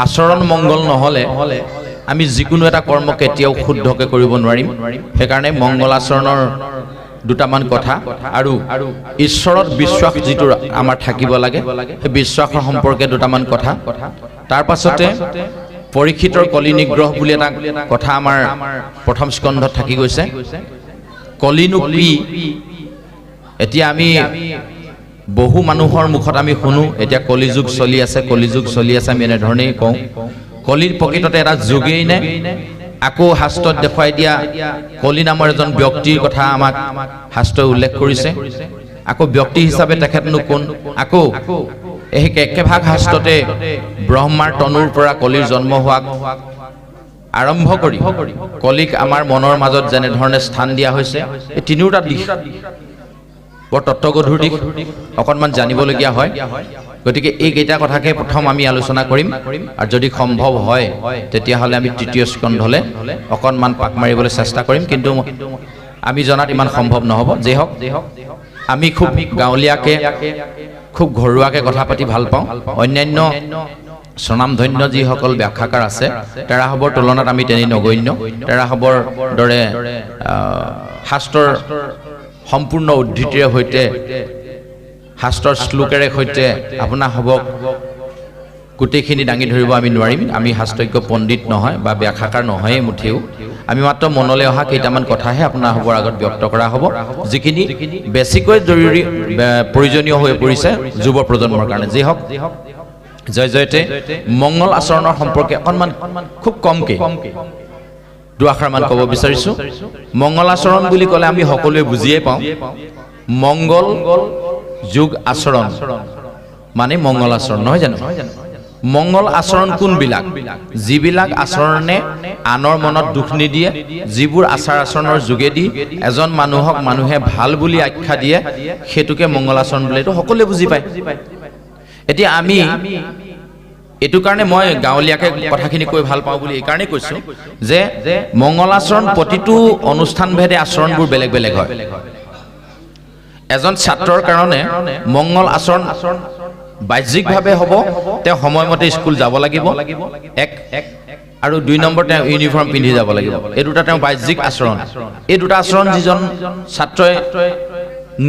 আচৰণ মংগল নহলে আমি যিকোনো এটা কৰ্ম কেতিয়াও শুদ্ধকে কৰিব নোৱাৰিম। সেইকাৰণে মংগল আচৰণৰ দুটামান কথা আৰু ঈশ্বৰৰ বিশ্বাস যিটো আমাৰ থাকিব লাগে, সেই বিশ্বাসৰ সম্পৰ্কে দুটামান কথা। তাৰ পাছতে পৰীক্ষিতৰ কলি নিগ্ৰহ বুলি এটা কথা আমাৰ প্ৰথম স্কন্ধত থাকি গৈছে। কলিনো কি? এতিয়া আমি বহু মানুহৰ মুখত আমি শুনো এতিয়া কলিযুগ চলি আছে, কলিযুগ চলি আছে, আমি এনেধৰণেই কওঁ। কলিৰ প্ৰকৃততে এটা যুগেই নে? আকৌ শাস্ত্ৰত দেখুৱাই দিয়া কলি নামৰ এজন ব্যক্তিৰ কথা আমাক শাস্ত্ৰই উল্লেখ কৰিছে। আকৌ ব্যক্তি হিচাপে তেখেতনো কোন? আকৌ এই একেভাগ শাস্ত্ৰতে ব্ৰহ্মাৰ তনুৰ পৰা কলিৰ জন্ম হোৱাক আৰম্ভ কৰি কলিক আমাৰ মনৰ মাজত যেনেধৰণে স্থান দিয়া হৈছে, এই তিনিওটা দিশ বৰ তত্ত্বগধুৰ দিশ, অকণমান জানিবলগীয়া হয়। গতিকে এইকেইটা কথাকে প্ৰথম আমি আলোচনা কৰিম, আৰু যদি সম্ভৱ হয় তেতিয়াহ'লে আমি তৃতীয় স্কন্ধলৈ অকণমান পাক মাৰিবলৈ চেষ্টা কৰিম, কিন্তু আমি জনাত ইমান সম্ভৱ নহ'ব। যি হওক, আমি খুব গাঁৱলীয়াকে খুব ঘৰুৱাকে কথা পাতি ভাল পাওঁ। অন্যান্য স্বনামধন্য যিসকল ব্যাখ্যাকাৰ আছে তেৰাসৱৰ তুলনাত আমি তেনেই নগণ্য। তেৰাসৱৰ দৰে শাস্ত্ৰৰ সম্পূৰ্ণ উদ্ধৃতিৰে সৈতে, শাস্ত্ৰৰ শ্লোকেৰে সৈতে আপোনাৰ হ'বক গোটেইখিনি দাঙি ধৰিব আমি নোৱাৰিম। আমি শাস্ত্ৰজ্ঞ পণ্ডিত নহয় বা ব্যাখ্যাকাৰ নহয়েই মুঠেও। আমি মাত্ৰ মনলৈ অহা কেইটামান কথাহে আপোনাৰ হ'বৰ আগত ব্যক্ত কৰা হ'ব, যিখিনি বেছিকৈ জৰুৰী প্ৰয়োজনীয় হৈ পৰিছে যুৱ প্ৰজন্মৰ কাৰণে। যি হওক, জয় জয়তে মংগল আচৰণৰ সম্পৰ্কে অকণমান খুব কমকৈ দুআষাৰমান ক'ব বিচাৰিছোঁ। মংগল আচৰণ বুলি ক'লে আমি সকলোৱে বুজিয়ে পাওঁ, মংগল যোগ আচৰণ মানে মংগল আচৰণ, নহয় জানো? মংগল আচৰণ কোনবিলাক? যিবিলাক আচৰণে আনৰ মনত দুখ নিদিয়ে, যিবোৰ আচাৰ আচৰণৰ যোগেদি এজন মানুহক মানুহে ভাল বুলি আখ্যা দিয়ে, সেইটোকে মংগল আচৰণ বুলি এইটো সকলোৱে বুজি পায়। এতিয়া আমি এইটো কাৰণে মই গাঁৱলীয়াকে কথাখিনি কৈ ভাল পাওঁ বুলি এইকাৰণেই কৈছোঁ যে মংগল আচৰণ প্ৰতিটো অনুষ্ঠান ভেদে আচৰণবোৰ বেলেগ বেলেগ হয়। এজন ছাত্ৰৰ কাৰণে মংগল আচৰণ বাহ্যিকভাৱে হ'ব, তেওঁ সময়মতে স্কুল যাব লাগিব, এক, আৰু 2 নম্বৰ তেওঁ ইউনিফৰ্ম পিন্ধি যাব লাগিব। এই দুটা তেওঁ বাহ্যিক আচৰণ। এই দুটা আচৰণ যিজন ছাত্ৰই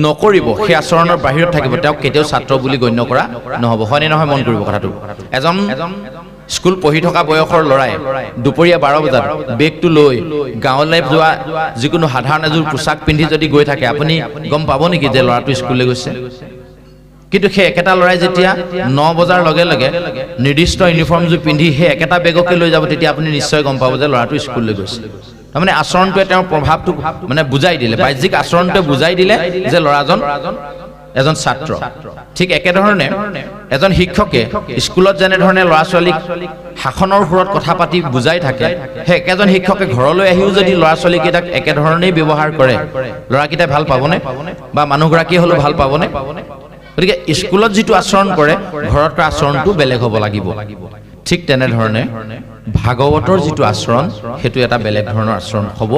নকৰিব, সেই আচৰণৰ বাহিৰত থাকিব, তেওঁক কেতিয়াও ছাত্ৰ বুলি গণ্য কৰা নহ'ব। হয়নে নহয়? মন কৰিব কথাটো। এজন স্কুল পঢ়ি থকা বয়সৰ ল'ৰাই দুপৰীয়া 12 বজাত বেগটো লৈ গাঁৱলৈ যোৱা যিকোনো সাধাৰণ এযোৰ পোছাক পিন্ধি যদি গৈ থাকে, আপুনি গম পাব নেকি যে ল'ৰাটো স্কুললৈ গৈছে? কিন্তু সেই একেটা ল'ৰাই যেতিয়া 9 বজাৰ লগে লগে নিৰ্দিষ্ট ইউনিফৰ্মযোৰ পিন্ধি সেই একেটা বেগকে লৈ যাব, তেতিয়া আপুনি নিশ্চয় গম পাব যে ল'ৰাটো স্কুললৈ গৈছে। তাৰমানে আচৰণটোৱে তেওঁৰ প্ৰভাৱটো মানে বুজাই দিলে, বাহ্যিক আচৰণটোৱে বুজাই দিলে যে ল'ৰাজন এজন ছাত্ৰ। ঠিক একেধৰণে এজন শিক্ষকে স্কুলত যেনেধৰণে ল'ৰা ছোৱালীক শাসনৰ সুৰত কথা পাতি বুজাই থাকে, সেই একেজন শিক্ষকে ঘৰলৈ আহিও যদি ল'ৰা ছোৱালীকেইটাক একেধৰণেই ব্যৱহাৰ কৰে, ল'ৰাকেইটাই ভাল পাবনে? বা মানুহগৰাকীয়ে হ'লেও ভাল পাবনে? গতিকে স্কুলত যিটো আচৰণ কৰে, ঘৰত কৰা আচৰণটো বেলেগ হ'ব লাগিব। ঠিক তেনেধৰণে ভাগৱতৰ যিটো আচৰণ, সেইটো এটা বেলেগ ধৰণৰ আচৰণ হ'ব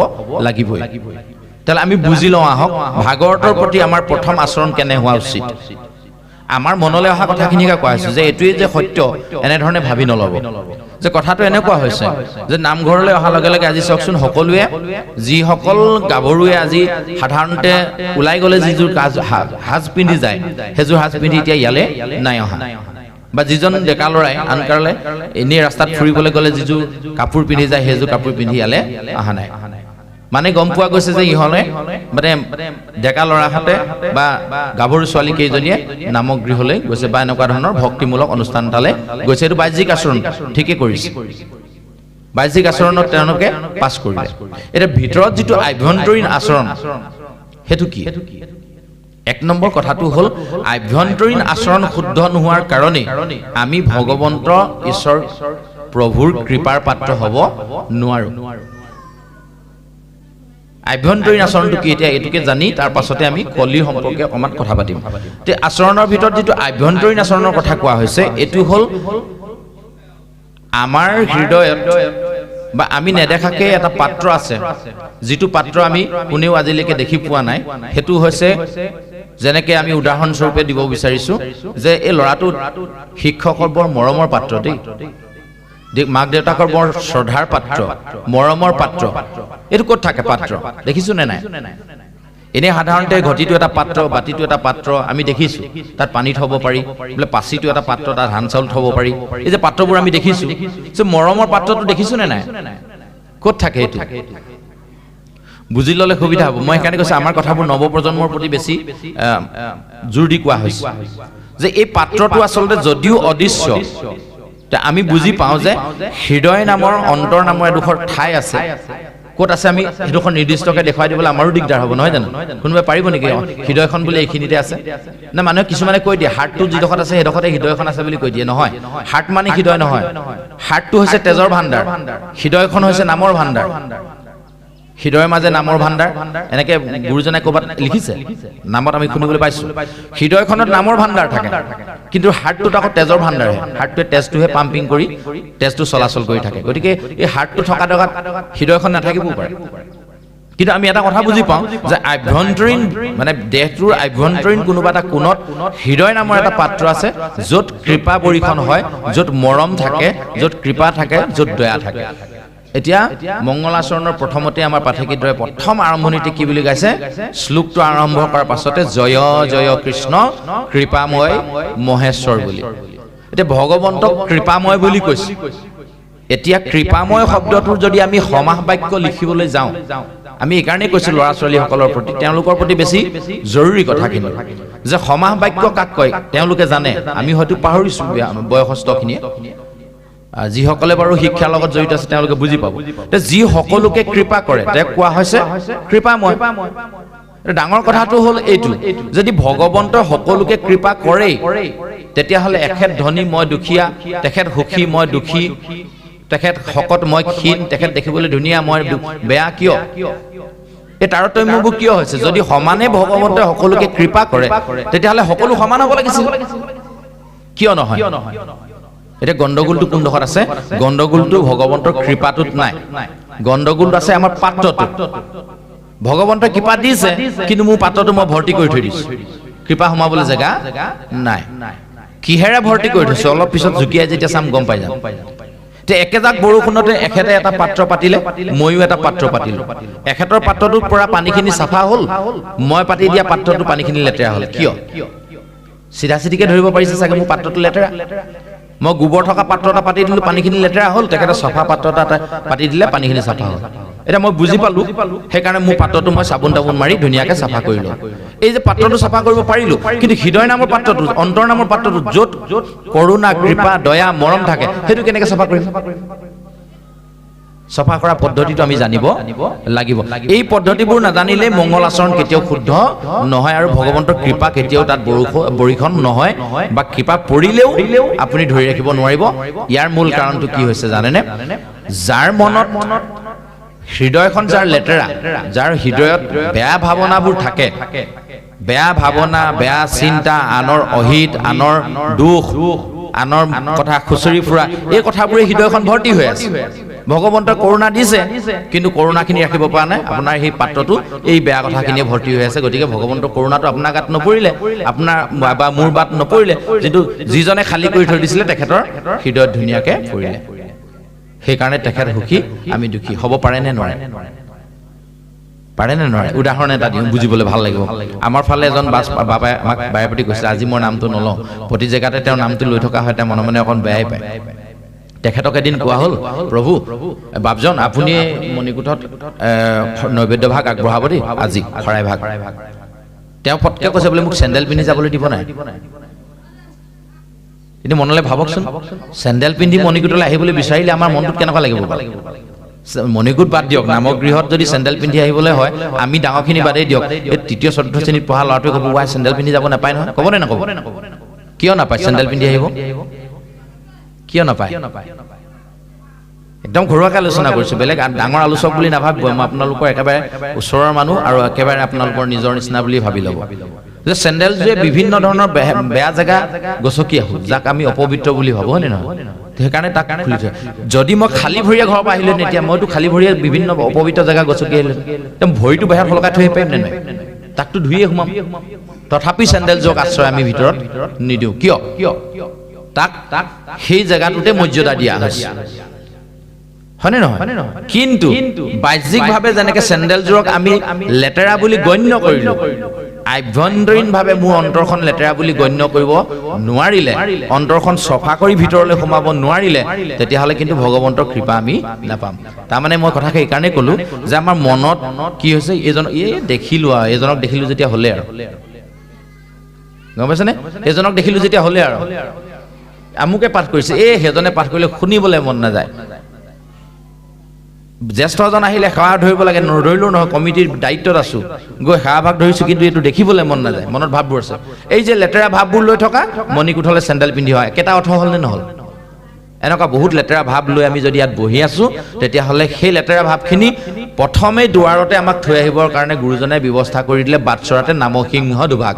লাগিবই। তেতিয়াহ'লে আমি বুজি লওঁ আহক, ভাগৱতৰ প্ৰতি আমাৰ প্ৰথম আচৰণ কেনে হোৱা উচিত। আমাৰ মনলৈ অহা কথাখিনিকে কোৱা হৈছে যে এইটোৱেই যে সত্য, এনেধৰণে ভাবি নল'ব। যে কথাটো এনেকুৱা হৈছে যে নামঘৰলৈ অহাৰ লগে লগে আজি চাওকচোন, সকলোৱে যিসকল গাভৰুৱে আজি সাধাৰণতে ওলাই গ'লে যিযোৰ সাজ পিন্ধি যায়, সেইযোৰ সাজ পিন্ধি এতিয়া ইয়ালৈ নাই অহা। বা যিজন ডেকা ল'ৰাই আনকালে এনেই ৰাস্তাত ফুৰিবলৈ গ'লে যিযোৰ কাপোৰ পিন্ধি যায়, সেইযোৰ কাপোৰ পিন্ধি ইয়ালৈ অহা নাই। মানে গম পোৱা গৈছে যে ইহঁতে মানে ডেকা ল'ৰাহঁতে বা গাভৰু ছোৱালী কেইজনীয়ে নামক গৃহলৈ গৈছে বা এনেকুৱা ধৰণৰ ভক্তিমূলক অনুষ্ঠান এটালৈ গৈছে। এইটো বাহ্যিক আচৰণ, ঠিকেই কৰিছে। বাহ্যিক আচৰণত তেওঁলোকে পাছ কৰিলে। এতিয়া ভিতৰত যিটো আভ্যন্তৰীণ আচৰণ, সেইটো কি? 1 নম্বৰ কথাটো হ'ল, আভ্যন্তৰীণ আচৰণ শুদ্ধ নোহোৱাৰ কাৰণে আমি ভগৱন্ত ঈশ্বৰ প্ৰভুৰ কৃপাৰ পাত্ৰ হ'ব নোৱাৰোঁ। আভ্যন্তৰীণ আচৰণটো কি? এতিয়া এইটোকে জানি তাৰ পাছতে আমি কলিৰ সম্পৰ্কে অকণমান কথা পাতিম। তে আচৰণৰ ভিতৰত যিটো আভ্যন্তৰীণ আচৰণৰ কথা কোৱা হৈছে, এইটো হ'ল আমাৰ হৃদয়ত বা আমি নেদেখাকে এটা পাত্ৰ আছে, যিটো পাত্ৰ আমি কোনেও আজিলৈকে দেখি পোৱা নাই। সেইটো হৈছে যেনেকে আমি উদাহৰণস্বৰূপে দিব বিচাৰিছোঁ যে এই ল'ৰাটো শিক্ষকৰ বৰ মৰমৰ পাত্ৰ দেই। মাক দেউতাকৰ বৰ শ্ৰদ্ধাৰ পাত্ৰ, মৰমৰ পাত্ৰ, এইটো ক'ত থাকে পাত্ৰ দেখিছো নে নাই? এনে সাধাৰণতে ঘটিটো এটা পাত্ৰ, বাতিটো এটা পাত্ৰ আমি দেখিছো, তাত পানী থব পাৰি, বোলে পাচিটো এটা পাত্ৰ, তাত ধান চাউল থব পাৰি, এই যে পাত্ৰবোৰ আমি দেখিছো, মৰমৰ পাত্ৰটো দেখিছো নে নাই? ক'ত থাকে এইটো? বুজি ল'লে সুবিধা হ'ব। মই সেইকাৰণে কৈছোঁ আমাৰ কথাবোৰ নৱপ্ৰজন্মৰ প্ৰতি বেছি জোৰ দি কোৱা হৈছে যে এই পাত্ৰটো আচলতে যদিও অদৃশ্য, আমি বুজি পাওঁ যে হৃদয় নামৰ অন্তৰ নামৰ এডোখৰ ঠাই আছে। ক'ত আছে আমি সেইডোখৰ নিৰ্দিষ্টকৈ দেখুৱাই দিবলৈ আমাৰো দিগদাৰ হ'ব, নহয় জানো? কোনোবাই পাৰিব নেকি হৃদয়খন বোলে এইখিনিতে আছে? নে মানুহে কিছুমানে কৈ দিয়ে হাৰ্টটো যিডোখৰত আছে সেইডোখৰতে হৃদয়খন আছে বুলি কৈ দিয়ে। নহয়, হাৰ্ট মানে হৃদয় নহয়। হাৰ্টটো হৈছে তেজৰ ভাণ্ডাৰ, হৃদয়খন হৈছে নামৰ ভাণ্ডাৰ। হৃদয়ৰ মাজে নামৰ ভাণ্ডাৰ, এনেকে গুৰুজনে ক'ৰবাত লিখিছে, নামত আমি শুনিবলৈ পাইছোঁ। হৃদয়খনত নামৰ ভাণ্ডাৰ থাকে, কিন্তু হাৰ্টটোত আকৌ তেজৰ ভাণ্ডাৰহে। হাৰ্টটোৱে তেজটোহে পাম্পিং কৰি তেজটো চলাচল কৰি থাকে। গতিকে এই হাৰ্টটো থকা জেগাত হৃদয়খন নাথাকিবও পাৰে। কিন্তু আমি এটা কথা বুজি পাওঁ যে আভ্যন্তৰীণ মানে দেহটোৰ আভ্যন্তৰীণ কোনোবা এটা কোণত হৃদয় নামৰ এটা পাত্ৰ আছে, য'ত কৃপা বৰীখন হয়, য'ত মৰম থাকে, য'ত কৃপা থাকে, য'ত দয়া থাকে। এতিয়া মংগলাচৰণৰ প্ৰথমতে আমাৰ পাঠকীদ্বয়ে প্ৰথম আৰম্ভণিতে কি বুলি গাইছে? শ্লোকটো আৰম্ভ কৰাৰ পাছতে জয় জয় কৃষ্ণ কৃপাময় মহেশ্বৰ বুলি। এতিয়া ভগৱন্তক কৃপাময় বুলি কৈছে। এতিয়া কৃপাময় শব্দটোৰ যদি আমি সমাস বাক্য লিখিবলৈ যাওঁ, আমি এইকাৰণেই কৈছোঁ ল'ৰা ছোৱালীসকলৰ প্ৰতি, তেওঁলোকৰ প্ৰতি বেছি জৰুৰী কথাখিনি যে সমাস বাক্য কাক কয় তেওঁলোকে জানে, আমি হয়তো পাহৰিছোঁ বয়সস্থখিনিয়ে। যিসকলে বাৰু শিক্ষাৰ লগত জড়িত আছে তেওঁলোকে বুজি পাব। যি সকলোকে কৃপা কৰে তেওঁক কোৱা হৈছে কৃপাময়। ডাঙৰ কথাটো হ'ল এইটো, যদি ভগৱন্তই সকলোকে কৃপা কৰেই, তেতিয়াহ'লে এখেত ধনী মই দুখীয়া, তেখেত সুখী মই দুখী, তেখেত শকত মই ক্ষীণ, তেখেত দেখিবলৈ ধুনীয়া মই বেয়া কিয়? এই তাৰতম্যবোৰ কিয় হৈছে? যদি সমানে ভগৱন্তই সকলোকে কৃপা কৰে তেতিয়াহ'লে সকলো সমান হ'ব লাগিছিল, কিয় নহয়? এতিয়া গণ্ডগোলটো কোনডোখৰত আছে? গণ্ডগোলটো ভগৱন্তৰ কৃপাটোত নাই, গণ্ডগোলটো আছে আমাৰ পাত্ৰটোত। ভগৱন্তই কৃপা দিছে, কিন্তু মোৰ পাত্ৰটো মই ভৰ্তি কৰি থৈ দিছোঁ, কৃপা সোমাবলৈ জেগা নাই। কিহেৰে ভৰ্তি কৰি থৈছো অলপ পিছত জুকিয়াই যেতিয়া চাম গম পাই যাম। একেজাক বৰষুণতে এখেতে এটা পাত্ৰ পাতিলে, ময়ো এটা পাত্ৰ পাতিলো। এখেতৰ পাত্ৰটোৰ পৰা পানীখিনি চাফা হ'ল, মই পাতি দিয়া পাত্ৰটো পানীখিনি লেতেৰা হ'ল। কিয়? চিধা চিধিকে ধৰিব পাৰিছে চাগে মোৰ পাত্ৰটো লেতেৰা। মই গোবৰ থকা পাত্ৰ এটা পাতি দিলোঁ, পানীখিনি লেতেৰা হ'ল, তেখেতে চফা পাত্ৰ এটা পাতি দিলে, পানীখিনি চাফা হ'ল। এতিয়া মই বুজি পালোঁ, সেইকাৰণে মোৰ পাত্ৰটো মই চাবোন তাবোন মাৰি ধুনীয়াকৈ চাফা কৰিলোঁ। এই যে পাত্ৰটো চাফা কৰিব পাৰিলোঁ, কিন্তু হৃদয় নামৰ পাত্ৰটো, অন্তৰ নামৰ পাত্ৰটো, য'ত কৰুণা কৃপা দয়া মৰম থাকে, সেইটো কেনেকৈ চাফা কৰিম? চফা কৰা পদ্ধতিটো আমি জানিব লাগিব। এই পদ্ধতিবোৰ নাজানিলে মংগল আচৰণ কেতিয়াও শুদ্ধ নহয়, আৰু ভগৱন্তৰ কৃপা কেতিয়াও তাত বৰীখন নহয়, বা কৃপা পৰিলেও আপুনি ধৰি ৰাখিব নোৱাৰিব। ইয়াৰ মূল কাৰণটো কি হৈছে জানেনে? যাৰ মনত হৃদয়খন যাৰ লেতেৰা, যাৰ হৃদয়ত বেয়া ভাৱনাবোৰ থাকে, বেয়া ভাৱনা, বেয়া চিন্তা, আনৰ অহিত, আনৰ দুখ, আনৰ কথা খুচৰি ফুৰা, এই কথাবোৰে হৃদয়খন ভৰ্তি হৈ আছে। ভগৱন্তই কৰোণা দিছে, কিন্তু কৰোণাখিনি ৰাখিব পৰা নাই, আপোনাৰ সেই পাত্ৰটো এই বেয়া কথাখিনিয়ে ভৰ্তি হৈ আছে। গতিকে ভগৱন্তৰ কৰোণাটো আপোনাৰ গাত নপৰিলে, আপোনাৰ বা মোৰ গাত নপৰিলে, কিন্তু যিজনে খালী কৰি থৈ দিছিলে তেখেতৰ হৃদয়ত ধুনীয়াকৈ পৰিলে। সেইকাৰণে তেখেত সুখী, আমি দুখী। হ'ব পাৰে নে নোৱাৰে? পাৰে নে নোৱাৰে? উদাহৰণ এটা দিওঁ, বুজিবলৈ ভাল লাগিব। আমাৰ ফালে এজন বাবাই আমাক বাৰে প্ৰতি কৈছে, আজি মই নামটো নলওঁ, প্ৰতি জেগাতে তেওঁৰ নামটো লৈ থকা হয়, তেওঁ মনে মনে অকণ বেয়াই পায়। তেখেতক এদিন কোৱা হ'ল, প্ৰভু বাপজন আপুনি মণিকূটত নৈবেদ্য ভাগ আগবঢ়াব দেই, আজি শৰাই ভাগ। তেওঁ ফটকৈ কৈছে বোলে মোক চেণ্ডেল পিন্ধি যাবলৈ দিব নাই। কিন্তু মনলৈ ভাবকচোন, চেণ্ডেল পিন্ধি মণিকূটলৈ আহিবলৈ বিচাৰিলে আমাৰ মনটোত কেনেকুৱা লাগিব? মণিকূট বাদ দিয়ক, নামগৃহত যদি চেণ্ডেল পিন্ধি আহিবলৈ হয়, আমি ডাঙৰখিনি বাদেই দিয়ক, এই তৃতীয় চতুৰ্থ শ্ৰেণীত পঢ়া ল'ৰাটোৱে ক'ব, ৱাই চেণ্ডেল পিন্ধি যাব নাপায় নহয়। ক'বনে নক'ব? কিয় নাপায়? চেণ্ডেল পিন্ধি আহিব কিয় নাপায়? একদম ঘৰুৱাকৈ আলোচনা কৰিছোঁ, বেলেগ ডাঙৰ আলোচক বুলি নাভাবিব। মই আপোনালোকৰ একেবাৰে ওচৰৰ মানুহ আৰু একেবাৰে আপোনালোকৰ নিজৰ নিচিনা বুলি ভাবি ল'ব যে চেণ্ডেলযোৰে বিভিন্ন ধৰণৰ বেয়া জেগা গচকি আহোঁ, যাক আমি অপবিত্ৰ বুলি ভাবোঁ, হয়নে নহয়? সেইকাৰণে তাক খুলি থয়। যদি মই খালী ভৰিয়ে ঘৰৰ পৰা আহিলোঁ, এতিয়া মইতো খালী ভৰিয়ে বিভিন্ন অপবিত্ৰ জেগা গচকি আহিলোঁ, একদম ভৰিটো বাহিৰত সলকাই থৈ পাৰিম নে নাই? তাকতো ধুইয়ে সোমাম। তথাপি চেণ্ডেলযোৰক আশ্ৰয় আমি ভিতৰত নিদিওঁ। কিয়? তাক সেই জেগাটোতে মৰ্যাদা দিয়া হৈছে। হয়নে নহয় কিন্তু বাহ্যিকভাৱে যেনেকৈ চেণ্ডেলযোৰক আমি লেতেৰা বুলি গণ্য কৰিলোঁ আভ্যন্তৰীণভাৱে মোৰ অন্তৰখন লেতেৰা বুলি গণ্য কৰিব নোৱাৰিলে অন্তৰখন চফা কৰি ভিতৰলৈ সোমাব নোৱাৰিলে তেতিয়াহ'লে কিন্তু ভগৱন্তৰ কৃপা আমি নাপাম তাৰমানে মই কথাকে এইকাৰণে ক'লোঁ যে আমাৰ মনত কি হৈছে এইজনক দেখিলোঁ যেতিয়া হ'লে আৰু গম পাইছেনে এইজনক দেখিলোঁ যেতিয়া হ'লে আৰু আমুকে পাঠ কৰিছে সেইজনে পাঠ কৰিলে শুনিবলৈ মন নাযায় জ্যেষ্ঠজন আহিলে সেৱা ধৰিব লাগে নধৰিলেও নহয় কমিটিৰ দায়িত্বত আছোঁ গৈ সেৱাভাগ ধৰিছোঁ কিন্তু এইটো দেখিবলৈ মন নাযায় মনত ভাৱবোৰ আছে এই যে লেতেৰা ভাৱবোৰ লৈ থকা মণিকোঠলৈ চেণ্ডেল পিন্ধি হয় একেটা অৰ্থ হ'ল নে নহ'ল এনেকুৱা বহুত লেতেৰা ভাৱ লৈ আমি যদি ইয়াত বহি আছোঁ তেতিয়াহ'লে সেই লেতেৰা ভাৱখিনি প্ৰথমেই দুৱাৰতে আমাক থৈ আহিবৰ কাৰণে গুৰুজনে ব্যৱস্থা কৰি দিলে বাটচৰাতে নামসিংহ দুভাগ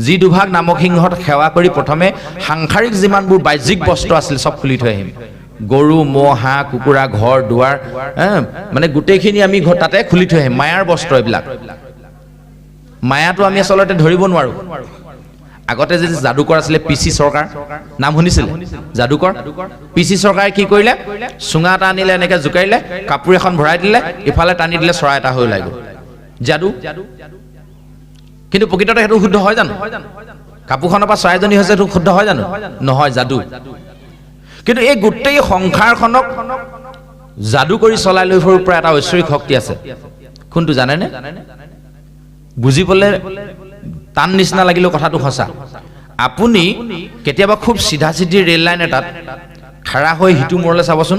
যি দুভাগ নামসিংহত সেৱা কৰি প্ৰথমে সাংসাৰিক যিমানবোৰ বাহ্যিক বস্ত্ৰ আছিল চব খুলি থৈ আহিম গৰু ম'হ হাঁহ কুকুৰা ঘৰ দুৱাৰ মানে গোটেইখিনি আমি তাতে খুলি থৈ আহিম মায়াৰ বস্ত্ৰ এইবিলাক মায়াটো আমি আচলতে ধৰিব নোৱাৰোঁ আগতে যে যাদুকৰ আছিলে পিচি চৰকাৰ নাম শুনিছিলে যাদুকৰ পিচি চৰকাৰে কি কৰিলে চুঙা এটা আনিলে এনেকৈ জোকাৰিলে কাপোৰ এখন ভৰাই দিলে ইফালে টানি দিলে চৰাই এটা হৈ ওলাই গ'ল যাদু কিন্তু প্ৰকৃততে সেইটো শুদ্ধ হয় জানো কাপোৰখনৰ পৰা চৰাইজনী হৈছে সেইটো শুদ্ধ হয় জানো নহয় যাদু কিন্তু এই গোটেই সংসাৰখনক যাদু কৰি চলাই লৈ ফুৰিব পৰা এটা ঐশ্বৰিক শক্তি আছে কোনটো জানেনে বুজিবলৈ টান নিচিনা লাগিলেও কথাটো সঁচা আপুনি কেতিয়াবা খুব চিধা চিধি ৰেল লাইন এটাত খাৰা হৈ সিটো মূৰলৈ চাবচোন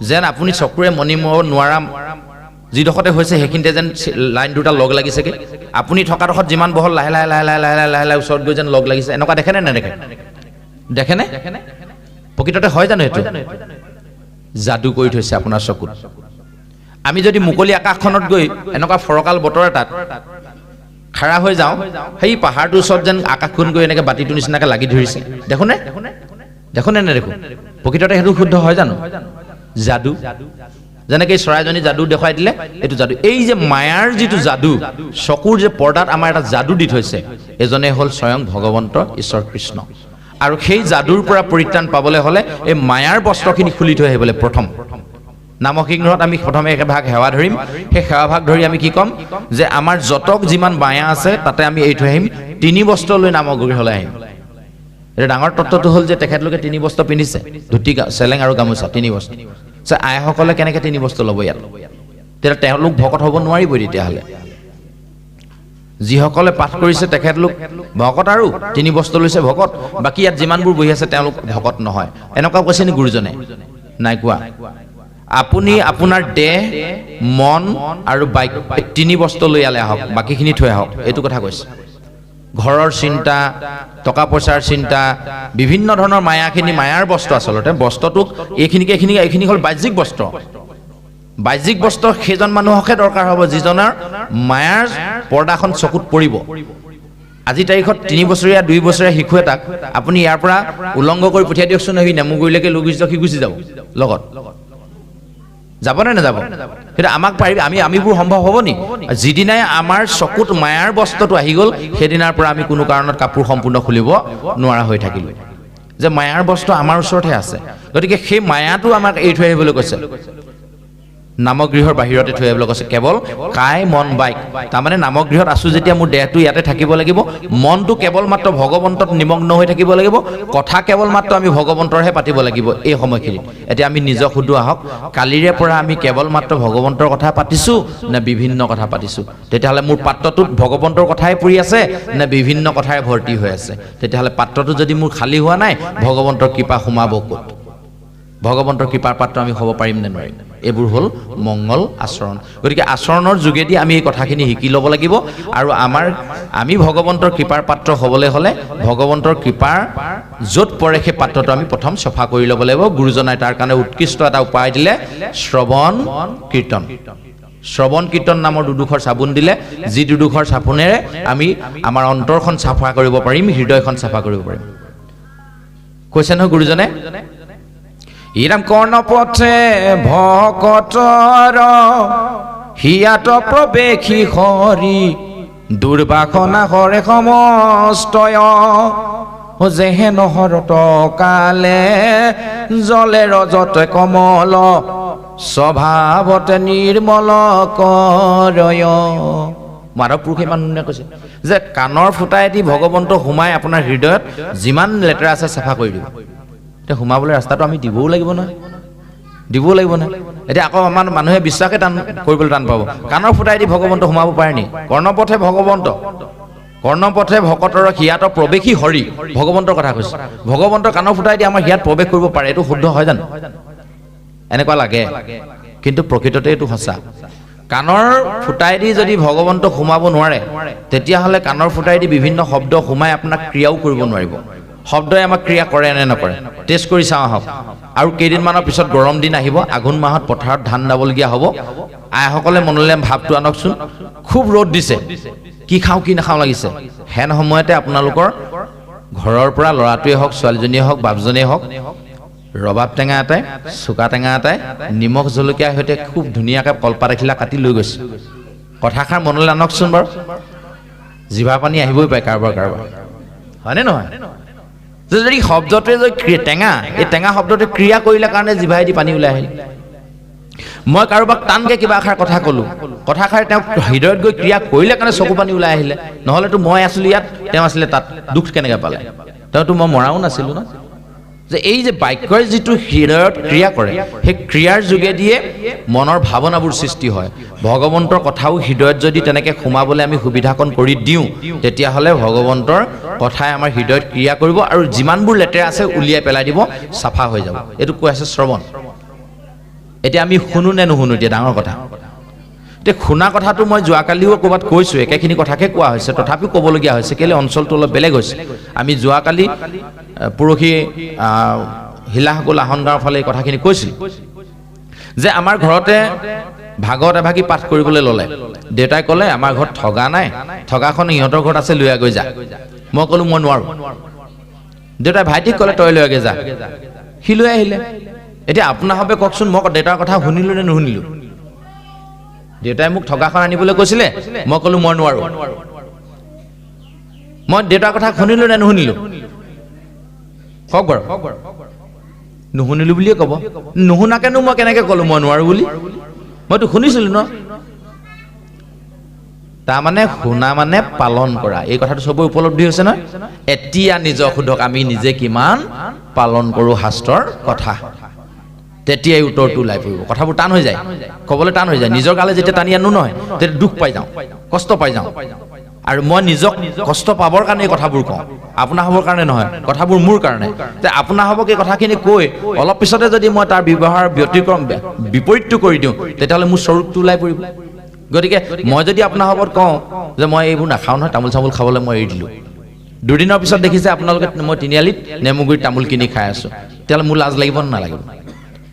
যেন আপুনি চকুৰে মণি মূৰত নোৱাৰা যিডোখৰতে হৈছে সেইখিনিতে যেন লাইন দুটা লগ লাগিছেগৈ আপুনি থকা ডোখৰত যিমান বহল লাহে লাহে লাহে লাহে লাহে লাহে লাহে ওচৰত গৈ যেন লগ লাগিছে এনেকুৱা দেখেনে নেদেখে দেখেনে প্ৰকৃততে হয় জানো এইটো যাদু কৰি থৈছে আপোনাৰ চকুত আমি যদি মুকলি আকাশখনত গৈ এনেকুৱা ফৰকাল বতৰ এটাত খাৰা হৈ যাওঁ সেই পাহাৰটোৰ ওচৰত যেন আকাশখন গৈ এনেকৈ বাতিটোৰ নিচিনাকৈ লাগি ধৰিছে দেখোনে নেদেখো প্ৰকৃততে সেইটো শুদ্ধ হয় জানো যাদু যেনেকৈ চৰাইজনী যাদু দেখুৱাই দিলে এইটো যাদু এই যে মায়াৰ যিটো যাদু চকুৰ যে পৰ্দাত আমাৰ এটা যাদু দি থৈছে এজনে হ'ল স্বয়ং ভগৱন্ত ঈশ্বৰ কৃষ্ণ আৰু সেই যাদুৰ পৰা পৰিত্ৰাণ পাবলৈ হ'লে এই মায়াৰ বস্ত্ৰখিনি খুলি থৈ আহিবলৈ প্ৰথম নামসিংহত আমি প্ৰথমে একেভাগ সেৱা ধৰিম সেই সেৱাভাগ ধৰি আমি কি ক'ম যে আমাৰ যতক যিমান মায়া আছে তাতে আমি এৰি থৈ আহিম তিনি বস্ত্ৰ লৈ নামগৃহলৈ আহিম এটা ডাঙৰ তত্ত্বটো হ'ল যে তেখেতলোকে তিনি বস্ত্ৰ পিন্ধিছে ধুতি চেলেং আৰু গামোচা তিনি বস্ত্ৰ আইসকলে কেনেকৈ তিনি বস্ত্ৰ ল'ব ইয়াত তেতিয়া তেওঁলোক ভকত হ'ব নোৱাৰিবই তেতিয়াহ'লে যিসকলে পাঠ কৰিছে তেখেতলোক ভকত আৰু তিনি বস্ত্ৰ লৈছে ভকত বাকী ইয়াত যিমানবোৰ বহি আছে তেওঁলোক ভকত নহয় এনেকুৱা কৈছে নি গুৰুজনে নাই কোৱা আপুনি আপোনাৰ দেহ মন আৰু বাইক তিনি বস্ত্ৰ লৈ ইয়ালৈ আহক বাকীখিনি থৈ আহক এইটো কথা কৈছে ঘৰৰ চিন্তা টকা পইচাৰ চিন্তা বিভিন্ন ধৰণৰ মায়াখিনি মায়াৰ বস্ত্ৰ আচলতে বস্ত্ৰটোক এইখিনি হ'ল বাহ্যিক বস্ত্ৰ বাহ্যিক বস্ত্ৰ সেইজন মানুহকহে দৰকাৰ হ'ব যিজনৰ মায়াৰ পৰ্দাখন চকুত পৰিব আজি তাৰিখত 3 বছৰীয়া 2 বছৰীয়া শিশু এটাক আপুনি ইয়াৰ পৰা উলংঘ কৰি পঠিয়াই দিয়কচোন সি নেমুগুৰিলৈকে লৈ গুচি যাব লগত যাবনে নাযাব সেইটো আমাক পাৰিব আমিবোৰ সম্ভৱ হ'ব নি যিদিনাই আমাৰ চকুত মায়াৰ বস্ত্ৰটো আহি গ'ল সেইদিনাৰ পৰা আমি কোনো কাৰণত কাপোৰ সম্পূৰ্ণ খুলিব নোৱাৰা হৈ থাকিলোঁ যে মায়াৰ বস্ত্ৰ আমাৰ ওচৰতহে আছে গতিকে সেই মায়াটো আমাক এৰি থৈ আহিবলৈ কৈছে নামগৃহৰ বাহিৰতে থৈ আহিবলৈ কৈছে কেৱল কায় মন বাইক তাৰমানে নামগৃহত আছোঁ যেতিয়া মোৰ দেহটো ইয়াতে থাকিব লাগিব মনটো কেৱল মাত্ৰ ভগৱন্তত নিমগ্ন হৈ থাকিব লাগিব কথা কেৱল মাত্ৰ আমি ভগৱন্তৰহে পাতিব লাগিব এই সময়খিনিত এতিয়া আমি নিজক সুধো আহক কালিৰে পৰা আমি কেৱল মাত্ৰ ভগৱন্তৰ কথা পাতিছোঁ নে বিভিন্ন কথা পাতিছোঁ তেতিয়াহ'লে মোৰ পাত্ৰটোত ভগৱন্তৰ কথাই পৰি আছে নে বিভিন্ন কথাৰে ভৰ্তি হৈ আছে তেতিয়াহ'লে পাত্ৰটো যদি মোৰ খালী হোৱা নাই ভগৱন্তৰ কৃপা সোমাব ক'ত ভগৱন্তৰ কৃপাৰ পাত্ৰ আমি হ'ব পাৰিম নে নোৱাৰিম এইবোৰ হ'ল মংগল আচৰণ গতিকে আচৰণৰ যোগেদি আমি এই কথাখিনি শিকি ল'ব লাগিব আৰু আমি ভগৱন্তৰ কৃপাৰ পাত্ৰ হ'বলৈ হ'লে ভগৱন্তৰ কৃপাৰ য'ত পৰে সেই পাত্ৰটো আমি প্ৰথম চফা কৰি ল'ব লাগিব গুৰুজনাই তাৰ কাৰণে উৎকৃষ্ট এটা উপায় দিলে শ্ৰৱণ কীৰ্তন নামৰ দুডোখৰ চাবোন দিলে যি দুডোখৰ চাবোনেৰে আমি আমাৰ অন্তৰখন চাফা কৰিব পাৰিম হৃদয়খন চাফা কৰিব পাৰিম কৈছে নহয় গুৰুজনে ইৰাম কৰ্ণপথে ভকতৰ হিয়াত প্ৰৱেশী হৰি দুৰ্বাসনা হৰে সমস্তয় যেহে নহৰত কালে জলে ৰজতে কমল স্বভাৱতে নিৰ্মল কৰয়। মাধৱ পুৰুষে ইমান ধুনীয়া কৈছে যে কাণৰ ফুটাইদি ভগৱন্ত সোমাই আপোনাৰ হৃদয়ত যিমান লেতেৰা আছে চাফা কৰি দিব। এতিয়া সোমাবলৈ ৰাস্তাটো আমি দিবও লাগিব নহয়, দিবও লাগিব নহয়। এতিয়া আকৌ আমাৰ মানুহে বিশ্বাসে টান কৰিবলৈ টান পাব, কাণৰ ফুটাইদি ভগৱন্ত সোমাব পাৰে নি? কৰ্ণপথে ভগৱন্ত, কৰ্ণপথে ভকতৰ হিয়াত প্ৰৱেশী হৰি, ভগৱন্তৰ কথা কৈছে। ভগৱন্তৰ কাণৰ ফুটাইদি আমাৰ হিয়াত প্ৰৱেশ কৰিব পাৰে, এইটো শুদ্ধ হয় জানো? এনেকুৱা লাগে, কিন্তু প্ৰকৃততে এইটো সঁচা। কাণৰ ফুটাইদি যদি ভগৱন্তক সোমাব নোৱাৰে, তেতিয়াহ'লে কাণৰ ফুটাইদি বিভিন্ন শব্দ সোমাই আপোনাক ক্ৰিয়াও কৰিব নোৱাৰিব। শব্দই আমাক ক্ৰিয়া কৰে নে নকৰে টেষ্ট কৰি চাওঁ আহক। আৰু কেইদিনমানৰ পিছত গৰম দিন আহিব, আঘোণ মাহত পথাৰত ধান দাবলগীয়া হ'ব। আইসকলে মনলৈ ভাৱটো আনকচোন, খুব ৰ'দ দিছে, কি খাওঁ কি নাখাওঁ লাগিছে। হেন সময়তে আপোনালোকৰ ঘৰৰ পৰা ল'ৰাটোৱে হওক, ছোৱালীজনীয়ে হওক, বাপজনীয়ে হওক, ৰবাব টেঙা এটাই, চুকা টেঙা এটাই, নিমখ জলকীয়াৰ সৈতে খুব ধুনীয়াকৈ কলপাত এখিলা কাটি লৈ গৈছে। কথাষাৰ মনলৈ আনকচোন বাৰু, জিভা পানী আহিবই পাৰে কাৰোবাৰ কাৰোবাৰ, হয়নে নহয়? যদি শব্দটোৱে যদি টেঙা, এই টেঙা শব্দটোৱে ক্ৰিয়া কৰিলে কাৰণে জিভাইদি পানী ওলাই আহিল। মই কাৰোবাক টানকৈ কিবা এষাৰ কথা ক'লোঁ, কথাষাৰে তেওঁক হৃদয়ত গৈ ক্ৰিয়া কৰিলে কাৰণে চকু পানী ওলাই আহিলে। নহ'লেতো মই আছিলোঁ ইয়াত, তেওঁ আছিলে তাত, দুখ কেনেকৈ পালে? তেওঁতো মই মৰাও নাছিলোঁ ন। যে এই যে বাক্যই যিটো হৃদয়ত ক্ৰিয়া কৰে, সেই ক্ৰিয়াৰ যোগেদিয়ে মনৰ ভাৱনাবোৰ সৃষ্টি হয়। ভগৱন্তৰ কথাও হৃদয়ত যদি তেনেকৈ সোমাবলৈ আমি সুবিধাকণ কৰি দিওঁ, তেতিয়াহ'লে ভগৱন্তৰ কথাই আমাৰ হৃদয়ত ক্ৰিয়া কৰিব আৰু যিমানবোৰ লেতেৰা আছে উলিয়াই পেলাই দিব, চাফা হৈ যাব। এইটো কৈ আছে শ্ৰৱণ। এতিয়া আমি শুনো নে নুশুনো, এতিয়া ডাঙৰ কথা। এতিয়া শুনা কথাটো মই যোৱাকালিও ক'ৰবাত কৈছোঁ, একেখিনি কথাকে কোৱা হৈছে, তথাপিও ক'বলগীয়া হৈছে, কেলৈ অঞ্চলটো অলপ বেলেগ হৈছে। আমি যোৱাকালি পৰহি শিলাসকল আহন গাঁৱৰ ফালে এই কথাখিনি কৈছিলোঁ যে আমাৰ ঘৰতে ভাগৱত এভাগী পাঠ কৰিবলৈ ল'লে। দেউতাই ক'লে আমাৰ ঘৰত ঠগা নাই, ঠগাখন ইহঁতৰ ঘৰত আছে, লৈ গৈ যা। মই ক'লোঁ মই নোৱাৰোঁ। দেউতাই ভাইটিক ক'লে তই লৈ যা, সি লৈ আহিলে। এতিয়া আপোনাৰ ভাৱে কওকচোন, মই দেউতাৰ কথা শুনিলোঁ নে নুশুনিলোঁ? দেউতাই মোক ঠগাখন আনিবলৈ কৈছিলে, মই ক'লোঁ মই নোৱাৰোঁ। মই দেউতাৰ কথা শুনিলোঁ নে নুশুনিলোঁ? কওক বাৰু, নুশুনিলোঁ বুলিয়ে ক'ব। নুশুনাকেনো মই কেনেকৈ ক'লোঁ মই নোৱাৰোঁ বুলি? মইতো শুনিছিলোঁ ন। তাৰমানে শুনা মানে পালন কৰা, এই কথাটো চবৰে উপলব্ধি হৈছে নহয়। এতিয়া নিজক সোধক, আমি নিজে কিমান পালন কৰোঁ শাস্ত্ৰৰ কথা, তেতিয়াই উত্তৰটো ওলাই পৰিব। কথাবোৰ টান হৈ যায়, ক'বলৈ টান হৈ যায়। নিজৰ গালে যেতিয়া টানি আনো নহয়, তেতিয়া দুখ পাই যাওঁ, কষ্ট পাই যাওঁ। আৰু মই নিজক কষ্ট পাবৰ কাৰণে এই কথাবোৰ কওঁ, আপোনাৰ হ'বৰ কাৰণে নহয়, কথাবোৰ মোৰ কাৰণে। যে আপোনাৰ হ'বক এই কথাখিনি কৈ অলপ পিছতে যদি মই তাৰ ব্যৱহাৰ ব্যতিক্ৰম বিপৰীতটো কৰি দিওঁ, তেতিয়াহ'লে মোৰ স্বৰূপটো ওলাই পৰিব। গতিকে মই যদি আপোনাৰ হ'বত কওঁ যে মই এইবোৰ নাখাওঁ নহয়, তামোল চামোল খাবলৈ মই এৰি দিলোঁ, দুদিনৰ পিছত দেখিছে আপোনালোকে মই তিনিআলিত নেমুগুৰিত তামোল কিনি খাই আছোঁ, তেতিয়াহ'লে মোৰ লাজ লাগিব নে নালাগিব?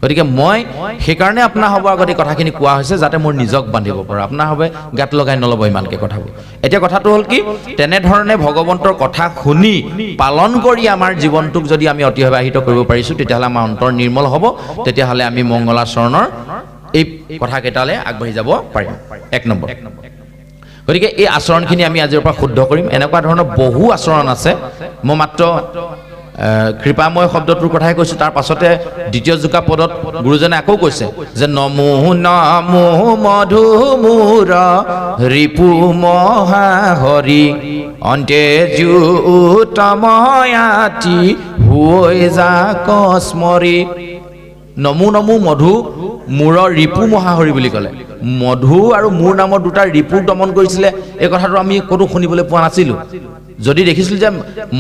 গতিকে মই সেইকাৰণে আপোনাৰ হ'ব আগতে কথাখিনি কোৱা হৈছে, যাতে মোৰ নিজক বান্ধিব পাৰোঁ। আপোনাৰ হবে গাত লগাই নল'ব ইমানকৈ কথাবোৰ। এতিয়া কথাটো হ'ল কি, তেনেধৰণে ভগৱন্তৰ কথা শুনি পালন কৰি আমাৰ জীৱনটোক যদি আমি অতিবাহিত কৰিব পাৰিছোঁ, তেতিয়াহ'লে আমাৰ অন্তৰ নিৰ্মল হ'ব। তেতিয়াহ'লে আমি মংগলাচৰণৰ এই কথাকেইটালৈ আগবাঢ়ি যাব পাৰিম। এক নম্বৰ। গতিকে এই আচৰণখিনি আমি আজিৰ পৰা শুদ্ধ কৰিম। এনেকুৱা ধৰণৰ বহু আচৰণ আছে, মই মাত্ৰ কৃপাময় শব্দটোৰ কথাই কৈছোঁ। তাৰ পাছতে দ্বিতীয় জোকা পদত গুৰুজনে আকৌ কৈছে যে নমো নমো মধু মূৰ ৰিপু মহাহৰি অন্তে জুতময়াতি হৈ যা কস্মৰি। নমো নমো মধু মূৰৰ ৰিপু মহাহৰি বুলি ক'লে। মধু আৰু মূৰ নামৰ দুটা ৰিপুক দমন কৰিছিলে, এই কথাটো আমি ক'তো শুনিবলৈ পোৱা নাছিলোঁ। যদি দেখিছিলোঁ যে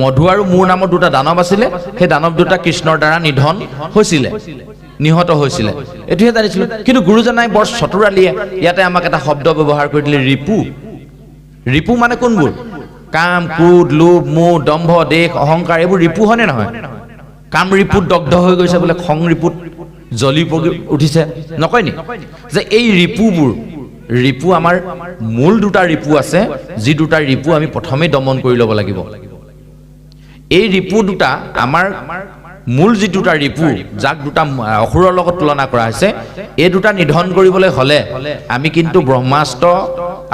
মধু আৰু মূৰ নামৰ দুটা দানৱ আছিলে, সেই দানৱ দুটা কৃষ্ণৰ দ্বাৰা নিধন হৈছিলে, নিহত হৈছিলে, এইটোহে জানিছিলোঁ। কিন্তু গুৰুজনাই বৰ চতুৰালিয়ে ইয়াতে আমাক এটা শব্দ ব্যৱহাৰ কৰি দিলে, ৰিপু। ৰিপু মানে কোনবোৰ? কাম, ক্ৰোধ, লোভ, মোহ, দম্ভ, দেশ, অহংকাৰ, এইবোৰ ৰিপু হয়নে নহয়? কাম ৰিপুত দগ্ধ হৈ গৈছে বোলে, খং ৰিপুত জ্বলি পগি উঠিছে, নকয় নি? যে এই ৰিপুবোৰ, ৰিপু আমাৰ মূল দুটা ৰিপু আছে, যি দুটা ৰিপু আমি প্ৰথমেই দমন কৰি ল'ব লাগিব। এই ৰিপু দুটা আমাৰ মূল যি দুটা ৰিপু, যাক দুটা অসুৰৰ লগত তুলনা কৰা হৈছে, এই দুটা নিধন কৰিবলৈ হ'লে আমি কিন্তু ব্ৰহ্মাস্ত্ৰ,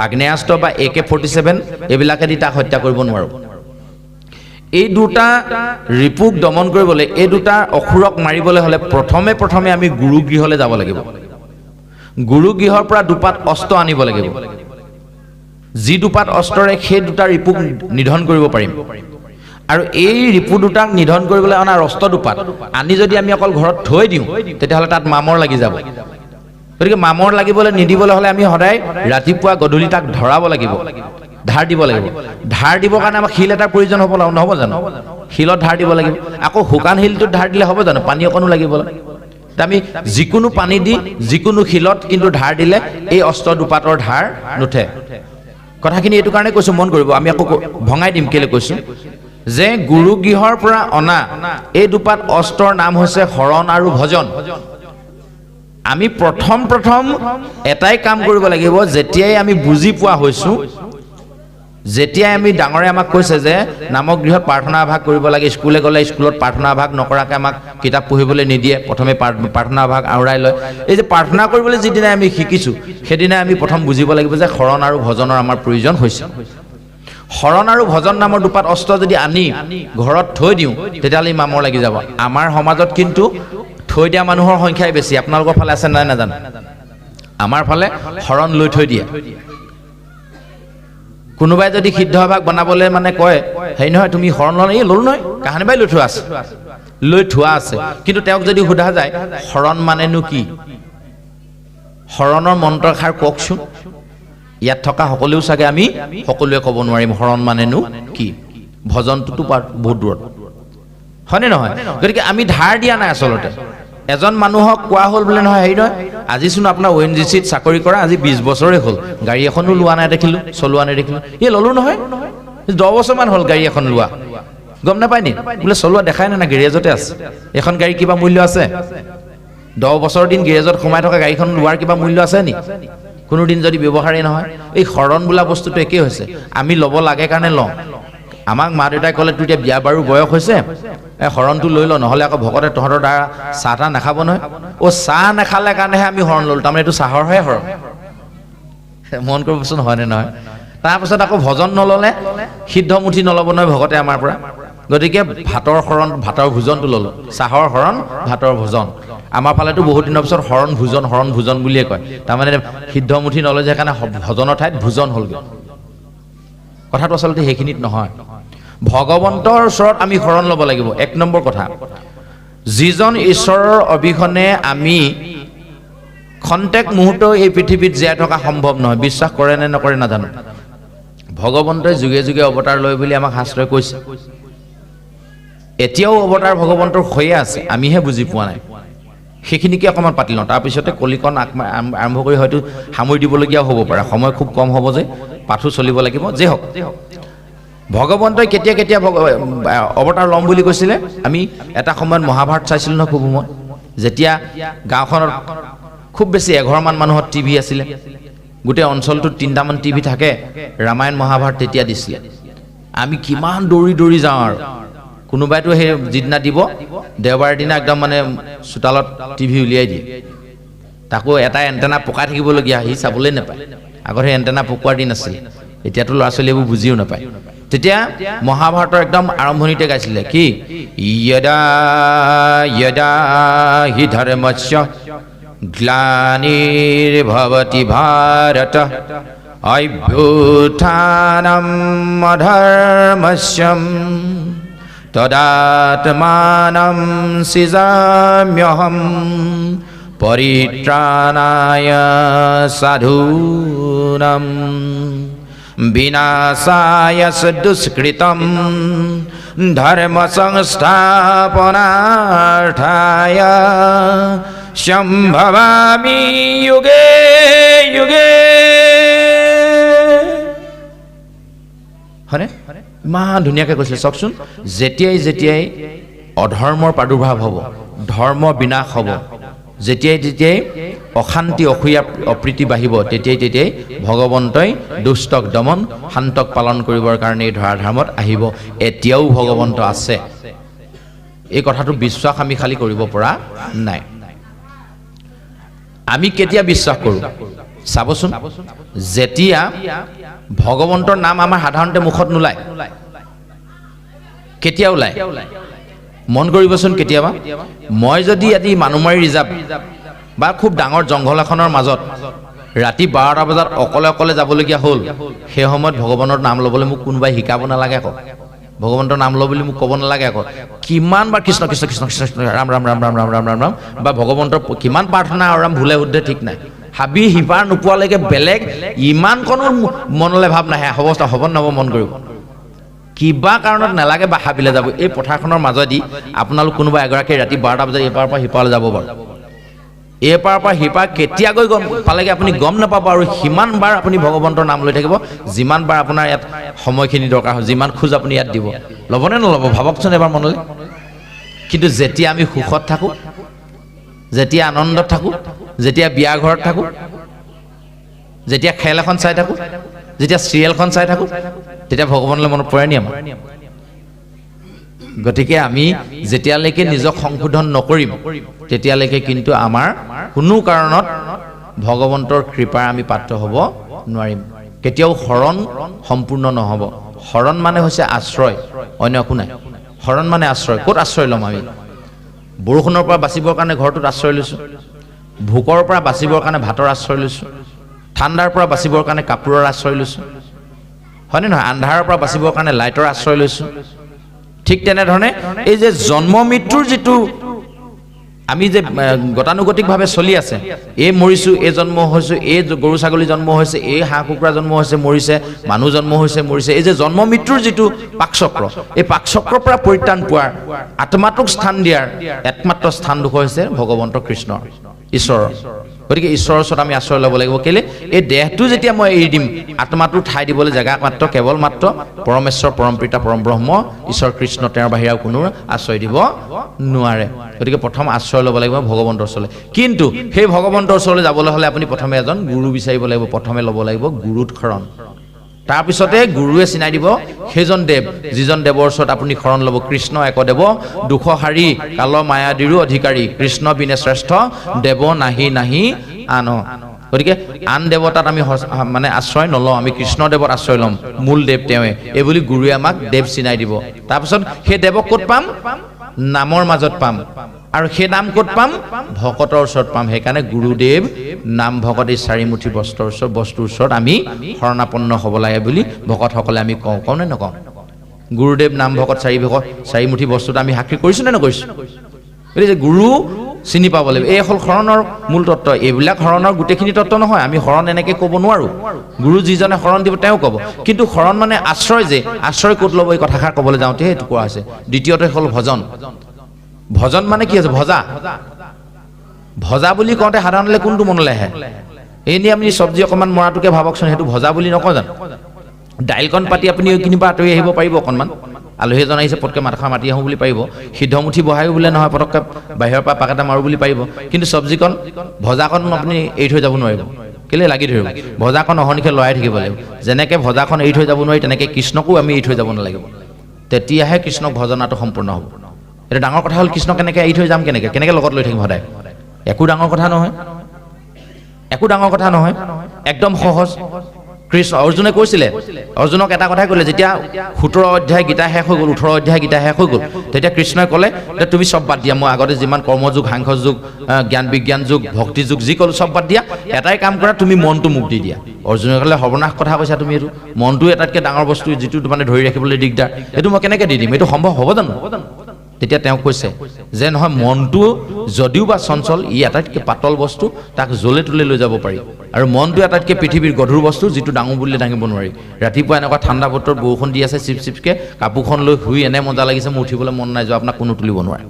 আগ্নেয়াস্ত্ৰ বা AK-47 এইবিলাকেদি তাক হত্যা কৰিব নোৱাৰোঁ। এই দুটা ৰিপুক দমন কৰিবলৈ, এই দুটা অসুৰক মাৰিবলৈ হ'লে প্ৰথমে আমি গুৰুগৃহলৈ যাব লাগিব। গুৰু গৃহৰ পৰা দুপাত অস্ত্ৰ আনিব লাগিব, যি দুপাত অস্ত্ৰৰে সেই দুটা ৰিপুক নিধন কৰিব পাৰিম। আৰু এই ৰিপু দুটাক নিধন কৰিবলৈ অনা অস্ত্ৰ দুপাত আনি যদি আমি অকল ঘৰত থৈ দিওঁ তেতিয়াহ'লে তাত মামৰ লাগি যাব। গতিকে মামৰ লাগিবলৈ নিদিবলৈ হ'লে আমি সদায় ৰাতিপুৱা গধূলি তাক ধৰাব লাগিব, ধাৰ দিব লাগিব। ধাৰ দিবৰ কাৰণে আমাক শিল এটাৰ প্ৰয়োজন হ'ব, নহ'ব জানো? শিলত ধাৰ দিব লাগিব। আকৌ শুকান শিলটোত ধাৰ দিলে হ'ব জানো? পানী অকণো লাগিব। আমি যিকোনো পানী দি যিকোনো শিলত কিন্তু ধাৰ দিলে এই অস্ত্ৰ দুপাতৰ ধাৰ নুঠে। কথাখিনি এইটো কাৰণে কৈছোঁ, মন কৰিব। আমি আকৌ ভঙাই দিম, কেলৈ কৈছোঁ যে গুৰু গৃহৰ পৰা অনা এই দুপাত অস্ত্ৰৰ নাম হৈছে শৰণ আৰু ভজন। আমি প্ৰথম এটাই কাম কৰিব লাগিব, যেতিয়াই আমি বুজি পোৱা হৈছোঁ, যেতিয়াই আমি ডাঙৰে আমাক কৈছে যে নামক গৃহত প্ৰাৰ্থনা আভাস কৰিব লাগে, স্কুলে গ'লে স্কুলত প্ৰাৰ্থনা আভাস নকৰাকৈ আমাক কিতাপ পঢ়িবলৈ নিদিয়ে, প্ৰথমে প্ৰাৰ্থনা আভাস আওৰাই লয়। এই যে প্ৰাৰ্থনা কৰিবলৈ যিদিনাই আমি শিকিছোঁ সেইদিনাই আমি প্ৰথম বুজিব লাগিব যে শৰণ আৰু ভজনৰ আমাৰ প্ৰয়োজন হৈছে। শৰণ আৰু ভজন নামৰ দুপাত অস্ত্ৰ যদি আনি ঘৰত থৈ দিওঁ তেতিয়াহ'লে মামৰ লাগি যাব। আমাৰ সমাজত কিন্তু থৈ দিয়া মানুহৰ সংখ্যাই বেছি। আপোনালোকৰ ফালে আছে নাই নাজানো, আমাৰ ফালে শৰণ লৈ থৈ দিয়ে। কোনোবাই যদি সিদ্ধ আভাস বনাবলৈ মানে কয়, হেৰি নহয় তুমি শৰণ ল'লে, এই ল'লো নহয়, কাহানি বাই লৈ থোৱা আছে। কিন্তু তেওঁক যদি সোধা যায় শৰণ মানেনো কি, শৰণৰ মন্ত্ৰষাৰ কওকচোন, ইয়াত থকা সকলোৱেও চাগে আমি সকলোৱে ক'ব নোৱাৰিম শৰণ মানেনো কি। ভজনটোতো বহুত দূৰত, হয়নে নহয়? গতিকে আমি ধাৰ দিয়া নাই। আচলতে এজন মানুহক কোৱা হ'ল বোলে নহয়, হেৰি নহয় আজিচোন আপোনাৰ ONGCত চাকৰি কৰা আজি 20 বছৰে হ'ল, গাড়ী এখনো লোৱা নাই দেখিলোঁ, চলোৱা নাই দেখিলোঁ। এই ল'লোঁ নহয়, 10 বছৰমান হ'ল গাড়ী এখন লোৱা, গম নাপায় নি? বোলে চলোৱা দেখাই নাই, গেৰেজতে আছে। এখন গাড়ী কিবা মূল্য আছে? 10 বছৰ দিন গেৰেজত সোমাই থকা গাড়ীখন লোৱাৰ কিবা মূল্য আছে নি? কোনোদিন যদি ব্যৱহাৰেই নহয়। এই শৰণ বোলা বস্তুটো একেই হৈছে, আমি ল'ব লাগে কাৰণে লওঁ। আমাক মা দেউতাই ক'লে তোৰ এতিয়া বিয়া বাৰু বয়স হৈছে, শৰণটো লৈ ল, নহ'লে আকৌ ভকতে তহঁতৰ দ্বাৰা চাহ তাহ নাখাব নহয়। চাহ নাখালে কাৰণেহে আমি শৰণ ল'লোঁ, তাৰমানে এইটো চাহৰহে শৰণ। মন কৰিবচোন, হয়নে নহয়? তাৰপিছত আকৌ ভজন নল'লে সিদ্ধমুঠি নল'ব নহয় ভকতে আমাৰ পৰা। গতিকে ভাতৰ শৰণ, ভাতৰ ভোজনটো ল'লোঁ, চাহৰ শৰণ, ভাতৰ ভোজন। আমাৰ ফালেতো বহুত দিনৰ পিছত শৰণ ভোজন বুলিয়ে কয়। তাৰমানে সিদ্ধমুঠি নলয় যে সেইকাৰণে ভজনৰ ঠাইত ভোজন হ'লগৈ। কথাটো আচলতে সেইখিনিত নহয়। ভগৱন্তৰ ওচৰত আমি শৰণ ল'ব লাগিব। 1 নম্বৰ কথা, যিজন ঈশ্বৰৰ অবিহনে আমি খন্তেক মুহূৰ্ত এই পৃথিৱীত জীয়াই থকা সম্ভৱ নহয়। বিশ্বাস কৰে নে নকৰে নাজানো, ভগৱন্তই যুগে যুগে অৱতাৰ লয় বুলি আমাক শাস্ত্ৰই কৈছে। এতিয়াও অৱতাৰ ভগৱন্তৰ হৈয়ে আছে, আমিহে বুজি পোৱা নাই। সেইখিনিকে অকণমান পাতি লওঁ, তাৰপিছতে কলিকণ আৰম্ভ কৰি হয়তো সামৰি দিবলগীয়াও হ'ব পাৰে। সময় খুব কম হ'ব যে, পাঠো চলিব লাগিব। যে হওক, ভগৱন্তই কেতিয়া অৱতাৰ ল'ম বুলি কৈছিলে? আমি এটা সময়ত মহাভাৰত চাইছিলোঁ নহয় খুব সময়, যেতিয়া গাঁওখনত খুব বেছি 1ঘৰমান মানুহত টিভি আছিলে, গোটেই অঞ্চলটোত 3টামান টিভি থাকে। ৰামায়ণ মহাভাৰত তেতিয়া দিছিলে। আমি কিমান দৌৰি যাওঁ। আৰু কোনোবাইতো সেই যিদিনা দিব দেওবাৰৰ দিনা একদম মানে চোতালত টিভি উলিয়াই দিয়ে, তাকো এটা এণ্টেনা পকাই থাকিবলগীয়া, সি চাবলৈ নাপায়। আগত সেই এণ্টেনা পকোৱাৰ দিন আছিল, এতিয়াতো ল'ৰা ছোৱালীবোৰ বুজিও নাপায়। তেতিয়া মহাভাৰতৰ একদম আৰম্ভণিতে গাইছিলে কি, য়দা য়দা হি ধৰ্মস্য গ্লানিৰ্ভৱতি ভাৰত অভ্যুত্থানম অধৰ্মস্য তদাত্মানম সৃজাম্যহম পৰিত্ৰাণায় সাধূনাম বিনাশায় দুষ্কৃতম ধৰ্ম সংস্থাপনাৰ্থায় সম্ভবামি যুগে যুগে। হয়নে? ইমান ধুনীয়াকৈ কৈছে চাওকচোন। যেতিয়াই অধৰ্মৰ প্ৰাদুৰ্ভাৱ হ'ব, ধৰ্ম বিনাশ হ'ব, যেতিয়াই অশান্তি অসূয়া অপ্ৰীতি বাঢ়িব, তেতিয়াই ভগৱন্তই দুষ্টক দমন, শান্তক পালন কৰিবৰ কাৰণে এই ধৰাধামত আহিব। এতিয়াও ভগৱন্ত আছে, এই কথাটো বিশ্বাস আমি খালি কৰিব পৰা নাই। আমি কেতিয়া বিশ্বাস কৰোঁ চাবচোন, যেতিয়া ভগৱন্তৰ নাম আমাৰ সাধাৰণতে মুখত নোলায়। কেতিয়া ওলায় মন কৰিবচোন। কেতিয়াবা মই যদি আজি মানুহমাৰী ৰিজাৰ্ভ বা খুব ডাঙৰ জংঘল এখনৰ মাজত ৰাতি 12টা বজাত অকলে অকলে যাবলগীয়া হ'ল, সেই সময়ত ভগৱানৰ নাম ল'বলৈ মোক কোনোবাই শিকাব নালাগে আকৌ, ভগৱন্তৰ নাম ল বুলি মোক ক'ব নালাগে আকৌ। কিমান বাৰ কৃষ্ণ কৃষ্ণ কৃষ্ণ কৃষ্ণ ৰাম ৰাম ৰাম ৰাম ৰাম ৰাম ৰাম ৰাম বা ভগৱন্তৰ কিমান প্ৰাৰ্থনা আৰু ৰাম ভুলে শুদ্ধে ঠিক নাই, হাবি সিপাৰ নোপোৱালৈকে বেলেগ ইমানকণো মনলৈ ভাৱ নাহে, অৱস্থা হ'ব নহ'ব মন কৰিব, কিবা কাৰণত নালাগে বা হাবিলে যাব। এই পথাৰখনৰ মাজেদি আপোনালোক কোনোবা এগৰাকী ৰাতি 12টা বজাত এইপাৰৰ পৰা সিপাৰলৈ যাব বাৰু, এইপাৰৰ পৰা সিপাৰ কেতিয়া গৈ গম পালেগে আপুনি গম নাপাব, আৰু সিমান বাৰ আপুনি ভগৱন্তৰ নাম লৈ থাকিব যিমান বাৰ আপোনাৰ ইয়াত সময়খিনি দৰকাৰ হয়, যিমান খোজ আপুনি ইয়াত দিব, ল'বনে নল'ব ভাবকচোন এবাৰ মনলৈ। কিন্তু যেতিয়া আমি সুখত থাকোঁ, যেতিয়া আনন্দত থাকোঁ, যেতিয়া বিয়া ঘৰত থাকোঁ, যেতিয়া খেল এখন চাই থাকোঁ, যেতিয়া চিৰিয়েলখন চাই থাকোঁ, তেতিয়া ভগৱানলৈ মনত পৰে নি আমাৰ? গতিকে আমি যেতিয়ালৈকে নিজক সংশোধন নকৰিম তেতিয়ালৈকে কিন্তু আমাৰ কোনো কাৰণত ভগৱন্তৰ কৃপাৰ আমি পাত্ৰ হ'ব নোৱাৰিম। কেতিয়াও শৰণ সম্পূৰ্ণ নহ'ব। শৰণ মানে হৈছে আশ্ৰয়, অন্য একো নাই। শৰণ মানে আশ্ৰয়। ক'ত আশ্ৰয় ল'ম আমি? বৰষুণৰ পৰা বাচিবৰ কাৰণে ঘৰটোত আশ্ৰয় লৈছোঁ, ভোকৰ পৰা বাচিবৰ কাৰণে ভাতৰ আশ্ৰয় লৈছোঁ, ঠাণ্ডাৰ পৰা বাচিবৰ কাৰণে কাপোৰৰ আশ্ৰয় লৈছোঁ, হয়নে নহয়? আন্ধাৰৰ পৰা বাচিবৰ কাৰণে লাইটৰ আশ্ৰয় লৈছোঁ। ঠিক তেনেধৰণে এই যে জন্ম মৃত্যুৰ যিটো আমি যে গতানুগতিকভাৱে চলি আছে, এই মৰিছোঁ, এই জন্ম হৈছোঁ, এই গৰু ছাগলী জন্ম হৈছে, এই হাঁহ কুকুৰা জন্ম হৈছে মৰিছে, মানুহ জন্ম হৈছে মৰিছে, এই যে জন্ম মৃত্যুৰ যিটো পাকচক্ৰ, এই পাকচক্ৰৰ পৰা পৰিত্ৰাণ পোৱাৰ, আত্মাটোক স্থান দিয়াৰ একমাত্ৰ স্থানডোখ হৈছে ভগৱন্ত কৃষ্ণ, ঈশ্বৰৰ। গতিকে ঈশ্বৰৰ ওচৰত আমি আশ্ৰয় ল'ব লাগিব। কেলে? এই দেহটো যেতিয়া মই এৰি দিম, আত্মাটো ঠাই দিবলৈ জেগা মাত্ৰ কেৱল মাত্ৰ পৰমেশ্বৰ, পৰম পিতা, পৰম ব্ৰহ্ম ঈশ্বৰ কৃষ্ণ, তেওঁৰ বাহিৰে আৰু কোনো আশ্ৰয় দিব নোৱাৰে। গতিকে প্ৰথম আশ্ৰয় ল'ব লাগিব ভগৱন্তৰ ওচৰলৈ। কিন্তু সেই ভগৱন্তৰ ওচৰলৈ যাবলৈ হ'লে আপুনি প্ৰথমে এজন গুৰু বিচাৰিব লাগিব। প্ৰথমে ল'ব লাগিব গুৰুত শৰণ, তাৰপিছতে গুৰুৱে চিনাই দিব সেইজন দেৱ, যিজন দেৱৰ ওচৰত আপুনি শৰণ ল'ব। কৃষ্ণ একদেৱ দুখহাৰী কাল মায়াদিৰো অধিকাৰী, কৃষ্ণ বিনে শ্ৰেষ্ঠ দেৱ নাহি নাহি আন। গতিকে আন দেৱতাত আমি মানে আশ্ৰয় নলওঁ, আমি কৃষ্ণ দেৱত আশ্ৰয় ল'ম, মূল দেৱ তেওঁৱে, এই বুলি গুৰুৱে আমাক দেৱ চিনাই দিব। তাৰপিছত সেই দেৱক ক'ত পাম? নামৰ মাজত পাম। আৰু সেই নাম ক'ত পাম? ভকতৰ ওচৰত পাম। সেইকাৰণে গুৰুদেৱ নাম ভকত এই চাৰিমুঠি বস্তুৰ ওচৰত আমি শৰণাপন্ন হ'ব লাগে বুলি ভকতসকলে আমি কওঁ নে নকওঁ? গুৰুদেৱ নাম ভকত চাৰিমুঠি বস্তুত আমি সাক্ষী কৰিছোঁ নে নকৰিছোঁ? গতিকে গুৰু চিনি পাব লাগিব। এই হ'ল শৰণৰ মূল তত্ত্ব। এইবিলাক শৰণৰ গোটেইখিনি তত্ত্ব নহয়, আমি শৰণ এনেকৈ ক'ব নোৱাৰোঁ। গুৰু যিজনে শৰণ দিব তেওঁ ক'ব। কিন্তু শৰণ মানে আশ্ৰয়, যে আশ্ৰয় ক'ত ল'ব এই কথাষাৰ ক'বলৈ যাওঁতে সেইটো কোৱা হৈছে। দ্বিতীয়তে হ'ল ভজন। ভজন মানে কি হৈছে? ভজা। ভজা বুলি কওঁতে সাধাৰণতে কোনটো মনলৈ আহে? এনেই আপুনি চব্জি অকণমান মৰাটোকে ভাবকচোন, সেইটো ভজা বুলি নকওঁ জানো? দাইলকণ পাতি আপুনি এইখিনিৰ পৰা আঁতৰি আহিব পাৰিব অকণমান, আলহী এজন আহিছে পটকৈ মাতষাৰ মাতি আহোঁ বুলি পাৰিব, সিদ্ধমুঠি বহায়ো বোলে নহয় পটককৈ বাহিৰৰ পৰা পাক এটা মাৰোঁ বুলি পাৰিব। কিন্তু চব্জিকণ ভজাকণ আপুনি এৰি থৈ যাব নোৱাৰিব। কেলৈ? লাগি ধৰিব। ভজাকণ অহৰ্নিশে লৰাই থাকিব লাগিব। যেনেকৈ ভজাখন এৰি থৈ যাব নোৱাৰি, তেনেকৈ কৃষ্ণকো আমি এৰি থৈ যাব নালাগিব। তেতিয়াহে কৃষ্ণক ভজনাটো সম্পূৰ্ণ হ'ব। এটা ডাঙৰ কথা হ'ল, কৃষ্ণ কেনেকৈ এৰি থৈ যাম, কেনেকৈ লগত লৈ থাকিম সদায়? একো ডাঙৰ কথা নহয়, একো ডাঙৰ কথা নহয়, একদম সহজ। কৃষ্ণ অৰ্জুনে কৈছিলে, অৰ্জুনক এটা কথাই ক'লে, যেতিয়া 17 অধ্যায় গীতা শেষ হৈ গ'ল, 18 অধ্যায় গীতা শেষ হৈ গ'ল, তেতিয়া কৃষ্ণই ক'লে যে তুমি চব বাদ দিয়া, মই আগতে যিমান কৰ্মযোগ, সাংখ্য যোগ, জ্ঞান বিজ্ঞান যোগ, ভক্তি যোগ যি ক'লো চব বাদ দিয়া, এটাই কাম কৰা, তুমি মনটো মোক দি দিয়া। অৰ্জুনে ক'লে সৰ্বনাশ কথা কৈছা তুমি, এইটো মনটো এটাতকৈ ডাঙৰ বস্তু, যিটো মানে ধৰি ৰাখিবলৈ দিগদাৰ, এইটো মই কেনেকৈ দি দিম? এইটো সম্ভৱ হ'ব জানো? তেতিয়া তেওঁ কৈছে যে নহয়, মনটো যদিও বা চঞ্চল, ই আটাইতকৈ পাতল বস্তু, তাক জ্বলে তোলে লৈ যাব পাৰি। আৰু মনটো আটাইতকৈ পৃথিৱীৰ গধুৰ বস্তু, যিটো ডাঙৰ বুলিলে দাঙিব নোৱাৰি। ৰাতিপুৱা এনেকুৱা ঠাণ্ডা বতৰত বৰষুণ দি আছে, চিপকে কাপোৰখন লৈ শুই এনে মজা লাগিছে, মোৰ উঠিবলৈ মন নাই যোৱা, আপোনাক কোনো তুলিব নোৱাৰে।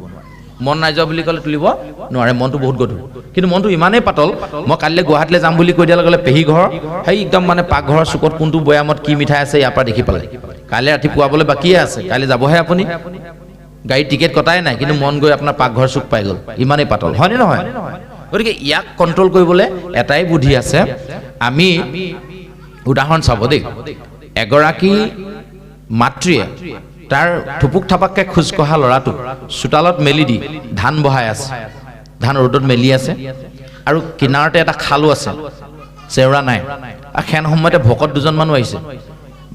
মন নাই যোৱা বুলি ক'লে তুলিব নোৱাৰে, মনটো বহুত গধুৰ। কিন্তু মনটো ইমানেই পাতল, মই কাইলৈ গুৱাহাটীলৈ যাম বুলি কৈ দিয়াৰ লগে লগে পেহী ঘৰ সেই একদম মানে পাকঘৰৰ চুকত কোনটো বৈয়ামত কি মিঠাই আছে ইয়াৰ পৰা দেখি পালে। কাইলৈ ৰাতি পুৱাবলৈ বাকীয়ে আছে, কাইলৈ যাবহে আপুনি, গাড়ীৰ টিকেট কটাই নাই, কিন্তু মন গৈ আপোনাৰ পাকঘৰ চুক পাই গ'ল, ইমানেই পাতল, হয়নে নহয়? গতিকে ইয়াক কণ্ট্ৰল কৰিবলৈ এটাই বুদ্ধি আছে। আমি উদাহৰণ চাব দেই, এগৰাকী মাতৃয়ে তাৰ থুপুক থাপাককৈ খোজ কঢ়া ল'ৰাটোক চোতালত মেলি দি ধান বহাই আছে, ধান ৰ'দত মেলি আছে, আৰু কিনাৰতে এটা খালো আছে, চেওৰা নাই, আৰু সেন সময়তে ভকত দুজন মানুহ আহিছে।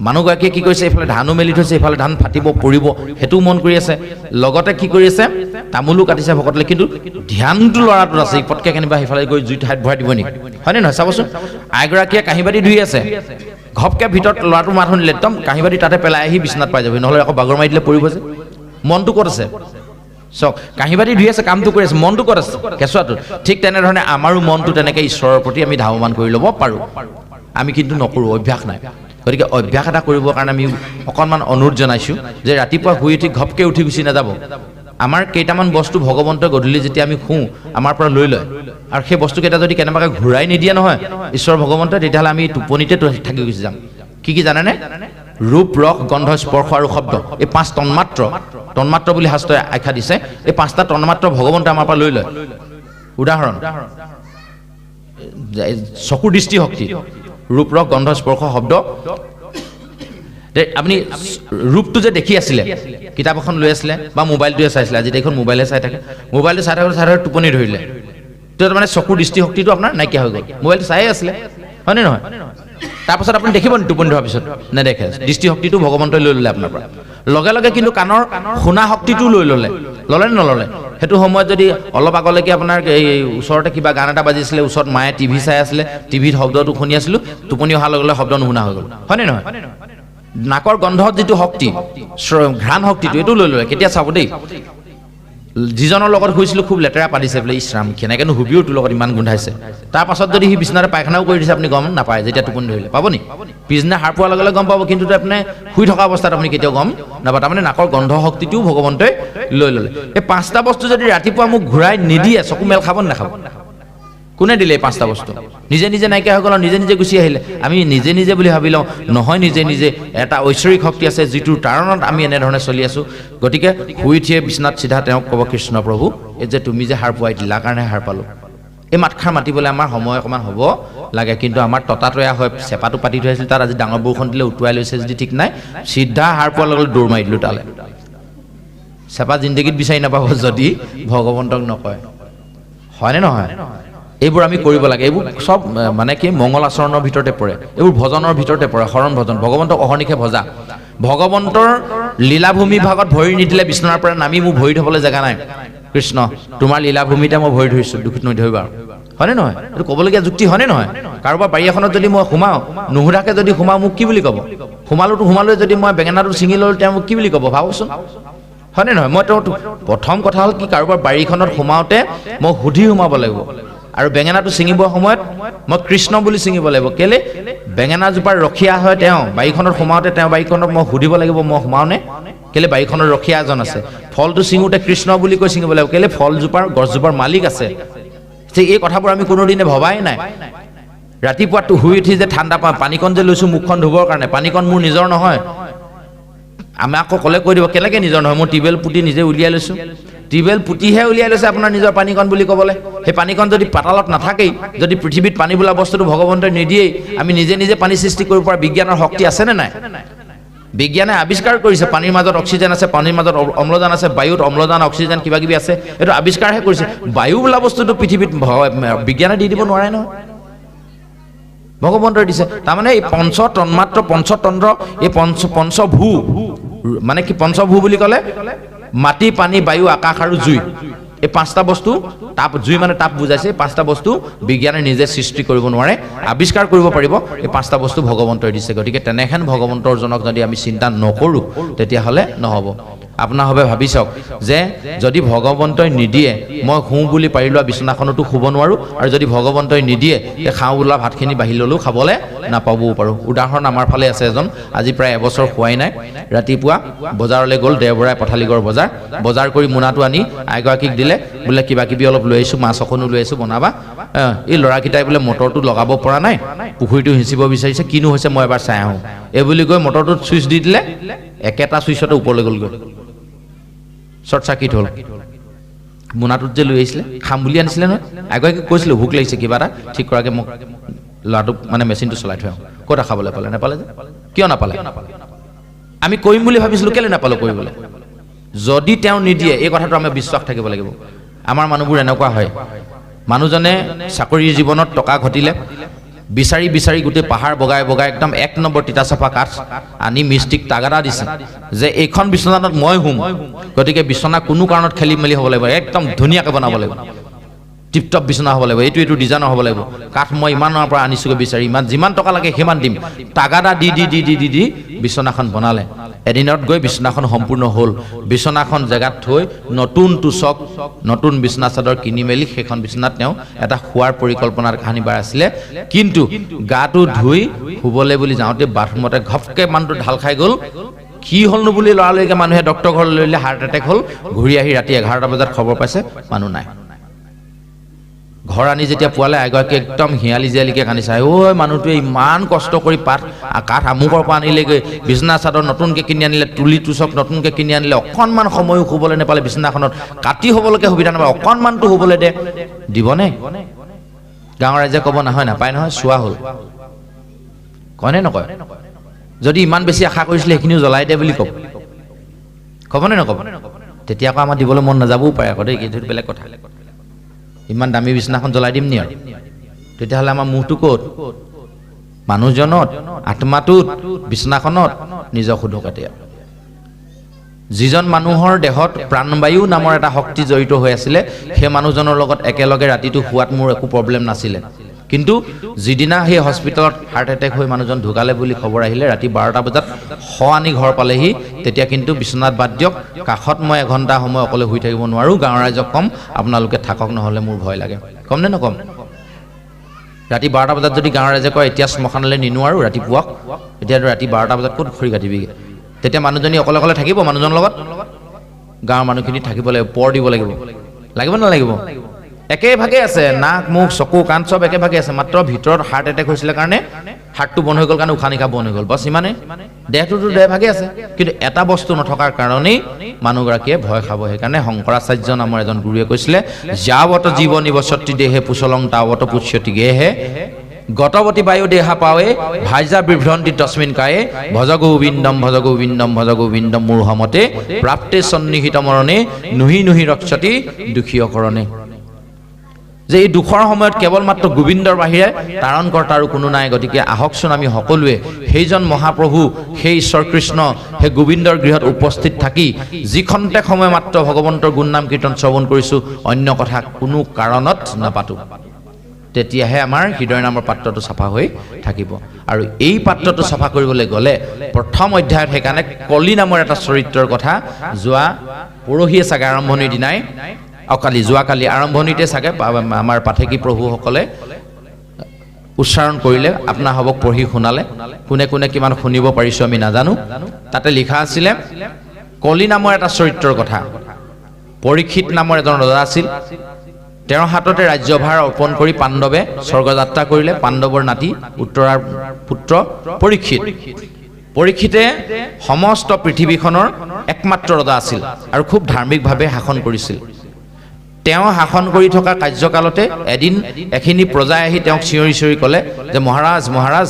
মানুহগৰাকীয়ে কি কৰিছে, এইফালে ধানো মেলি থৈছে, এইফালে ধান ফাটিব পৰিব, সেইটোও মন কৰি আছে, লগতে কি কৰি আছে, তামোলো কাটিছে ভকতলে, কিন্তু ধ্যানটো ল'ৰাটোত আছে, পটকৈ কেনিবা সেইফালে গৈ জুই ঠাইত ভৰাই দিব নেকি, হয়নে নহয়? চাবচোন, আইগৰাকীয়ে কাঁহী বাতি ধুই আছে, ঘপকৈ ভিতৰত ল'ৰাটোৰ মাত শুনিলে একদম কাঁহী বাতি তাতে পেলাই আহি বিচনাত পাই যাবি, নহ'লে আকৌ বাগৰ মাৰি দিলে পৰিব যে। মনটো ক'ত আছে? চাওক, কাঁহী বাতি ধুই আছে, কামটো কৰি আছে, মনটো ক'ত আছে? কেঁচুৱাটো। ঠিক তেনেধৰণে আমাৰো মনটো তেনেকৈ ঈশ্বৰৰ প্ৰতি আমি ধাৱমান কৰি ল'ব পাৰোঁ। আমি কিন্তু নকৰোঁ, অভ্যাস নাই। গতিকে অভ্যাস এটা কৰিবৰ কাৰণে আমি অকণমান অনুৰোধ জনাইছোঁ যে ৰাতিপুৱা শুই উঠি ঘপকৈ উঠি গুচি নাযাব। আমাৰ কেইটামান বস্তু ভগৱন্তই গধূলি যেতিয়া আমি শুওঁ আমাৰ পৰা লৈ লয়, আৰু সেই বস্তুকেইটা যদি কেনেবাকৈ ঘূৰাই নিদিয়ে নহয় ঈশ্বৰ ভগৱন্তই, তেতিয়াহ'লে আমি টোপনিতে থাকি গুচি যাম। কি কি জানেনে? ৰূপ, ৰস, গন্ধ, স্পৰ্শ আৰু শব্দ, এই 5 তন্মাত্ৰ বুলি শাস্ত্ৰই আখ্যা দিছে। এই 5টা তন্মাত্ৰ ভগৱন্তই আমাৰ পৰা লৈ লয়। উদাহৰণ, চকুৰ দৃষ্টিশক্তি, ৰূপ, ৰস, গন্ধ, স্পৰ্শ, শব্দ। আপুনি ৰূপটো যে দেখি আছিলে, কিতাপ এখন লৈ আছিলে বা মোবাইলটোৱে চাইছিলে, আজি এইখন মোবাইলে চাই থাকে, মোবাইলটো চাই থাকোঁতে টোপনি ধৰিলে, তেতিয়া মানে চকুৰ দৃষ্টিশক্তিটো আপোনাৰ নাইকিয়া হৈ গ'ল, মোবাইলটো চায়ে আছিলে, হয়নে নহয়? তাৰপাছত আপুনি দেখিব নি টোপনি ধৰাৰ পিছত? নেদেখে। দৃষ্টিশক্তিটো ভগৱন্তই লৈ ল'লে আপোনাৰ পৰা। লগে লগে কিন্তু কাণৰ শুনা শক্তিটো লৈ ল'লে নে নল'লে? সেইটো সময়ত যদি অলপ আগলৈকে আপোনাৰ এই ওচৰতে কিবা গান এটা বাজিছিলে, ওচৰত মায়ে টিভি চাই আছিলে, টিভিত শব্দটো শুনি আছিলোঁ, টোপনি অহাৰ লগে লগে শব্দ নুশুনা হৈ গ'ল, হয়নে নহয়? নাকৰ গন্ধত যিটো শক্তি, ঘ্ৰাণ শক্তিটো, এইটো লৈ ল'লে। কেতিয়া চাব দেই, যিজনৰ লগত শুইছিলোঁ খুব লেতেৰা পাতিছে বোলে, ইছৰাম কেনেকৈনো শুবিও তোৰ লগত ইমান গোন্ধাইছে। তাৰ পাছত যদি সি বিচনাতে পায়খানাও কৰি দিছে, আপুনি গম নাপায়। যেতিয়া টোপনি ধৰিলে পাব নি? পিছদিনা সাৰ পোৱাৰ লগে লগে গম পাব, কিন্তু আপুনি শুই থকা অৱস্থাত আপুনি কেতিয়াও গম নাপায়। তাৰমানে নাকৰ গন্ধ শক্তিটোও ভগৱন্তই লৈ ল'লে। এই 5টা বস্তু যদি ৰাতিপুৱা মোক ঘূৰাই নিদিয়ে, চকু মেল খাব নাখাব? কোনে দিলে এই 5টা বস্তু? নিজে নিজে নাইকিয়া হৈ গ'ল, নিজে নিজে গুচি আহিলে। আমি নিজে নিজে বুলি ভাবি লওঁ, নহয়, নিজে নিজে এটা ঐশ্বৰিক শক্তি আছে যিটোৰ তাৰণত আমি এনেধৰণে চলি আছোঁ। গতিকে শুই উঠিয়ে বিচনাত চিধা তেওঁক ক'ব, কৃষ্ণ প্ৰভু, এই যে তুমি যে সাৰ পোৱাই দিলা কাৰণে সাৰ পালোঁ। এই মাতষাৰ মাতিবলৈ আমাৰ সময় অকণমান হ'ব লাগে, কিন্তু আমাৰ ততাতৈয়া হয়, চেপাটো পাতি থৈ আছিল, তাত আজি ডাঙৰ বৰষুণ দিলে উটুৱাই লৈছে যদি ঠিক নাই, চিধা সাৰ পোৱাৰ লগে লগে দৌৰ মাৰি দিলোঁ তালৈ। চেপা জিন্দগীত বিচাৰি নাপাব যদি ভগৱন্তক নকয়, হয়নে নহয়? এইবোৰ আমি কৰিব লাগে। এইবোৰ চব মানে কি মংগল আচৰণৰ ভিতৰতে পৰে, এইবোৰ ভজনৰ ভিতৰতে পৰে, শৰণ ভজন, ভগৱন্তক অহৰ্নিশে ভজা। ভগৱন্তৰ লীলাভূমি ভাগত ভৰি নিদিলে বিচনাৰ পৰা নামি মোৰ ভৰি থ'বলৈ জেগা নাই। কৃষ্ণ, তোমাৰ লীলাভূমিতে মই ভৰি ধৰিছোঁ, দুখিত নধৰিবা, হয়নে নহয়? এইটো ক'বলগীয়া যুক্তি হয়নে নহয়? কাৰোবাৰ বাৰী এখনত যদি মই সোমাওঁ, নুসুধাকৈ যদি সোমাওঁ, মোক কি বুলি ক'ব? সোমালোৱে যদি মই বেঙেনাটো ছিঙি ল'লোঁ, তেওঁ মোক কি বুলি ক'ব? ভাবকচোন, হয়নে নহয়? মই তেওঁ প্ৰথম কথা হ'ল কি, কাৰোবাৰ বাৰীখনত সোমাওঁতে মই সুধি সোমাব লাগিব। আৰু বেঙেনাটো ছিঙিবৰ সময়ত মই কৃষ্ণ বুলি ছিঙিব লাগিব। কেলে? বেঙেনাজোপাৰ ৰখীয়া হয় তেওঁ, বাৰীখনত সোমাওঁতে তেওঁ বাৰীখনত মই সুধিব লাগিব মই সোমাওঁনে? কেলে? বাৰীখনৰ ৰখীয়া এজন আছে। ফলটো ছিঙোতে কৃষ্ণ বুলি কৈ ছিঙিব লাগিব। কেলে? ফলজোপাৰ, গছজোপাৰ মালিক আছে। ঠিক এই কথাবোৰ আমি কোনোদিনে ভবাই নাই। ৰাতিপুৱা শুই উঠি যে ঠাণ্ডা পানীকণ যে লৈছোঁ মুখখন ধুবৰ কাৰণে, পানীকণ মোৰ নিজৰ নহয়। আমি আকৌ ক'লে কৈ দিব, কেনেকৈ নিজৰ নহয়? মই টিউবেল পুতি নিজে উলিয়াই লৈছোঁ। টিউবেল পুতিহে উলিয়াই লৈছে আপোনাৰ নিজৰ পানীকণ বুলি ক'বলৈ। সেই পানীকণ যদি পাতালত নাথাকেই, যদি পৃথিৱীত পানী বোলা বস্তুটো ভগৱন্তই নিদিয়েই, আমি নিজে নিজে পানী সৃষ্টি কৰিব পৰা বিজ্ঞানৰ শক্তি আছেনে নাই? বিজ্ঞানে আৱিষ্কাৰ কৰিছে, পানীৰ মাজত অক্সিজেন আছে, পানীৰ মাজত অম্লজান আছে, বায়ুত অম্লজান, অক্সিজেন কিবা কিবি আছে, এইটো আৱিষ্কাৰহে কৰিছে। বায়ু বোলা বস্তুটো পৃথিৱীত বিজ্ঞানে দি দিব নোৱাৰে নহয়, ভগৱন্তই দিছে। তাৰমানে এই পঞ্চতন্মাত্ৰ, পঞ্চতন্ত্ৰ, এই পঞ্চভূ মানে কি? পঞ্চভূ বুলি ক'লে মাটি, পানী, বায়ু, আকাশ আৰু জুই, এই 5টা বস্তু। তাপ, জুই মানে তাপ বুজাইছে। এই 5টা বস্তু বিজ্ঞানে নিজে সৃষ্টি কৰিব নোৱাৰে, আৱিষ্কাৰ কৰিব পাৰিব। এই 5টা বস্তু ভগৱন্তই দিছে। গতিকে তেনেহেন ভগৱন্তৰ জনক যদি আমি চিন্তা নকৰোঁ, তেতিয়াহ'লে নহ'ব। আপোনাৰ হবে ভাবি চাওক যে যদি ভগৱন্তই নিদিয়ে, মই শুওঁ বুলি পাৰি লোৱা বিচনাখনতো শুব নোৱাৰোঁ, আৰু যদি ভগৱন্তই নিদিয়ে, এই খাওঁ বোলা ভাতখিনি বাঢ়ি ল'লেও খাবলৈ নাপাবও পাৰোঁ। উদাহৰণ আমাৰ ফালে আছে এজন, আজি প্ৰায় এবছৰ খোৱাই নাই। ৰাতিপুৱা বজাৰলৈ গ'ল, দেওবৰাই পঠালিগড় বজাৰ কৰি মোনাটো আনি আইগৰাকীক দিলে, বোলে কিবা কিবি অলপ লৈ আহিছোঁ, মাছ অকণো লৈ আহিছোঁ, বনাবা। এই ল'ৰাকেইটাই বোলে মটৰটো লগাব পৰা নাই, পুখুৰীটো সিঁচিব বিচাৰিছে, কিনো হৈছে মই এবাৰ চাই আহোঁ। এই বুলি কৈ মটৰটোত ছুইচ দি দিলে, একেটা ছুইচতে ওপৰলৈ গ'লগৈ, শ্বৰ্ট চাৰ্কিট হ'ল। মোনাটোত যে লৈ আহিছিলে, খাম বুলি আনিছিলে নহয়, এগৰাকীক কৈছিলোঁ ভোক লাগিছে, কিবা এটা ঠিক কৰাকৈ মোক ল'ৰাটোক মানে মেচিনটো চলাই থৈ আহোঁ। ক'ত খাবলৈ পালে? নাপালে যে। কিয় নাপালে? আমি কৰিম বুলি ভাবিছিলোঁ, কেলৈ নাপালোঁ কৰিবলৈ? যদি তেওঁ নিদিয়ে, এই কথাটো আমাৰ বিশ্বাস থাকিব লাগিব। আমাৰ মানুহবোৰ এনেকুৱা হয়, মানুহজনে চাকৰিৰ জীৱনত টকা ঘটিলে, বিচাৰি বিচাৰি গোটেই পাহাৰ বগাই বগাই একদম 1 নম্বৰ তিতা চাফা কাঠ আনি মিস্ত্ৰীক তাগাদা দিছে যে এইখন বিচনাত মই শুম, গতিকে বিচনা কোনো কাৰণত খেলি মেলি হ'ব লাগিব, একদম ধুনীয়াকৈ বনাব লাগিব, টিপটপ বিচনা হ'ব লাগিব, এইটো ডিজাইনৰ হ'ব লাগিব, কাঠ মই ইমানৰ পৰা আনিছোগৈ বিচাৰি, ইমান যিমান টকা লাগে সিমান দিম, তাগাদা দি দি দি দি দি দি বিচনাখন বনালে। এদিনত গৈ বিচনাখন সম্পূৰ্ণ হ'ল। বিচনাখন জেগাত থৈ নতুন তোচক নতুন বিচনা চাদৰ কিনি মেলি সেইখন বিচনাত তেওঁ এটা শোৱাৰ পৰিকল্পনাৰ কাহিনী বাৰ আছিলে। কিন্তু গাটো ধুই শুবলৈ বুলি যাওঁতে বাথৰুমতে ঘপকৈ মানুহটো ঢাল খাই গ'ল। কি হ'লনো বুলি লৰালৰিকৈ মানুহে ডক্টৰ ঘৰলৈ লৈ হাৰ্ট এটেক হ'ল। ঘূৰি আহি ৰাতি 11টা বজাত খবৰ পাইছে মানুহ নাই। ঘৰ আনি যেতিয়া পোৱালে এগৰাকী একদম হিয়ালি জিয়ালিকৈ কান্দিছে, ঐ মানুহটোৱে ইমান কষ্ট কৰি কাঠ আমুকৰ পৰা আনিলেগৈ, বিচনা চাদৰ নতুনকৈ কিনি আনিলে, তুলি তোচক নতুনকৈ কিনি আনিলে, অকণমান সময়ো শুবলৈ নাপালে, বিচনাখনত কাটি হ'বলৈকে সুবিধা নাপায়, অকণমানটো শুবলৈ দে, দিবনে? গাঁৱৰ ৰাইজে ক'ব নহয়, নাপায় নহয়, চোৱা হ'ল। কয়নে নকয়? যদি ইমান বেছি আশা কৰিছিলে সেইখিনিও জ্বলাই দে বুলি ক'বনে নক'ব? তেতিয়া আকৌ আমাৰ দিবলৈ মন নাযাবও পাৰে আকৌ দেই, সেইটো বেলেগ কথা। ইমান দামী বিচনাখন জ্বলাই দিম নি আৰু? তেতিয়াহ'লে আমাৰ মুহটো ক'ত? মানুহজনত, আত্মাটোত, বিচনাখনত? নিজক সোধক এতিয়া। যিজন মানুহৰ দেহত প্ৰাণবায়ু নামৰ এটা শক্তি জড়িত হৈ আছিলে, সেই মানুহজনৰ লগত একেলগে ৰাতিটো শুৱাত মোৰ একো প্ৰব্লেম নাছিলে। কিন্তু যিদিনা সেই হস্পিটেলত হাৰ্ট এটেক হৈ মানুহজন ঢুকালে বুলি খবৰ আহিলে, ৰাতি 12টা বজাত আনি ঘৰ পালেহি, তেতিয়া কিন্তু বিচনাত বাদ দিয়ক, কাষত মই 1 ঘণ্টা সময় অকলে শুই থাকিব নোৱাৰোঁ, গাঁৱৰ ৰাইজক ক'ম আপোনালোকে থাকক, নহ'লে মোৰ ভয় লাগে। ক'ম নে নক'ম? ৰাতি 12টা বজাত যদি গাঁৱৰ ৰাইজে কয় এতিয়া শ্মশানলৈ নিনো আৰু ৰাতিপুৱা, এতিয়াতো ৰাতি 12টা বজাত ক'ত খৰি কাটিবিগৈ? তেতিয়া মানুহজনী অকলে অকলে থাকিব মানুহজনৰ লগত? গাঁৱৰ মানুহখিনি থাকিব লাগিব, পৰ দিব লাগিব, লাগিব নালাগিব? একেভাগে আছে, নাক মুখ চকু কাণ চব একেভাগে আছে, মাত্ৰ ভিতৰত হাৰ্ট এটেক হৈছিলে কাৰণে হাৰ্টটো বন্ধ হৈ গ'ল, কাৰণে উশাহ নিশাহ বন্ধ হৈ গ'ল, বছ ইমানে। দেহটোতো দেহভাগে আছে, কিন্তু এটা বস্তু নথকাৰ কাৰণেই মানুহগৰাকীয়ে ভয় খাব। সেইকাৰণে শংকৰাচাৰ্য নামৰ এজন গুৰুৱে কৈছিলে, যাৱত জীৱ নিৱসতি দেহে পুচলং তাৱত পুষ্যতি গেহে, গতৱতী বায়ু দেহা পাৱে ভাইজা বিভ্ৰন্তি তস্মিন কায়ে, ভজ গোবিন্দম ভজ গোবিন্দম ভজ গোবিন্দম মূঢ়মতে প্ৰাপ্তে সন্নিহিত মৰণে নুহি নুহি ৰক্ষতি দুখীয় কৰণে। যে এই দুখৰ সময়ত কেৱল মাত্ৰ গোবিন্দৰ বাহিৰে তাৰণকৰ্তা আৰু কোনো নাই। গতিকে আহকচোন আমি সকলোৱে সেইজন মহাপ্ৰভু, সেই ঈশ্বৰ কৃষ্ণ, সেই গোবিন্দৰ গৃহত উপস্থিত থাকি যিখনতে সময় মাত্ৰ ভগৱন্তৰ গুণ নাম কীৰ্তন শ্ৰৱণ কৰিছোঁ, অন্য কথা কোনো কাৰণত নাপাতোঁ। তেতিয়াহে আমাৰ হৃদয় নামৰ পাত্ৰটো চাফা হৈ থাকিব। আৰু এই পাত্ৰটো চাফা কৰিবলৈ গ'লে প্ৰথম অধ্যায়ত সেইকাৰণে কলি নামৰ এটা চৰিত্ৰৰ কথা যোৱা পৰহিয়ে চাগে আৰম্ভণিৰ দিনাই, যোৱাকালি আৰম্ভণিতে চাগে আমাৰ পাঠেকী প্ৰভুসকলে উচ্চাৰণ কৰিলে, আপোনাৰ হ'বক পঢ়ি শুনালে। কোনে কোনে কিমান শুনিব পাৰিছোঁ আমি নাজানো। তাতে লিখা আছিলে কলি নামৰ এটা চৰিত্ৰৰ কথা। পৰীক্ষিত নামৰ এজন ৰজা আছিল। তেওঁৰ হাততে ৰাজ্যভাৰ অৰ্পণ কৰি পাণ্ডৱে স্বৰ্গযাত্ৰা কৰিলে। পাণ্ডৱৰ নাতি উত্তৰাৰ পুত্ৰ পৰীক্ষিত। পৰীক্ষিতে সমস্ত পৃথিৱীখনৰ একমাত্ৰ ৰজা আছিল আৰু খুব ধাৰ্মিকভাৱে শাসন কৰিছিল। তেওঁ শাসন কৰি থকা কাৰ্যকালতে এদিন এখিনি প্ৰজাই আহি তেওঁক চিঞৰি চিঞৰি ক'লে যে মহাৰাজ মহাৰাজ,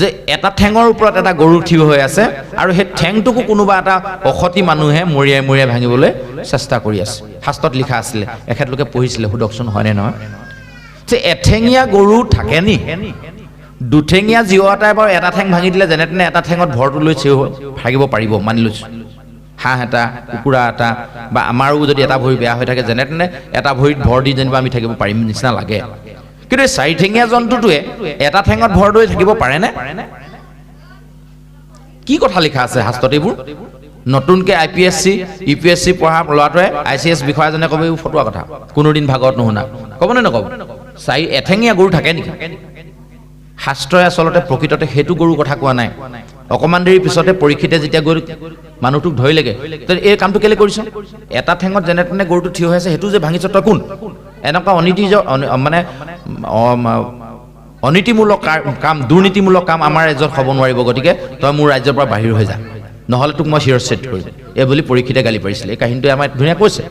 যে এটা ঠেঙৰ ওপৰত এটা গৰু থিয় হৈ আছে আৰু সেই ঠেংটোকো কোনোবা এটা অসতি মানুহে মৰিয়াই মৰিয়াই ভাঙিবলৈ চেষ্টা কৰি আছে। শাস্ত্ৰত লিখা আছিলে, এখেতলোকে পঢ়িছিলে, সোধকচোন হয়নে নহয়? যে এঠেঙীয়া গৰু থাকে নি? দুঠেঙীয়া জীৱ এটাই বাৰু এটা ঠেং ভাঙি দিলে যেনে তেনে এটা ঠেঙত ভৰটো লৈ থাকিব পাৰিব, মানি লৈছোঁ। হাঁহ এটা, কুকুৰা এটা, বা আমাৰো যদি এটা ভৰি বেয়া হৈ থাকে যেনে তেনে এটা ভৰিত ভৰ দি যেনিবা আমি থাকিব পাৰিম নিচিনা লাগে। কিন্তু এই 4ঠেঙীয়া জন্তুটোৱে এটা ঠেঙত ভৰ লৈ থাকিব পাৰেনে? কি কথা লিখা আছে শাস্ত্ৰত এইবোৰ? নতুনকৈ IPSC UPSC পঢ়া ল'ৰাটোৱে ICS বিষয়াজনে ক'ব এইবোৰ ফটোৱা কথা, কোনোদিন ভাগত নুশুনা। ক'বনে নক'ব? এঠেঙীয়া গৰু থাকে নেকি? শাস্ত্ৰই আচলতে প্ৰকৃততে সেইটো গৰুৰ কথা কোৱা নাই। অকণমান দেৰি পিছতে পৰীক্ষিতে যেতিয়া গৈ মানুহটোক ধৰিলেগৈ, এই কামটো কেলৈ কৰিছ? এটা ঠেঙত যেনে তেনে গৰুটো থিয় হৈ আছে, সেইটো যে ভাঙিছ তই কোন? এনেকুৱা অনীতিমূলক কাম, দুৰ্নীতিমূলক কাম আমাৰ ৰাজ্যত হ'ব নোৱাৰিব। গতিকে তই মোৰ ৰাজ্যৰ পৰা বাহিৰ হৈ যা, নহ'লে তোক মই শিৰচ্ছেদ কৰিম, এই বুলি পৰীক্ষিতে গালি পাৰিছিলে। এই কাহিনীটোৱে আমাৰ ধুনীয়া কৈছে।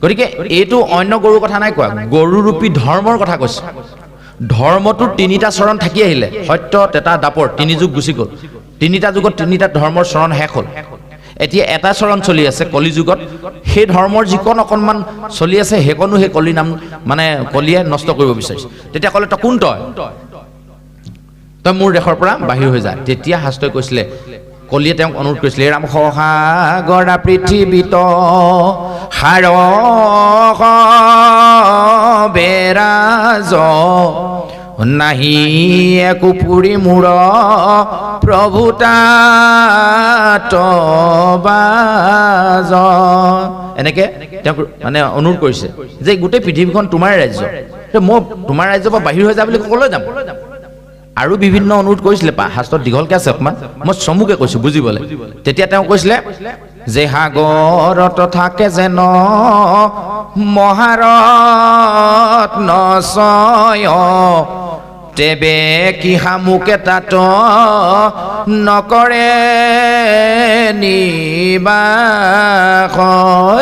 গতিকে এইটো অন্য গৰুৰ কথা নাই কোৱা, গৰুৰূপী ধৰ্মৰ কথা কৈছে। ধৰ্মটোৰ 3টা চৰণ থাকি আহিলে, সত্য তেতা দাপৰ, 3 যুগ গুচি গ'ল। 3টা যুগত 3টা ধৰ্মৰ চৰণ শেষ হ'ল। এতিয়া এটা চৰণ চলি আছে কলি যুগত। সেই ধৰ্মৰ যিকণ অকণমান চলি আছে সেইকণো সেই কলি নাম মানে কলিয়ে নষ্ট কৰিব বিচাৰিছে। তেতিয়া ক'লে তই কোন? তই তই মোৰ দেশৰ পৰা বাহিৰ হৈ যা। তেতিয়া শাস্ত্ৰই কৈছিলে, কলিয়ে তেওঁক অনুৰোধ কৰিছিলে, ৰাম সহাগৰা পৃথিৱীত সাৰ বেৰাজ নাহি একো পুৰি মূৰ প্ৰভু তাত বাজ। এনেকে তেওঁক মানে অনুৰোধ কৰিছে যে গোটেই পৃথিৱীখন তোমাৰ ৰাজ্য, মই তোমাৰ ৰাজ্যৰ পৰা বাহিৰ হৈ যা বুলি ক'লৈ যাম। আৰু বিভিন্ন অনুৰোধ কৰিছিলে, শাস্ত্ৰত দীঘলকে আছে অকণমান, মই চমুকে কৈছোঁ বুজিবলৈ। তেতিয়া তেওঁ কৈছিলে যে সাগৰত থাকে যেন মহাৰত্ন ছয়, তেবে কি শামুকে তাত নকৰে নিবাস।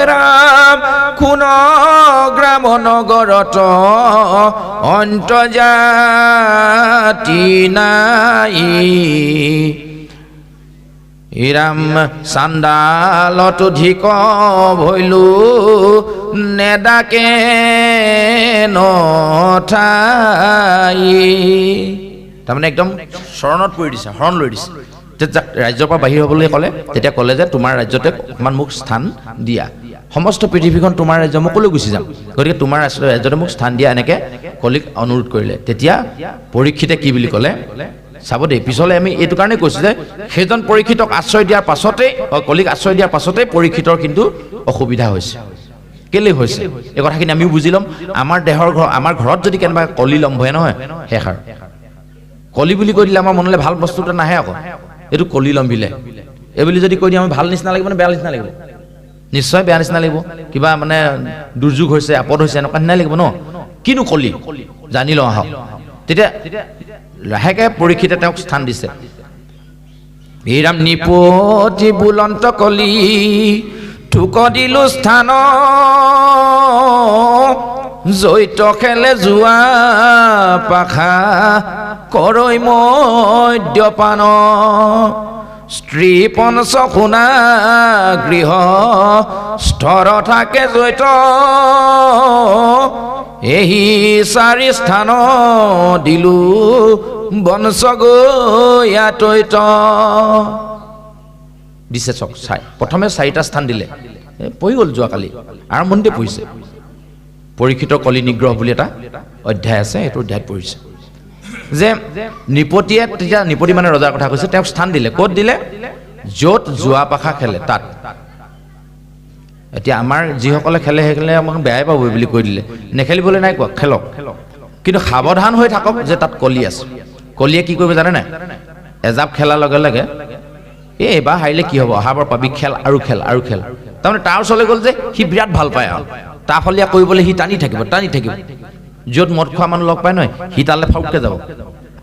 ৰাম কোন গ্ৰাম নগৰত অন্তৰ্জাতি নাই, ৰাম চাণ্ডালত অধিক ভৈলো নেদাকে নঠাই। তাৰমানে একদম চৰণত পৰি দিছে, শৰণ লৈ দিছে। তেতিয়া ৰাজ্যৰ পৰা বাহিৰ হ'বলৈ ক'লে, তেতিয়া ক'লে যে তোমাৰ ৰাজ্যতে অকণমান মোক স্থান দিয়া, সমস্ত পৃথিৱীখন তোমাৰ ৰাজ্য, মই ক'লৈ গুচি যাম, গতিকে তোমাৰ ৰাজ্যতে মোক স্থান দিয়া, এনেকৈ কলিক অনুৰোধ কৰিলে। তেতিয়া পৰীক্ষিতে কি বুলি ক'লে চাব দেই, পিছলৈ আমি এইটো কাৰণে কৈছোঁ যে সেইজন পৰীক্ষিতক আশ্ৰয় দিয়াৰ পাছতেই, কলিক আশ্ৰয় দিয়াৰ পাছতেই পৰীক্ষিতৰ কিন্তু অসুবিধা হৈছে। কেলৈ হৈছে এই কথাখিনি আমিও বুজি ল'ম। আমাৰ ঘৰত যদি কেনেবা কলি লম্ভয়ে নহয়, শেষ আৰু। কলি বুলি কৈ দিলে আমাৰ মনলৈ ভাল বস্তুটো নাহে আকৌ, এইটো কলি লম্ভিলে এই বুলি যদি কৈ দিয়ে আমি ভাল নিচিনা লাগিব নে বেয়া নিচিনা লাগিব? নিশ্চয় বেয়া নিচিনা লাগিব, কিবা মানে দুৰ্যোগ হৈছে, আপদ হৈছে, এনেকুৱা নিচিনা লাগিব ন। কিনো কলি জানি লওঁ আহক। তেতিয়া লাহেকে পৰীক্ষিতে তেওঁক স্থান দিছে। বিৰাম নিপতি বুলন্ত কলি ঠুক দিলো স্থান, জৈত খেলে যোৱা পাখা কৰৈ মদ্যপান, স্ত্ৰী পঞ্চ শুনা গৃহ স্থৰ থাকে জৈত, এহি চাৰি স্থান দিলো বংশ গয়াতৈত। দিছে চক চাই, প্ৰথমে 4টা স্থান দিলে, পঢ়ি গ'ল যোৱাকালি আৰম্ভণিতে পঢ়িছে। পৰীক্ষিত কলি নিগ্ৰহ বুলি এটা অধ্যায় আছে, এইটো অধ্যায়ত পঢ়িছে যে নৃপতিয়ে, তেতিয়া নৃপতি মানে ৰজাৰ কথা কৈছে, তেওঁক স্থান দিলে। ক'ত দিলে? য'ত যোৱা পাখা খেলে তাত। এতিয়া আমাৰ যিসকলে খেলে সেইসকলে আমাক বেয়াই পাব বুলি কৈ দিলে, নেখেলিবলৈ নাই কোৱা, খেলক, কিন্তু সাৱধান হৈ থাকক যে তাত কলি আছে। কলিয়ে কি কৰিব জানে নাই? এজাপ খেলাৰ লগে লগে এইবাৰ হাৰিলে কি হ'ব, অহাবাৰ পাবি, খেল আৰু খেল আৰু খেল। তাৰমানে তাৰ ওচৰলৈ গ'ল যে সি বিৰাট ভাল পায় আৰু তাৰ ফলীয়া কৰিবলৈ সি টানি থাকিব। য'ত মদ খোৱা মানুহ লগ পায় নহয়, সি তালৈ ফাউককৈ যাব,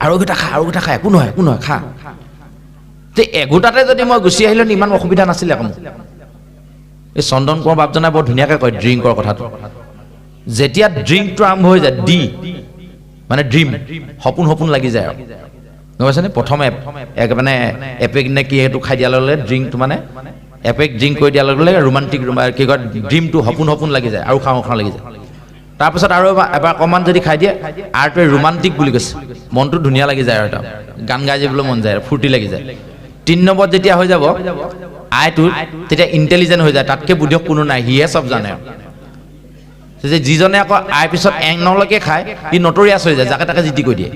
আৰু এটা খা, আৰু এটা খা, একো নহয় খা। তে এগোটাতে যদি মই গুচি আহিলোঁ ইমান অসুবিধা নাছিলে আকৌ। এই চন্দন কোঁৱৰ বাপজনে বৰ ধুনীয়াকৈ কয় ড্ৰিংকৰ কথাটো। যেতিয়া ড্ৰিংকটো আৰম্ভ হৈ যায়, মানে ড্ৰিম, সপোন লাগি যায় আৰু, গম পাইছেনে? প্ৰথমে মানে এপেক নে কি সেইটো খাই দিয়াৰ লগে লগে ড্ৰিংকটো মানে এপেক ড্ৰিংক কৰি দিয়াৰ লগে লগে ৰোমান্টিক কি কয় ড্ৰিমটো সপোন লাগি যায় আৰু খাওঁ লাগি যায়। তাৰপিছত আৰু এবাৰ অকণমান যদি খাই দিয়ে, আৰটোৱে ৰোমান্টিক বুলি কৈছে, মনটো ধুনীয়া লাগি যায় আৰু এটা গান গাই যাবলৈ মন যায়, ফূৰ্তি লাগি যায়। 3 নম্বৰত যেতিয়া হৈ যাব আইটো, তেতিয়া ইণ্টেলিজেণ্ট হৈ যায়, তাতকৈ বুদ্ধিয়ক কোনো নাই, সিহে চব জানে আৰু। যিজনে আকৌ আই পিছত নলৈকে খায় সি নটৰিয়াছ হৈ যায়, যাকে তাকে জিতি কৈ দিয়ে,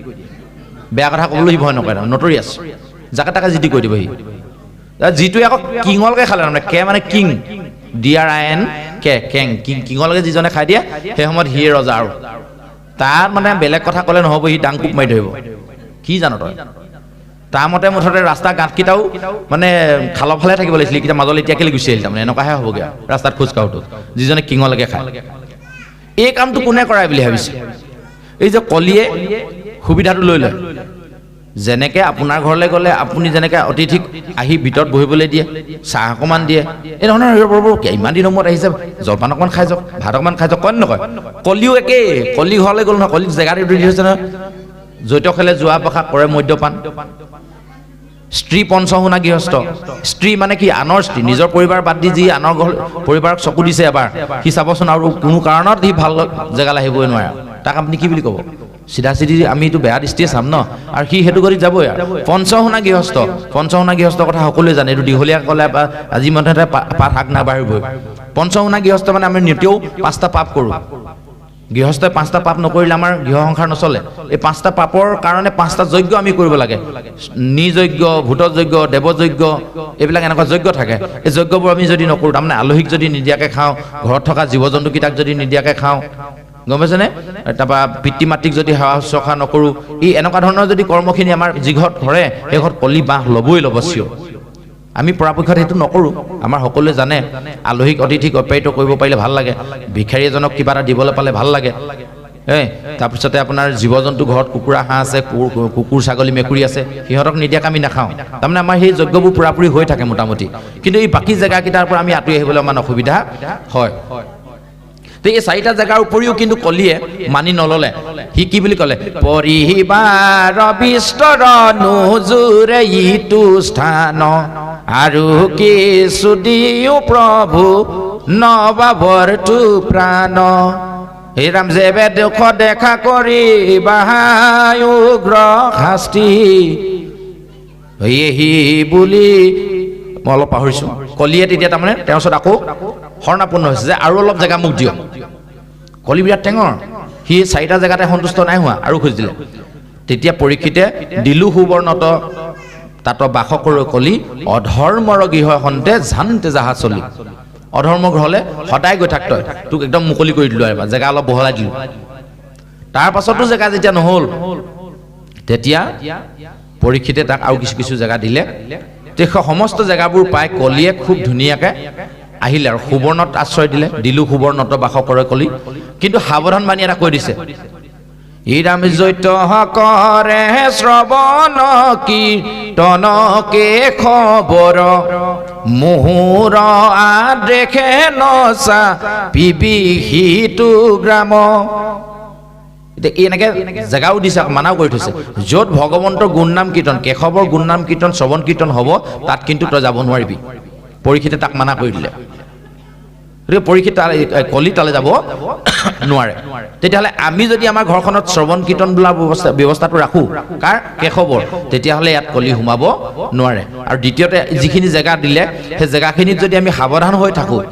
বেয়া কথা ক'বলৈ সি ভয় নকৰে, নটৰিয়াছ, যাকে তাকে জিতি কৈ দিব সি। যিটোৱে আকৌ কিঙলৈকে খালে, তাৰমানে কে মানে কিং, DRIN কে, কেং, কিঙলৈকে যিজনে খাই দিয়ে সেই সময়ত সিয়ে ৰজা আৰু। তাৰ মানে বেলেগ কথা ক'লে নহ'ব, সি ডাং কোব মাৰি ধৰিব। কি জানো তই? তাৰ মতে মুঠতে ৰাস্তা গাঁতকেইটাও মানে খালৰ ফালে থাকিব লাগিছিলে, এইকেইটা মাজলৈ এতিয়া কেলৈ গুচি আহিল, তাৰমানে এনেকুৱাহে হ'বগৈ ৰাস্তাত খোজ কাঢ়োঁতো, যিজনে কিঙলৈকে খায়। এই কামটো কোনে কৰাই বুলি ভাবিছে? এই যে কলিয়ে সুবিধাটো লৈ লয়। যেনেকৈ আপোনাৰ ঘৰলৈ গ'লে আপুনি যেনেকৈ অতিথিক আহি ভিতৰত বহিবলৈ দিয়ে, চাহ অকণমান দিয়ে, এই ধৰণৰ ইমান দিনৰ মূৰত আহিছে, জলপান অকণমান খাই যাওক, ভাত অকণমান খাই যাওক, কয় নকয়? কলিও একেই, কলি ঘৰলৈ গ'ল নহয়, কলি জেগাটো দি হৈছে নহয়, জৈত খেলে যোৱা পাখা কৰে মদ্যপান, স্ত্ৰী পঞ্চশুনা গৃহস্থ। স্ত্ৰী মানে কি? আনৰ স্ত্ৰী, নিজৰ পৰিবাৰ বাদ দি যি আনৰ ঘৰ পৰিবাৰক চকু দিছে এবাৰ, সি চাবচোন আৰু কোনো কাৰণত সি ভাল জেগালৈ আহিবই নোৱাৰে, তাক আপুনি কি বুলি ক'ব? চিধা আমিতো বেয়া দৃষ্টিয়ে চাম ন আৰু সি সেইটো কৰি যাবই আৰু পঞ্চশুনা গৃহস্থৰ কথা সকলোৱে জানে এইটো দীঘলীয়া ক'লে আজি মতে পাঠ আগ নাবাঢ়িবই পঞ্চশুনা গৃহস্থ মানে আমি নিতেও 5টা পাপ কৰোঁ গৃহস্থই 5টা পাপ নকৰিলে আমাৰ গৃহ সংসাৰ নচলে এই 5টা পাপৰ কাৰণে 5টা যজ্ঞ আমি কৰিব লাগে নিযজ্ঞ ভূত যজ্ঞ দেৱ যজ্ঞ এইবিলাক এনেকুৱা যজ্ঞ থাকে এই যজ্ঞবোৰ আমি যদি নকৰোঁ তাৰমানে আলহীক যদি নিদিয়াকৈ খাওঁ ঘৰত থকা জীৱ জন্তুকেইটাক যদি নিদিয়াকৈ খাওঁ গম পাইছেনে তাৰপৰা পিতৃ মাতৃক যদি সেৱা শুশ্ৰূষা নকৰোঁ ই এনেকুৱা ধৰণৰ যদি কৰ্মখিনি আমাৰ যি ঘৰত ধৰে সেই ঘৰত কলি বাঁহ ল'বই ল'ব চিঞৰ আমি পৰাপক্ষত সেইটো নকৰোঁ আমাৰ সকলোৱে জানে আলহীক অতিথিক আপ্যায়িত কৰিব পাৰিলে ভাল লাগে ভিক্ষাৰী এজনক কিবা এটা দিবলৈ পালে ভাল লাগে তাৰপিছতে আপোনাৰ জীৱ জন্তু ঘৰত কুকুৰা হাঁহ আছে কুকুৰ ছাগলী মেকুৰী আছে সিহঁতক নিদিয়াকৈ আমি নাখাওঁ তাৰমানে আমাৰ সেই যজ্ঞবোৰ পূৰাপূৰি হৈ থাকে মোটামুটি কিন্তু এই বাকী জেগাকেইটাৰ পৰা আমি আঁতৰি আহিবলৈ আমাৰ অসুবিধা হয় তো এই 4টা জেগাৰ উপৰিও কিন্তু কলিয়ে মানি নললে সি কি বুলি ক'লে পৰিবাৰ বিস্তৰ নোজোৰে ইটো স্থান আৰু কিছু দিও প্ৰভু নবাবৰটো প্ৰাণ হে ৰাম যেবে দুখ দেখা কৰি বাহাই উগ্ৰ শাস্তি এহি বুলি মই অলপ পাহৰিছোঁ কলিয়ে তেতিয়া তাৰমানে তেওঁৰ ওচৰত আকৌ শৰণাপন্ন হৈছে যে আৰু অলপ জেগা মোক দিয়ক কলি বিৰাট টেঙৰ সি 4টা জেগাতে সন্তুষ্ট নাই হোৱা আৰু খুজিলে তেতিয়া পৰীক্ষিতে দিলো সুবৰ্ণত তাত বাস কৰোঁ কলি অধৰ্মৰ গৃহ সন্তে জানতে যাহা চলি অধৰ্ম ঘৰলৈ সদায় গৈ থাক তই তোক একদম মুকলি কৰি দিলোঁ এবাৰ জেগা অলপ বহলাই দিলোঁ তাৰ পাছতো জেগা যেতিয়া নহ'ল তেতিয়া পৰীক্ষিতে তাক আৰু কিছু জেগা দিলে সমস্ত জেগাবোৰ পাই কলিয়ে খুব ধুনীয়াকৈ আহিলে আৰু সুবৰ্ণত আশ্ৰয় দিলে দিলো সুবৰ্ণত বাস কৰে কলি কিন্তু সাৱধান বাণী এটা কৈ দিছে ইৰাম জৈত কৰে শ্ৰৱণ কীৰ্তনকে খবৰ মুহুৰ আদেশে নচা পিবিহিটো গ্ৰাম এনেকৈ জেগাও দিছে মানাও কৰি থৈছে য'ত ভগৱন্তৰ গুণনাম কীৰ্তন কেশৱৰ গুণনাম কীৰ্তন শ্ৰৱণ কীৰ্তন হ'ব তাত কিন্তু তই যাব নোৱাৰিবি পৰীক্ষিতে তাক মানা কৰি দিলে পৰীক্ষিত কলি তালৈ যাব নোৱাৰে তেতিয়াহ'লে আমি যদি আমাৰ ঘৰখনত শ্ৰৱণ কীৰ্তন বোলা ব্যৱস্থাটো ৰাখোঁ কাৰ কেশৱৰ তেতিয়াহ'লে ইয়াত কলি সোমাব নোৱাৰে আৰু দ্বিতীয়তে যিখিনি জেগা দিলে সেই জেগাখিনিত যদি আমি সাৱধান হৈ থাকোঁ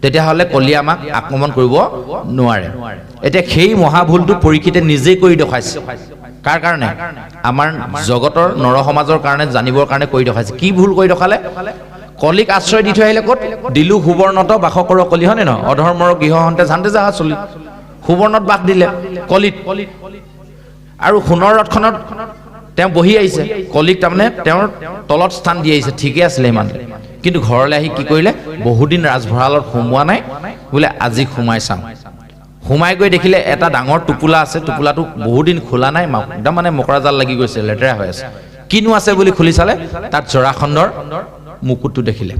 তেতিয়াহ'লে কলিয়ে আমাক আক্ৰমণ কৰিব নোৱাৰে এতিয়া সেই মহাভুলটো পৰীক্ষিতে নিজেই কৰি দেখুৱাইছে কাৰ কাৰণে আমাৰ জগতৰ নৰ সমাজৰ কাৰণে জানিবৰ কাৰণে কৰি দেখুৱাইছে কি ভুল কৰি দেখালে কলিক আশ্ৰয় দি থৈ আহিলে ক'ত দিলো সুবৰ্ণত বাস কৰ কলি হয়নে নহয় অধৰ্মৰ গৃহ সন্তে জানতে যাহা চলি সুবৰ্ণত বাস দিলে কলিত আৰু সোণৰ ৰথখনত তেওঁ বহি আহিছে কলিক তাৰমানে তেওঁৰ তলত স্থান দি আহিছে ঠিকে আছিলে ইমান কিন্তু ঘৰলৈ আহি কি কৰিলে বহুদিন ৰাজভঁৰালত সোমোৱা নাই বোলে আজি সোমাই চাওঁ সোমাই গৈ দেখিলে এটা ডাঙৰ টোপোলা আছে টোপোলাটো বহুদিন খোলা নাই একদম মানে মকৰা জাল লাগি গৈছে লেতেৰা হৈ আছে কিনো আছে বুলি খুলি চালে তাত জৰাখণ্ডৰ মুকুটটো দেখিলে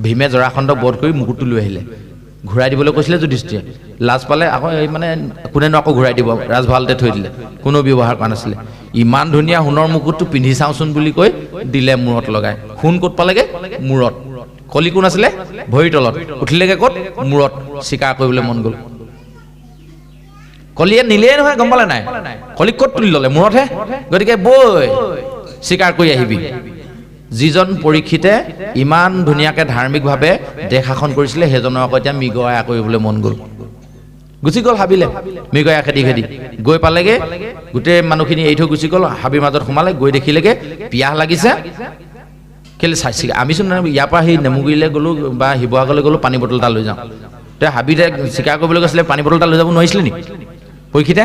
ভীমে জৰাখণ্ডক বধ কৰি মুকুটটো লৈ আহিলে ঘূৰাই দিবলৈ কৈছিলে যুধিষ্ঠিৰে লাজ পালে আকৌ এই মানে কোনেনো আকৌ ঘূৰাই দিব ৰাজভঁৰালতে থৈ দিলে কোনো ব্যৱহাৰ কৰা নাছিলে ইমান ধুনীয়া সোণৰ মুকুটটো পিন্ধি চাওঁচোন বুলি কৈ দিলে মূৰত লগাই সোণ ক'ত পালেগে মূৰত কলি কোন আছিলে ভৰিৰ তলত উঠিলেগে ক'ত মূৰত চিকাৰ কৰিবলৈ মন গ'ল কলিয়ে নিলেই নহয় গম পালে নাই কলিক ক'ত তুলি ল'লে মূৰতহে গতিকে বৈ চিকাৰ কৰি আহিবি যিজন পৰীক্ষিতে ইমান ধুনীয়াকৈ ধাৰ্মিকভাৱে দেশ শাসন কৰিছিলে সেইজনৰ আকৌ এতিয়া মৃগয়া কৰিবলৈ মন গ'ল গুচি গ'ল হাবিলে মৃগয়া খেদি খেদি গৈ পালেগে গোটেই মানুহখিনি এৰি থৈ গুচি গ'ল হাবিৰ মাজত সোমালে গৈ দেখিলেগে পিয়াহ লাগিছে কেলৈ চাইছে আমিচোন ইয়াৰ পৰা সেই নেমুগুৰিলৈ গ'লোঁ বা শিৱসাগৰলৈ গ'লোঁ পানী বটল এটা লৈ যাওঁ তেওঁ হাবিতে চিকাৰ কৰিবলৈ গৈছিলে পানী বটল এটা লৈ যাব নোৱাৰিছিলে নেকি পৰীক্ষিতে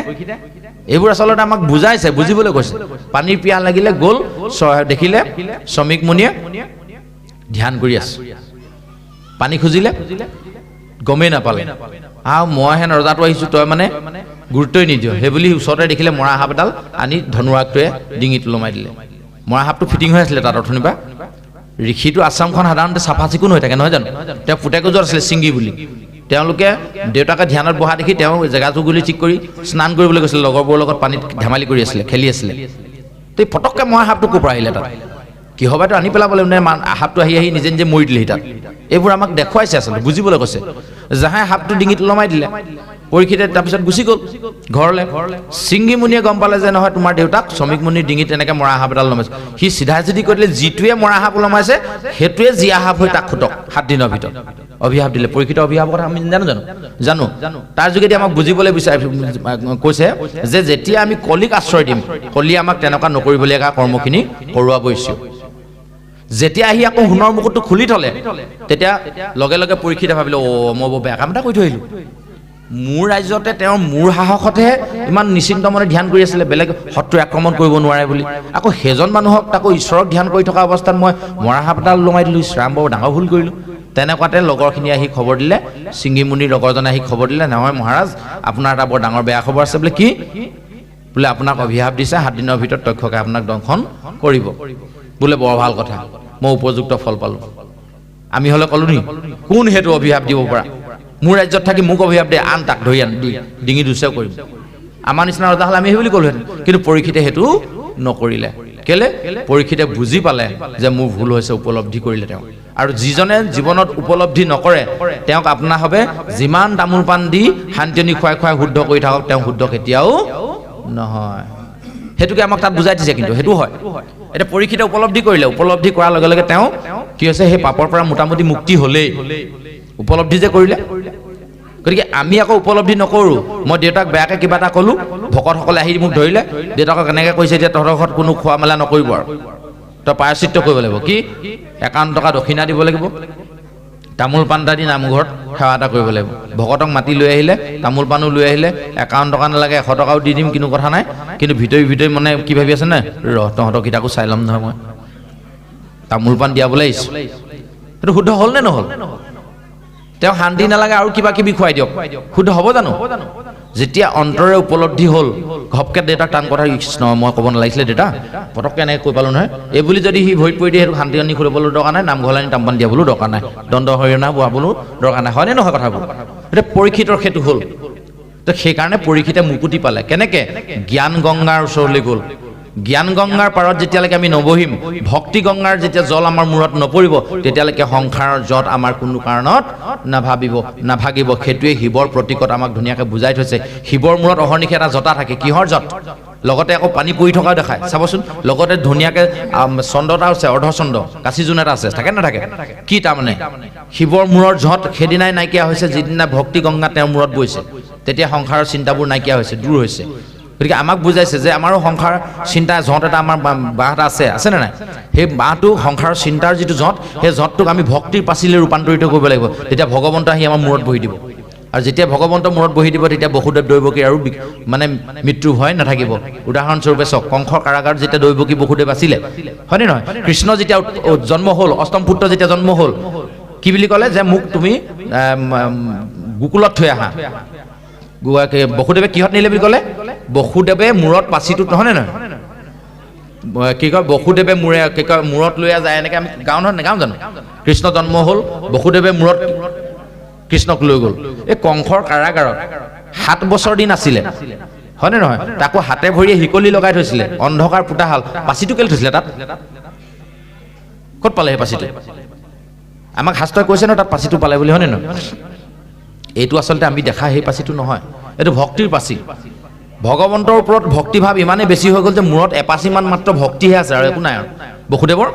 এইবোৰ আচলতে আমাক বুজাইছে বুজিবলৈ কৈছে পানীৰ পিয়াহ লাগিলে গ'ল দেখিলে শ্ৰমিক মুনিয়ে ধ্যান কৰি আছে পানী খুজিলে গমেই নাপালে মইহে ৰজাটো আহিছোঁ তই মানে গুৰুত্বই নিদিয় সেই বুলি ওচৰতে দেখিলে মৰা সাপ এডাল আনি ধনুৰাগটোৱে ডিঙিত ওলমাই দিলে মৰা সাপটো ফিটিং হৈ আছিলে তাত অথনিবা ঋষিটো আশ্ৰমখন সাধাৰণতে চাফা চিকুণ হৈ থাকে নহয় জানো তেওঁ পুতেক য'ত আছিলে ছিংগি বুলি তেওঁলোকে দেউতাকে ধ্যানত বহা দেখি তেওঁ জেগা জুগুলি ঠিক কৰি স্নান কৰিবলৈ গৈছিলে লগৰবোৰৰ লগত পানীত ধেমালি কৰি আছিলে খেলি আছিলে তো পটককৈ মৰা সাপটো ক'ৰ পৰা আহিলে তাত কিহবাইতো আনি পেলাবলৈ মানে সাপটো আহি আহি নিজে নিজে মৰি দিলেহি তাত এইবোৰ আমাক দেখুৱাইছে আচলতে বুজিবলৈ কৈছে যাহাই সাপটো ডিঙিত ওলমাই দিলে পৰীক্ষিতে তাৰপিছত গুচি গ'ল ঘৰলৈ ছিংগি মুনিয়ে গম পালে যে নহয় তোমাৰ দেউতাক শ্ৰমিক মুনিৰ ডিঙিত তেনেকৈ মৰা সাপ এডাল লমাইছে সি চিধা চিধি কৰি দিলে যিটোৱে মৰা সাপ লমাইছে সেইটোৱে জীয়া সাপ হৈ তাক খুটক 7 দিনৰ ভিতৰত অভিশাপ দিলে পৰীক্ষিতৰ অভিশাপৰ কথা আমি জানো তাৰ যোগেদি আমাক বুজিবলৈ কৈছে যে যেতিয়া আমি কলিক আশ্ৰয় দিম কলি আমাক তেনেকুৱা নকৰিবলগীয়া কৰ্মখিনি কৰোৱাব ইচ্ছুক যেতিয়া আহি আকৌ সোণৰ মুকুটটো খুলি থলে তেতিয়া লগে লগে পৰীক্ষিতে ভাবিলে মই বৰ বেয়া কাম এটা কৰি থৈ আহিলোঁ মোৰ ৰাজ্যতে তেওঁৰ মোৰ সাহসতহে ইমান নিশ্চিন্ত মনে ধ্যান কৰি আছিলে বেলেগ শত্ৰুৱে আক্ৰমণ কৰিব নোৱাৰে বুলি আকৌ সেইজন মানুহক তাকো ঈশ্বৰক ধ্যান কৰি থকা অৱস্থাত মই মৰা সাপ এডাল লমাই দিলোঁ ইছৰাম বৰ ডাঙৰ ভুল কৰিলোঁ তেনেকুৱাতে লগৰখিনি আহি খবৰ দিলে ছিংগি মুনিৰ লগৰজনে আহি খবৰ দিলে নহয় মহাৰাজ আপোনাৰ এটা বৰ ডাঙৰ বেয়া খবৰ আছে বোলে কি বোলে আপোনাক অভিশাপ দিছে 7 দিনৰ ভিতৰত তক্ষকে আপোনাক দংশন কৰিব বোলে বৰ ভাল কথা মই উপযুক্ত ফল পালোঁ আমি হ'লে ক'লো নি কোন হেতু অভিশাপ দিব পৰা মোৰ ৰাজ্যত থাকি মোক অভিশাপ দিয়ে আন তাক ধৰি আন ডিঙি দুচেও কৰিম আমাৰ নিচিনা ৰজা হ'লে আমি সেই বুলি ক'লোহেঁতেন কিন্তু পৰীক্ষিতে সেইটো নকৰিলে কেলে পৰীক্ষিতে বুজি পালে যে মোৰ ভুল হৈছে উপলব্ধি কৰিলে তেওঁ আৰু যিজনে জীৱনত উপলব্ধি নকৰে তেওঁক আপনা হবে যিমান তামোল পাণ দি শান্তিনি খুৱাই খুৱাই শুদ্ধ কৰি থাকক তেওঁ শুদ্ধ কেতিয়াও নহয় হেতুকে আমাক তাত বুজাই দিছে কিন্তু হেতু হয় এটা পৰীক্ষিতে উপলব্ধি কৰিলে উপলব্ধি কৰাৰ লগে লগে তেওঁ কি হৈছে সেই পাপৰ পৰা মোটামুটি মুক্তি হ'লেই উপলব্ধি যে কৰিলে গতিকে আমি আকৌ উপলব্ধি নকৰোঁ মই দেউতাক বেয়াকৈ কিবা এটা ক'লোঁ ভকতসকলে আহি মোক ধৰিলে দেউতাকক এনেকৈ কৈছে এতিয়া তহঁতৰ ঘৰত কোনো খোৱা মেলা নকৰিব আৰু তই প্ৰায়শ্চিত্ত কৰিব লাগিব কি 51 টকা দক্ষিণা দিব লাগিব তামোল পাণ এটা দি নামঘৰত সেৱা এটা কৰিব লাগিব ভকতক মাতি লৈ আহিলে তামোল পাণো লৈ আহিলে 51 টকা নালাগে 100 টকাও দি দিম কোনো কথা নাই কিন্তু ভিতৰি মানে কি ভাবি আছে নে তহঁতৰ কিতাকো চাই ল'ম নহয় মই তামোল পাণ দিয়াবলৈ আহিছোঁ সেইটো শুদ্ধ হ'ল নে নহ'ল তেওঁ শান্তি নালাগে আৰু কিবা কিবি খুৱাই দিয়ক শুদ্ধ হ'ব জানো যেতিয়া অন্তৰে উপলব্ধি হ'ল ঘপকে দেউতাক টান কথা কৃষ্ণ মই ক'ব নালাগিছিলে দেউতা পটককৈ এনেকৈ কৈ পালোঁ নহয় এই বুলি যদি সি ভৰিত পৰি দিয়ে সেইটো শান্তি আনি খুলিবলৈ দৰকাৰ নাই নামঘৰলৈ আনি তামপান দিয়াবলৈও দৰকাৰ নাই দণ্ড হৰিণা বোৱাবলৈও দৰকাৰ নাই হয়নে নহয় কথাবোৰ এতিয়া পৰীক্ষিতৰ সেইটো হ'ল তো সেইকাৰণে পৰীক্ষিতে মুকুতি পালে কেনেকৈ জ্ঞান গংগাৰ ওচৰলৈ গ'ল জ্ঞান গংগাৰ পাৰত যেতিয়ালৈকে আমি নবহিম ভক্তি গংগাৰ যেতিয়া জল আমাৰ মূৰত নপৰিব তেতিয়ালৈকে সংসাৰৰ জত আমাৰ কোনো কাৰণত নাভাগিব সেইটোৱে শিৱৰ প্ৰতীকত আমাক ধুনীয়াকৈ বুজাই থৈছে শিৱৰ মূৰত অহৰ্নিশে এটা জটা থাকে কিহৰ জত লগতে আকৌ পানী পৰি থকাও দেখায় চাবচোন লগতে ধুনীয়াকৈ চন্দ্ৰ এটা আছে অৰ্ধচন্দ্ৰ কাচি জোন এটা আছে থাকে নাথাকে কি তাৰমানে শিৱৰ মূৰৰ জত সেইদিনাই নাইকিয়া হৈছে যিদিনা ভক্তি গংগা তেওঁৰ মূৰত বৈছে তেতিয়া সংসাৰৰ চিন্তাবোৰ নাইকিয়া হৈছে দূৰ হৈছে গতিকে আমাক বুজাইছে যে আমাৰো সংসাৰ চিন্তা জঁট এটা আমাৰ বাঁহ এটা আছেনে নাই সেই বাঁহটো সংসাৰৰ চিন্তাৰ যিটো জঁট সেই জঁটটোক আমি ভক্তিৰ পাচিলৈ ৰূপান্তৰিত কৰিব লাগিব তেতিয়া ভগৱন্ত আহি আমাৰ মূৰত বহি দিব আৰু যেতিয়া ভগৱন্ত মূৰত বহি দিব তেতিয়া বসুদেৱ দৈৱকী আৰু মানে মৃত্যু ভয় নাথাকিব উদাহৰণস্বৰূপে চাওক কংসৰ কাৰাগাৰত যেতিয়া দৈৱকী বসুদেৱ আছিলে হয়নে নহয় কৃষ্ণ যেতিয়া জন্ম হ'ল অষ্টম পুত্ৰ যেতিয়া জন্ম হ'ল কি বুলি ক'লে যে মোক তুমি গোকুলত থৈ আহা বসুদেৱে কিহত নিলে বুলি ক'লে বসুদেৱে মূৰত পাচিটো নহয়নে নহয় কি কয় বসুদেৱে মূৰত লৈ যায় এনেকৈ আমি গাঁও নহয় নেগাওঁ জানো কৃষ্ণ জন্ম হ'ল বসুদেৱে মূৰত কৃষ্ণক লৈ গ'ল এই কংসৰ কাৰাগাৰত 7 বছৰ দিন আছিলে হয়নে নহয় তাকো হাতে ভৰিয়ে শিকলি লগাই থৈছিলে অন্ধকাৰ পোতাহাল পাচিটো কেলে থৈছিলে তাত ক'ত পালে সেই পাচিটো আমাক শাস্ত্ৰই কৈছে ন তাত পাচিটো পালে বুলি হয়নে নহয় এইটো আচলতে আমি দেখা সেই পাচিটো নহয় এইটো ভক্তিৰ পাচি ভগৱন্তৰ ওপৰত ভক্তিভাৱ ইমানেই বেছি হৈ গ'ল যে মূৰত এপাচিমান মাত্ৰ ভক্তিহে আছে আৰু একো নাই আৰু বসুদেৱৰ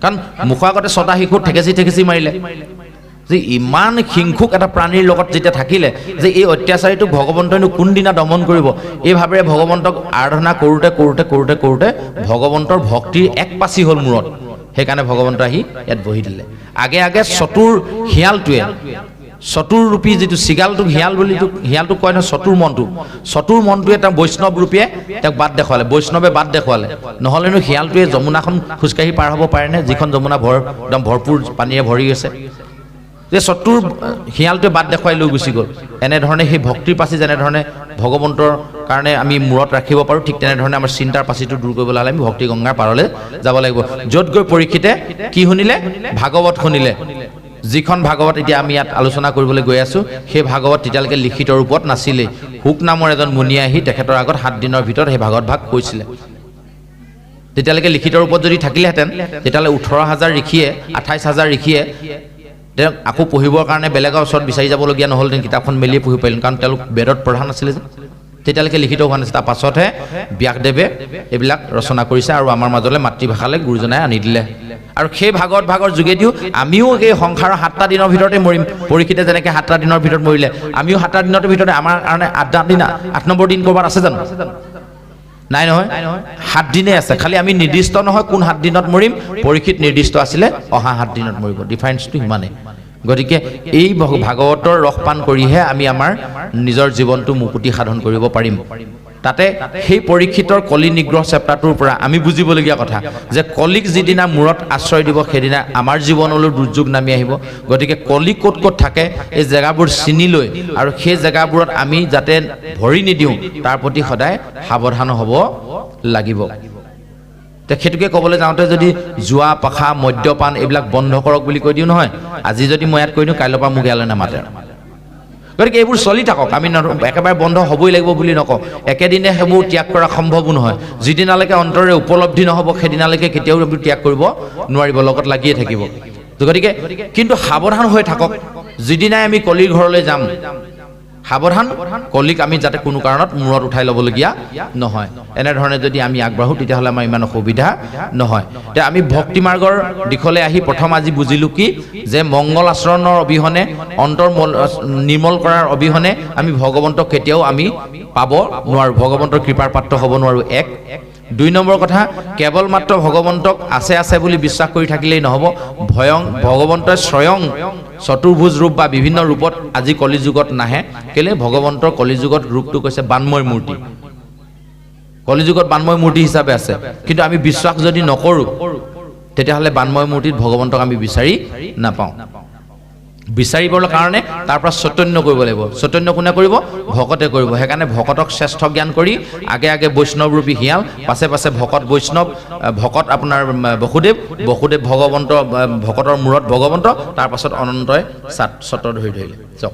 কাৰণ মুখৰ আগতে 6টা শিশুক ঠেকেচি মাৰিলে যে ইমান হিংসুক এটা প্ৰাণীৰ লগত যেতিয়া থাকিলে যে এই অত্যাচাৰীটোক ভগৱন্তইনো কোনদিনা দমন কৰিব এই ভাৱেৰে ভগৱন্তক আৰাধনা কৰোঁতে ভগৱন্তৰ ভক্তিৰ এক পাচি হ'ল মূৰত সেইকাৰণে ভগৱন্ত আহি ইয়াত বহি দিলে আগে চতুৰ শিয়ালটোৱে চতুৰ ৰূপী যিটো চিগালটোক শিয়ালটোক কয় নহয় চতুৰ মনটোৱে তেওঁ বৈষ্ণৱ ৰূপীয়ে তেওঁক বাট দেখুৱালে বৈষ্ণৱে বাট দেখুৱালে নহ'লেনো শিয়ালটোৱে যমুনাখন খোজকাঢ়ি পাৰ হ'ব পাৰেনে যিখন যমুনা একদম ভৰপূৰ পানীৰে ভৰি আছে যে চতুৰ শিয়ালটোৱে বাট দেখুৱাই লৈ গুচি গ'ল এনেধৰণে সেই ভক্তিৰ পাচি যেনেধৰণে ভগৱন্তৰ কাৰণে আমি মূৰত ৰাখিব পাৰোঁ ঠিক তেনেধৰণে আমাৰ চিন্তাৰ পাচিটো দূৰ কৰিবলৈ হ'লে আমি ভক্তি গংগাৰ পাৰলৈ যাব লাগিব য'ত গৈ পৰীক্ষিতে কি শুনিলে ভাগৱত শুনিলে যিখন ভাগৱত এতিয়া আমি ইয়াত আলোচনা কৰিবলৈ গৈ আছোঁ সেই ভাগৱত তেতিয়ালৈকে লিখিত ৰূপত নাছিলেই হুক নামৰ এজন মুনিয়ে আহি তেখেতৰ আগত 7 দিনৰ ভিতৰত সেই ভাগৱত ভাগ কৈছিলে তেতিয়ালৈকে লিখিত ৰূপত যদি থাকিলেহেঁতেন তেতিয়াহ'লে 18,000 ঋষিয়ে 28,000 ঋষিয়ে তেওঁ আকৌ পঢ়িবৰ কাৰণে বেলেগৰ ওচৰত বিচাৰি যাবলগীয়া নহ'লহেঁতেন, কিতাপখন মেলিয়ে পঢ়িব পাৰিলোঁ, কাৰণ তেওঁলোক বেদত প্ৰধান আছিলে যে তেতিয়ালৈকে লিখিত হোৱা নাছিল। তাৰ পাছতহে ব্যাসদেৱে এইবিলাক ৰচনা কৰিছে আৰু আমাৰ মাজলৈ মাতৃভাষালৈ গুৰুজনাই আনি দিলে। আৰু সেই ভাগৰ যোগেদিও আমিও এই সংসাৰৰ 7টা দিনৰ ভিতৰতে মৰিম। পৰীক্ষিতে যেনেকৈ 7টা দিনৰ ভিতৰত মৰিলে, আমিও 7টা দিনৰ ভিতৰতে, আমাৰ কাৰণে 8 নম্বৰ দিন ক'ৰবাত আছে জানো? নাই নহয়, 7 দিনেই আছে। খালি আমি নিৰ্দিষ্ট নহয় কোন 7 দিনত মৰিম, পৰীক্ষিত নিৰ্দিষ্ট আছিলে অহা 7 দিনত মৰিব। ডিফাৰেঞ্চটো সিমানেই। গতিকে এই ভাগৱতৰ ৰস পান কৰিহে আমি আমাৰ নিজৰ জীৱনটো মুকুতি সাধন কৰিব পাৰিম। তাতে সেই পৰীক্ষিতৰ কলি নিগ্ৰহ চেপ্টাৰটোৰ পৰা আমি বুজিবলগীয়া কথা যে কলিক যিদিনা মূৰত আশ্ৰয় দিব সেইদিনা আমাৰ জীৱনলৈ দুৰ্যোগ নামি আহিব। গতিকে কলি ক'ত ক'ত থাকে এই জেগাবোৰ চিনি লৈ আৰু সেই জেগাবোৰত আমি যাতে ভৰি নিদিওঁ তাৰ প্ৰতি সদায় সাৱধান হ'ব লাগিব। সেইটোকে ক'বলৈ যাওঁতে যদি জুৱা পাখা মদ্যপান এইবিলাক বন্ধ কৰক বুলি কৈ দিওঁ নহয়, আজি যদি মই ইয়াত কৈ দিওঁ কাইলৈৰ পৰা মোক ইয়ালৈ নামাতে। গতিকে এইবোৰ চলি থাকক, আমি একেবাৰে বন্ধ হ'বই লাগিব বুলি নকওঁ। একেদিনে সেইবোৰ ত্যাগ কৰা সম্ভৱো নহয়। যিদিনালৈকে অন্তৰে উপলব্ধি নহ'ব সেইদিনালৈকে কেতিয়াও এইবোৰ ত্যাগ কৰিব নোৱাৰিব, লগত লাগিয়ে থাকিব। গতিকে কিন্তু সাৱধান হৈ থাকক, যিদিনাই আমি কলিৰ ঘৰলৈ যাম সাৱধান, কলিক আমি যাতে কোনো কাৰণত মূৰত উঠাই ল'বলগীয়া নহয়। এনেধৰণে যদি আমি আগবাঢ়োঁ তেতিয়াহ'লে আমাৰ ইমান অসুবিধা নহয়। এতিয়া আমি ভক্তি মাৰ্গৰ দিশলৈ আহি প্ৰথম আজি বুজিলোঁ কি যে মংগল আচৰণৰ অবিহনে, অন্তৰ নিৰ্মল কৰাৰ অবিহনে আমি ভগৱন্তক কেতিয়াও আমি পাব নোৱাৰোঁ, ভগৱন্তৰ কৃপাৰ পাত্ৰ হ'ব নোৱাৰোঁ। 2 নম্বৰ কথা, কেৱল মাত্ৰ ভগৱন্তক আছে বুলি বিশ্বাস কৰি থাকিলেই নহ'ব। ভগৱন্তই স্বয়ং চতুৰ্ভুজ ৰূপ বা বিভিন্ন ৰূপত আজি কলিযুগত নাহে। কেলে? ভগৱন্তৰ কলিযুগত ৰূপটো কৈছে বান্ময় মূৰ্তি, কলিযুগত বান্ময় মূৰ্তি হিচাপে আছে। কিন্তু আমি বিশ্বাস যদি নকৰোঁ তেতিয়াহ'লে বান্ময় মূৰ্তিত ভগৱন্তক আমি বিচাৰি নাপাওঁ। বিচাৰিবৰ কাৰণে তাৰ পৰা চৈতন্য কৰিব লাগিব। চৈতন্য কোনে কৰিব? ভকতে কৰিব। সেইকাৰণে ভকতক শ্ৰেষ্ঠ জ্ঞান কৰি আগে আগে বৈষ্ণৱ ৰূপী শিয়াল, পাছে পাছে ভকত বৈষ্ণৱ, ভকত আপোনাৰ বসুদেৱ ভগৱন্ত, ভকতৰ মূৰত ভগৱন্ত, তাৰ পাছত অনন্তই ছত্ৰ ধৰি ধৰিলে। চক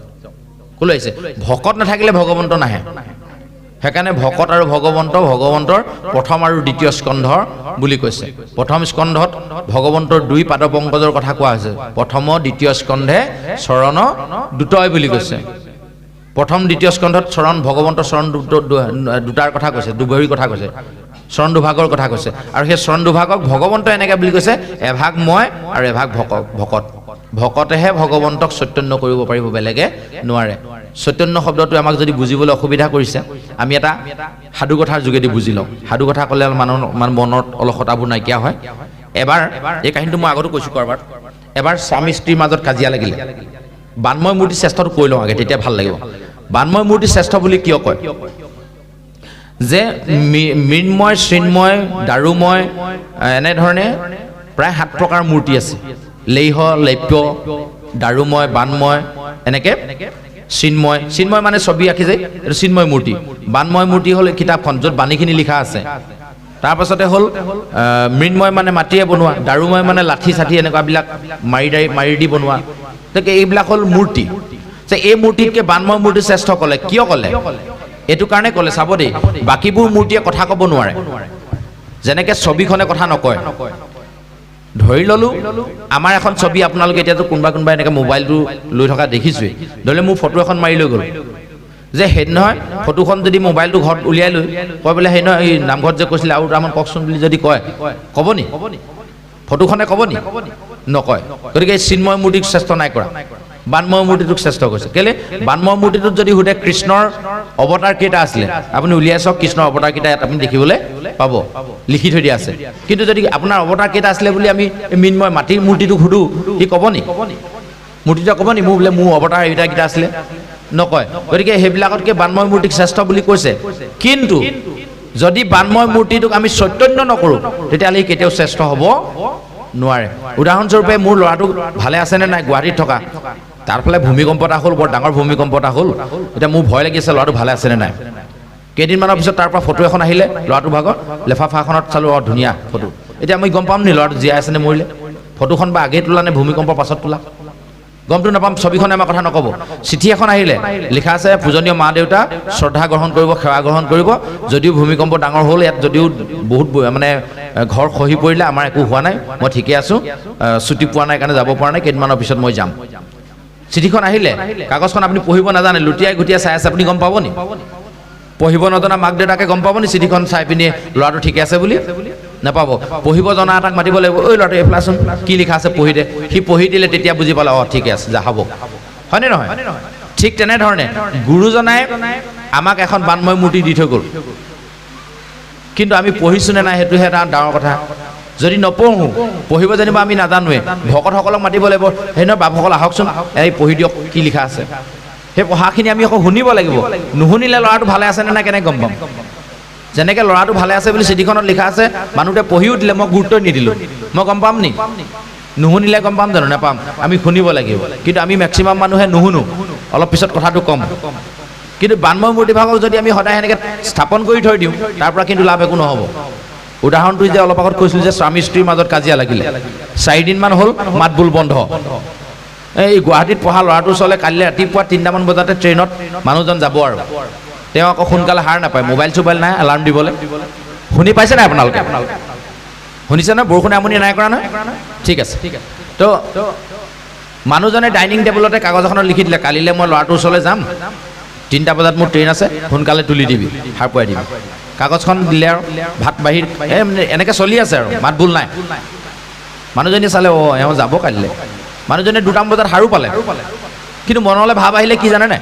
ক'লৈ আহিছে? ভকত নাথাকিলে ভগৱন্ত নাহে। সেইকাৰণে ভকত আৰু ভগৱন্তৰ প্ৰথম আৰু দ্বিতীয় স্কন্ধ বুলি কৈছে। প্ৰথম স্কন্ধত ভগৱন্তৰ 2 পাদ পংকজৰ কথা কোৱা হৈছে। প্ৰথম দ্বিতীয় স্কন্ধে চৰণ দুটয় বুলি কৈছে। প্ৰথম দ্বিতীয় স্কন্ধত ভগৱন্তৰ চৰণ দুটাৰ কথা কৈছে, দুগৰীৰ কথা কৈছে, চৰণ দুভাগৰ কথা কৈছে। আৰু সেই চৰণ দুভাগক ভগৱন্ত এনেকৈ বুলি কৈছে, এভাগ মই আৰু এভাগ ভকত। ভকতেহে ভগৱন্তক চৈতন্য কৰিব পাৰিব, বেলেগে নোৱাৰে। চৈতন্য শব্দটো আমাক যদি বুজিবলৈ অসুবিধা কৰিছে, আমি এটা সাধু কথাৰ যোগেদি বুজি লওঁ। সাধু কথা ক'লে মানুহৰ মনত অলসতাবোৰ নাইকিয়া হয়। এবাৰ এই কাহিনীটো মই আগতো কৈছোঁ কৰবাৰ, এবাৰ স্বামী স্ত্ৰীৰ মাজত কাজিয়া লাগিলে। বান্ময় মূৰ্তি শ্ৰেষ্ঠটো কৈ লওঁ আগে, তেতিয়া ভাল লাগিব। বান্ময় মূৰ্তি শ্ৰেষ্ঠ বুলি কিয় কয়? যে মৃন্ময়, চিন্ময়, দাৰুময়, এনেধৰণে প্ৰায় 7 প্ৰকাৰ মূৰ্তি আছে। লেইহ, লৈপ্য, দাৰুময়, বান্ময়, এনেকৈ চিন্ময় মানে ছবি আঁকি যায়, এইটো চিন্ময় মূৰ্তি। বান্ময় মূৰ্তি হ'ল কিতাপখন য'ত বাণীখিনি লিখা আছে। তাৰপাছতে হ'ল মৃন্ময় মানে মাটিৰে বনোৱা, দাৰুময় মানে লাঠি চাঠি এনেকুৱাবিলাক মাৰি দি বনোৱা। গতিকে এইবিলাক হ'ল মূৰ্তি। যে এই মূৰ্তিতকৈ বান্ময় মূৰ্তি শ্ৰেষ্ঠ ক'লে, কিয় ক'লে? এইটো কাৰণে ক'লে, চাব দেই, বাকীবোৰ মূৰ্তিয়ে কথা ক'ব নোৱাৰে। যেনেকৈ ছবিখনে কথা নকয়। ধৰি ল'লোঁ আমাৰ এখন ছবি, আপোনালোকে এতিয়াতো কোনোবা এনেকৈ মোবাইলটো লৈ থকা দেখিছোৱেই। ধৰি লওক মোৰ ফটো এখন মাৰি লৈ গ'ল, যে সেই নহয় ফটোখন যদি মোবাইলটো ঘৰত উলিয়াই লৈ কয় বোলে সেই নহয় এই নামঘৰত যে কৈছিলে আৰু দুটামান কওকচোন বুলি যদি কয়, ক'ব নি? ফটোখনে ক'ব নি? নকয়। গতিকে এই চিন্ময় মূৰ্তিক শ্ৰেষ্ঠ নাই কৰা, বান্ময় মূৰ্তিটোক শ্ৰেষ্ঠ কৰিছে। কেলে? বান্ময় মূৰ্তিটোত যদি সোধে কৃষ্ণৰ অৱতাৰ কেইটা আছিলে, আপুনি উলিয়াই চাওক, কৃষ্ণৰ অৱতাৰ কেইটা আপুনি দেখিবলৈ পাব, লিখি থৈ দিয়া আছে। কিন্তু যদি আপোনাৰ অৱতাৰ কেইটা আছিলে বুলি আমি মৃন্ময় মাটিৰ মূৰ্তিটোক সোধোঁ, সি ক'ব নি? মূৰ্তিটোৱে ক'ব নি মোৰ অৱতাৰ এইকেইটা আছিলে? নকয়। গতিকে সেইবিলাকতকৈ বান্ময় মূৰ্তিক শ্ৰেষ্ঠ বুলি কৈছে। কিন্তু যদি বান্ময় মূৰ্তিটোক আমি চৈতন্য নকৰোঁ তেতিয়াহ'লে সি কেতিয়াও শ্ৰেষ্ঠ হ'ব নোৱাৰে। উদাহৰণস্বৰূপে মোৰ ল'ৰাটো ভালে আছেনে নাই গুৱাহাটীত থকা, তাৰ ফালে ভূমিকম্প এটা হ'ল, বৰ ডাঙৰ ভূমিকম্প এটা হ'ল। এতিয়া মোৰ ভয় লাগিছে ল'ৰাটো ভালে আছেনে নাই। কেইদিনমানৰ পিছত তাৰ পৰা ফটো এখন আহিলে ল'ৰাটোৰ ভাগত, লেফাফাখনত চালোঁ, ধুনীয়া ফটো। এতিয়া আমি গম পাম নি ল'ৰাটো জীয়াই আছেনে মৰিলে? ফটোখন বা আগেই তোলা নে ভূমিকম্পৰ পাছত তোলা? গমটো নাপাম। ছবিখনে আমাৰ কথা নক'ব। চিঠি এখন আহিলে লিখা আছে, পূজনীয় মা দেউতা শ্ৰদ্ধা গ্ৰহণ কৰিব, সেৱা গ্ৰহণ কৰিব। যদিও ভূমিকম্প ডাঙৰ হ'ল, ইয়াত যদিও বহুত মানে ঘৰ খহি পৰিলে, আমাৰ একো হোৱা নাই, মই ঠিকে আছোঁ, ছুটি পোৱা নাই কাৰণে যাব পৰা নাই, কেইদিনমানৰ পিছত মই যাম। চিঠিখন আহিলে কাগজখন আপুনি পঢ়িব নাজানে, লুটিয়াই গুটিয়াই চাই আছে, আপুনি গম পাব নি? পঢ়িব নজনা মাক দেউতাকে গম পাব নি চিঠিখন চাই পিনি ল'ৰাটো ঠিকে আছে বুলি? নাপাব। পঢ়িব জনা এটাক মাতিব লাগিব, ঐ ল'ৰাটো এইফালেচোন কি লিখা আছে পঢ়ি দে। সি পঢ়ি দিলে তেতিয়া বুজি পালে, অঁ ঠিকে আছে, যা হ'ব, হয়নে নহয়? ঠিক তেনেধৰণে গুৰুজনাই আমাক এখন বানময় মূৰ্তি দি থৈ গ'ল, কিন্তু আমি পঢ়িছোঁ নে নাই সেইটোহে এটা ডাঙৰ কথা। যদি নপঢ়োঁ, পঢ়িব যেনিবা আমি নাজানোৱে, ভকতসকলক মাতিব লাগিব, সেই নহয় বাপসকল আহকচোন, এই পঢ়ি দিয়ক কি লিখা আছে। সেই পঢ়াখিনি আমি আকৌ শুনিব লাগিব। নুশুনিলে ল'ৰাটো ভালে আছে নে নাই কেনেকৈ গম পাম? যেনেকৈ ল'ৰাটো ভালে আছে বুলি চিঠিখনত লিখা আছে, মানুহটোৱে পঢ়িও দিলে, মই গুৰুত্ব নিদিলোঁ, মই গম পাম নি? নুশুনিলে গম পাম জানো? নাপাম। আমি শুনিব লাগিব, কিন্তু আমি মেক্সিমাম মানুহে নুশুনো। অলপ পিছত কথাটো কম। কিন্তু বানময় মূৰ্তিভাগক যদি আমি সদায় সেনেকৈ স্থাপন কৰি থৈ দিওঁ, তাৰ পৰা কিন্তু লাভ একো নহ'ব। উদাহৰণটো যে অলপ আগত কৈছিলোঁ যে স্বামী স্ত্ৰীৰ মাজত কাজিয়া লাগিলে, 4 দিনমান হ'ল মাত বোল বন্ধ। এই গুৱাহাটীত পঢ়া ল'ৰাটোৰ ওচৰলৈ কালিলৈ ৰাতিপুৱা 3টামান বজাতে ট্ৰেইনত মানুহজন যাব, আৰু তেওঁ আকৌ সোনকালে হাৰ নাপায়, মোবাইল চোবাইল নাই এলাৰ্ম দিবলৈ। শুনি পাইছে নাই আপোনালোকে? শুনিছে নহয়? বৰষুণে আমনি নাই কৰা নহয়? ঠিক আছে। তো মানুহজনে ডাইনিং টেবুলতে কাগজ এখনত লিখি দিলে, কালিলৈ মই ল'ৰাটোৰ ওচৰলৈ যাম, 3টা বজাত মোৰ ট্ৰেইন আছে, সোনকালে তুলি দিবি, সাৰ পুৱাই দিবি। কাগজখন দিলে আৰু ভাত বাহিৰ এনেকৈ চলি আছে আৰু মাত বোল নাই। মানুহজনীয়ে চালে, অঁ এওঁ যাব কালিলৈ। মানুহজনে 2টামান বজাত সাৰো পালে, কিন্তু মনলৈ ভাৱ আহিলে কি জানে নাই?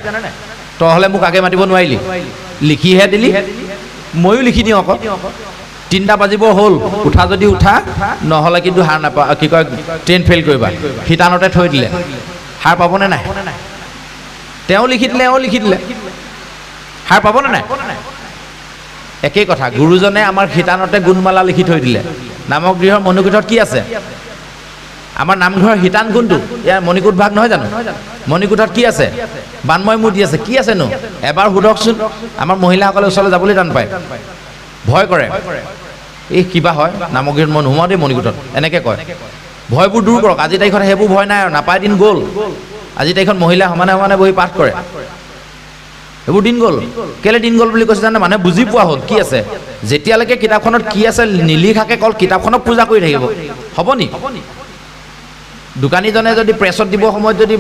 তই হ'লে মোক আগে মাতিব নোৱাৰিলি, লিখিহে দিলি, ময়ো লিখি দিওঁ আকৌ। 3টা বাজিব হ'ল, উঠা যদি উঠা, নহ'লে কিন্তু সাৰ নাপা, কি কয় ট্ৰেইন ফেইল কৰিবা। শিতানতে থৈ দিলে, সাৰ পাবনে নাই? তেওঁ লিখি দিলে, এওঁ লিখি দিলে, সাৰ পাবনে নাই? একেই কথা। গুৰুজনে আমাৰ শিতানতে গুণমালা লিখি থৈ দিলে। নামক গৃহৰ মণিকূটত কি আছে? আমাৰ নামঘৰৰ শিতান কোনটো? ইয়াৰ মণিকূট ভাগ নহয় জানো? মণিকূটত কি আছে? বানময় মূৰ্তি আছে। কি আছেনো? এবাৰ সোধকচোন। আমাৰ মহিলাসকলে ওচৰলৈ যাবলৈ টান পায়, ভয় কৰে। এই কিবা হয় নামক গৃহত মই নোসোমাওঁ দেই মণিকূটত, এনেকৈ কয়। ভয়বোৰ দূৰ কৰক। আজি তাৰিখত সেইবোৰ ভয় নাই আৰু, নাপায় দিন গ'ল। আজি তাৰিখত মহিলা সমানে সমানে বহি পাঠ কৰে, এইবোৰ দিন গ'ল। কেলৈ দিন গ'ল বুলি কৈছে জানে? মানুহে বুজি পোৱা হ'ল কি আছে। যেতিয়ালৈকে কিতাপখনত কি আছে নিলিখাকে কল কিতাপখনক পূজা কৰি থাকিব, হ'ব নি? দোকানীজনে যদি প্ৰেছত দিব সময়ত যদি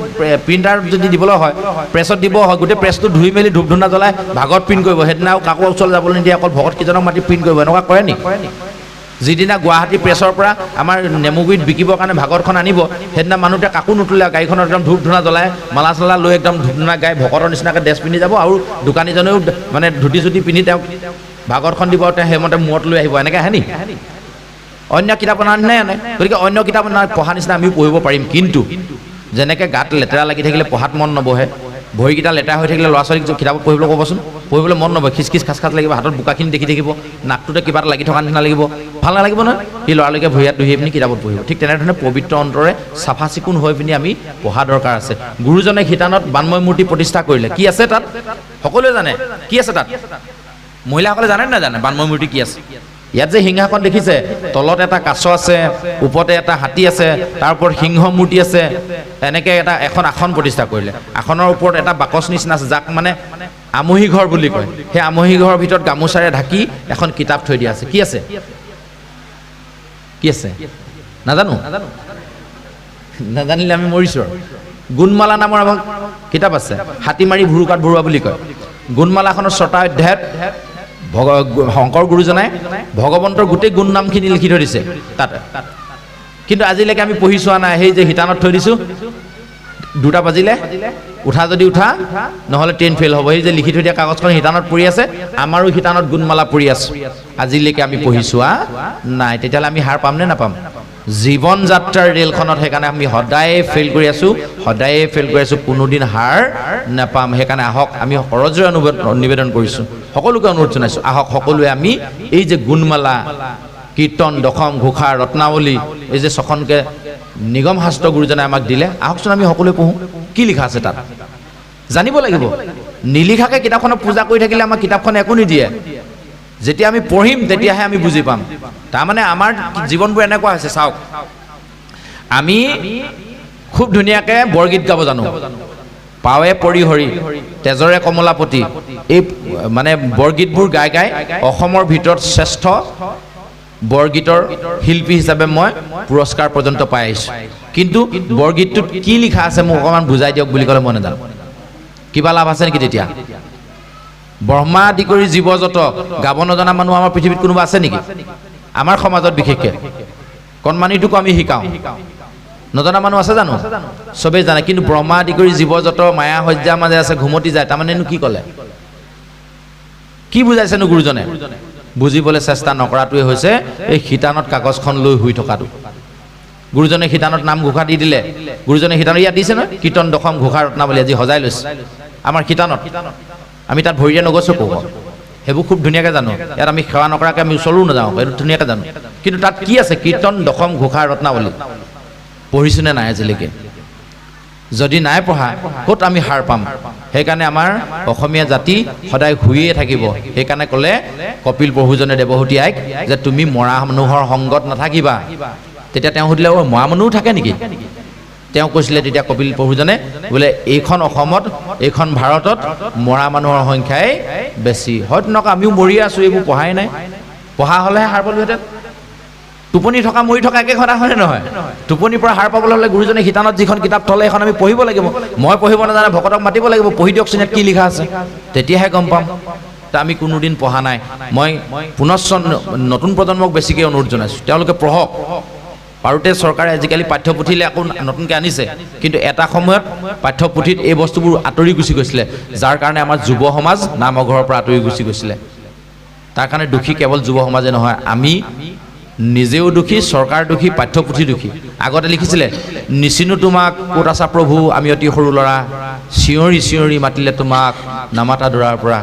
প্ৰিণ্টাৰ যদি দিবলৈ হয়, প্ৰেছত দিব হয়, গোটেই প্ৰেছটো ধুই মেলি ধূপ ধূনা জ্বলাই ভাগত প্ৰিণ্ট কৰিব, সেইদিনা কাকো ওচৰলৈ যাবলৈ নিদিয়ে, অকল ভকতকেইজনক মাতি প্ৰিণ্ট কৰিব। এনেকুৱা কৰে নি? যিদিনা গুৱাহাটী প্ৰেছৰ পৰা আমাৰ নেমুগুৰিত বিকিবৰ কাৰণে ভাগতখন আনিব, সেইদিনা মানুহটোৱে কাকো নুতুলে, গাড়ীখনত একদম ধূপ ধূনা জ্বলাই মালা চালা লৈ একদম ধূপ ধূনা গাই ভকতৰ নিচিনাকৈ ড্ৰেছ পিন্ধি যাব, আৰু দোকানীজনেও মানে ধুতি চুটি পিন্ধি তেওঁক ভাগতখন দিব, তেওঁ সেইমতে মূৰত লৈ আহিব। এনেকৈ আহে নি? অন্য কিতাপ আনে আনে। গতিকে অন্য কিতাপ পঢ়া নিচিনা আমিও পঢ়িব পাৰিম, কিন্তু যেনেকৈ গাত লেতেৰা লাগি থাকিলে পঢ়াত মন নবহে, ভৰিকেইটা লেতেৰা হৈ থাকিলে ল'ৰা ছোৱালীক কিতাপত পঢ়িবলৈ ক'বচোন, পঢ়িবলৈ মন নবহে, খিচখিচ খাচ লাগিব, হাতত বোকাখিনি দেখি থাকিব, নাকটোতে কিবা এটা লাগি থকা নিচিনা লাগিব, ভাল নালাগিব নহয়? সি ল'ৰালৈকে ভৰি হাত ধুই পিনি কিতাপত পঢ়িব। ঠিক তেনেধৰণে পবিত্ৰ অন্তৰে চাফা চিকুণ হৈ পিনি আমি পঢ়া দৰকাৰ আছে। গুৰুজনে শিতানত বানময় মূৰ্তি প্ৰতিষ্ঠা কৰিলে। কি আছে তাত? সকলোৱে জানে। কি আছে তাত? মহিলাসকলে জানে নে নাজানে বানময় মূৰ্তি কি আছে? ইয়াত যে সিংহাসন দেখিছে, তলত এটা কাছ আছে, ওপৰতে এটা হাতী আছে, তাৰ ওপৰত সিংহ মূৰ্তি আছে, এনেকৈ এখন আসন প্ৰতিষ্ঠা কৰিলে। আসনৰ ওপৰত এটা বাকচ নিচিনা আছে, যাক মানে আমহি ঘৰ বুলি কয়। সেই আমহি ঘৰৰ ভিতৰত গামোচাৰে ঢাকি এখন কিতাপ থৈ দিয়া আছে। কি আছে? কি আছে? নাজানো? নাজানিলে আমি মৰিছোঁ আৰু। গুণমালা নামৰ এখন কিতাপ আছে, হাতীমাৰি ভুৰুকাত ভৰুৱা বুলি কয়। গুণমালাখনৰ 6টা অধ্যায়ত শংকৰ গুৰুজনাই ভগৱন্তৰ গোটেই গুণ নামখিনি লিখি থৈ দিছে তাত, কিন্তু আজিলৈকে আমি পঢ়ি চোৱা নাই। সেই যে শিতানত থৈ দিছোঁ, 2টা বাজিলে উঠা যদি উঠা, নহ'লে ট্ৰেইন ফেইল হ'ব। সেই যে লিখি থৈ দিয়া কাগজখন শিতানত পৰি আছে, আমাৰো শিতানত গুণমালা পৰি আছে, আজিলৈকে আমি পঢ়ি চোৱা নাই। তেতিয়াহ'লে আমি হাৰ পাম নে নাপাম? জীৱন যাত্ৰাৰ ৰেলখনত সেইকাৰণে আমি সদায়ে ফেইল কৰি আছোঁ, সদায়ে ফেইল কৰি আছোঁ, কোনোদিন হাৰ নাপাম। সেইকাৰণে আহক, আমি সৰজৰে নিবেদন কৰিছোঁ, সকলোকে অনুৰোধ জনাইছোঁ, আহক সকলোৱে আমি এই যে গুণমালা, কীৰ্তন, দশম, ঘোষা, ৰত্নাৱলী, এই যে 6খনকৈ নিগম শাস্ত্ৰ গুৰুজনাই আমাক দিলে, আহকচোন আমি সকলোৱে পঢ়োঁ। কি লিখা আছে তাত জানিব লাগিব। নিলিখাকৈ কিতাপখনক পূজা কৰি থাকিলে আমাৰ কিতাপখনে একো নিদিয়ে। যেতিয়া আমি পঢ়িম তেতিয়াহে আমি বুজি পাম। তাৰমানে আমাৰ জীৱনবোৰ এনেকুৱা হৈছে, চাওক, আমি খুব ধুনীয়াকৈ বৰগীত গাব জানো, পাৱে পৰিহৰি, তেজৰে কমলাপতি, এই মানে বৰগীতবোৰ গাই গাই অসমৰ ভিতৰত শ্ৰেষ্ঠ বৰগীতৰ শিল্পী হিচাপে মই পুৰস্কাৰ পৰ্যন্ত পাই আহিছোঁ। কিন্তু বৰগীতটোত কি লিখা আছে মোক অকণমান বুজাই দিয়ক বুলি ক'লে মই নাজানো। কিবা লাভ আছে নেকি তেতিয়া? ব্ৰহ্মা আদি কৰি জীৱ যত গাব নজনা মানুহ আমাৰ পৃথিৱীত কোনোবা আছে নেকি? আমাৰ সমাজত বিশেষকৈ কণমানিটোকো আমি শিকাওঁ, নজনা মানুহ আছে জানো? চবেই জানে, কিন্তু ব্ৰহ্মা আদি কৰি জীৱ যত মায়া সজ্জাৰ মাজে আছে ঘুমতি যায়, তাৰমানেনো কি ক'লে? কি বুজাইছেনো গুৰুজনে? বুজিবলৈ চেষ্টা নকৰাটোৱে হৈছে এই শিতানত কাগজখন লৈ শুই থকাটো। গুৰুজনে শিতানত নাম ঘোষা দি দিলে, গুৰুজনে শিতানত ইয়াত দিছে নহয়, কীৰ্তন দশম ঘোষা ৰত্নাৱলী আজি সজাই লৈছে আমাৰ শিতানত। আমি তাত ভৰিৰে নগৈছোঁ কওঁ, সেইবোৰ খুব ধুনীয়াকৈ জানো। ইয়াত আমি সেৱা নকৰাকৈ আমি ওচৰলৈও নাযাওঁ, সেইটো ধুনীয়াকৈ জানো। কিন্তু তাত কি আছে? কীৰ্তন দশম ঘোষা ৰত্নাৱলী। পঢ়িছোনে নাই আজিলৈকে? যদি নাই পঢ়া ক'ত আমি হাৰ পাম? সেইকাৰণে আমাৰ অসমীয়া জাতি সদায় শুইয়ে থাকিব। সেইকাৰণে ক'লে কপিল প্ৰভুজনে দেৱহূতি আইক যে তুমি মৰা মানুহৰ সংগত নাথাকিবা। তেতিয়া তেওঁ সুধিলে, অ' মৰা মানুহো থাকে নেকি? তেওঁ কৈছিলে তেতিয়া কপিল প্ৰভুজনে, বোলে এইখন অসমত, এইখন ভাৰতত মৰা মানুহৰ সংখ্যাই বেছি। হয়তো নকওঁ আমিও মৰি আছোঁ, এইবোৰ পঢ়াই নাই। পঢ়া হ'লেহে হাৰ পালোহেঁতেন। টোপনি থকা মৰি থকা একে কথা হয়নে নহয়? টোপনিৰ পৰা হাৰ পাবলৈ হ'লে গুৰুজনে শিতানত যিখন কিতাপ থ'লে সেইখন আমি পঢ়িব লাগিব। মই পঢ়িব নাজানে ভকতক মাতিব লাগিব, পঢ়ি দিয়কচোন ইয়াত কি লিখা আছে, তেতিয়াহে গম পাম। আমি কোনোদিন পঢ়া নাই। মই পুনশ্চ নতুন প্ৰজন্মক বেছিকৈ অনুৰোধ জনাইছোঁ, তেওঁলোকে পঢ়ক। পাৰোঁতে চৰকাৰে আজিকালি পাঠ্যপুথিলৈ আকৌ নতুনকৈ আনিছে, কিন্তু এটা সময়ত পাঠ্যপুথিত এই বস্তুবোৰ আঁতৰি গুচি গৈছিলে, যাৰ কাৰণে আমাৰ যুৱ সমাজ নামঘৰৰ পৰা আঁতৰি গুচি গৈছিলে। তাৰ কাৰণে দোষী কেৱল যুৱ সমাজে নহয়, আমি নিজেও দোষী, চৰকাৰ দোষী, পাঠ্যপুথি দোষী। আগতে লিখিছিলে, নিচিনো তোমাক ক'ত আছা প্ৰভু, আমি অতি সৰু ল'ৰা, চিঞৰি চিঞৰি মাতিলে তোমাক নামাতা দূৰাৰ পৰা।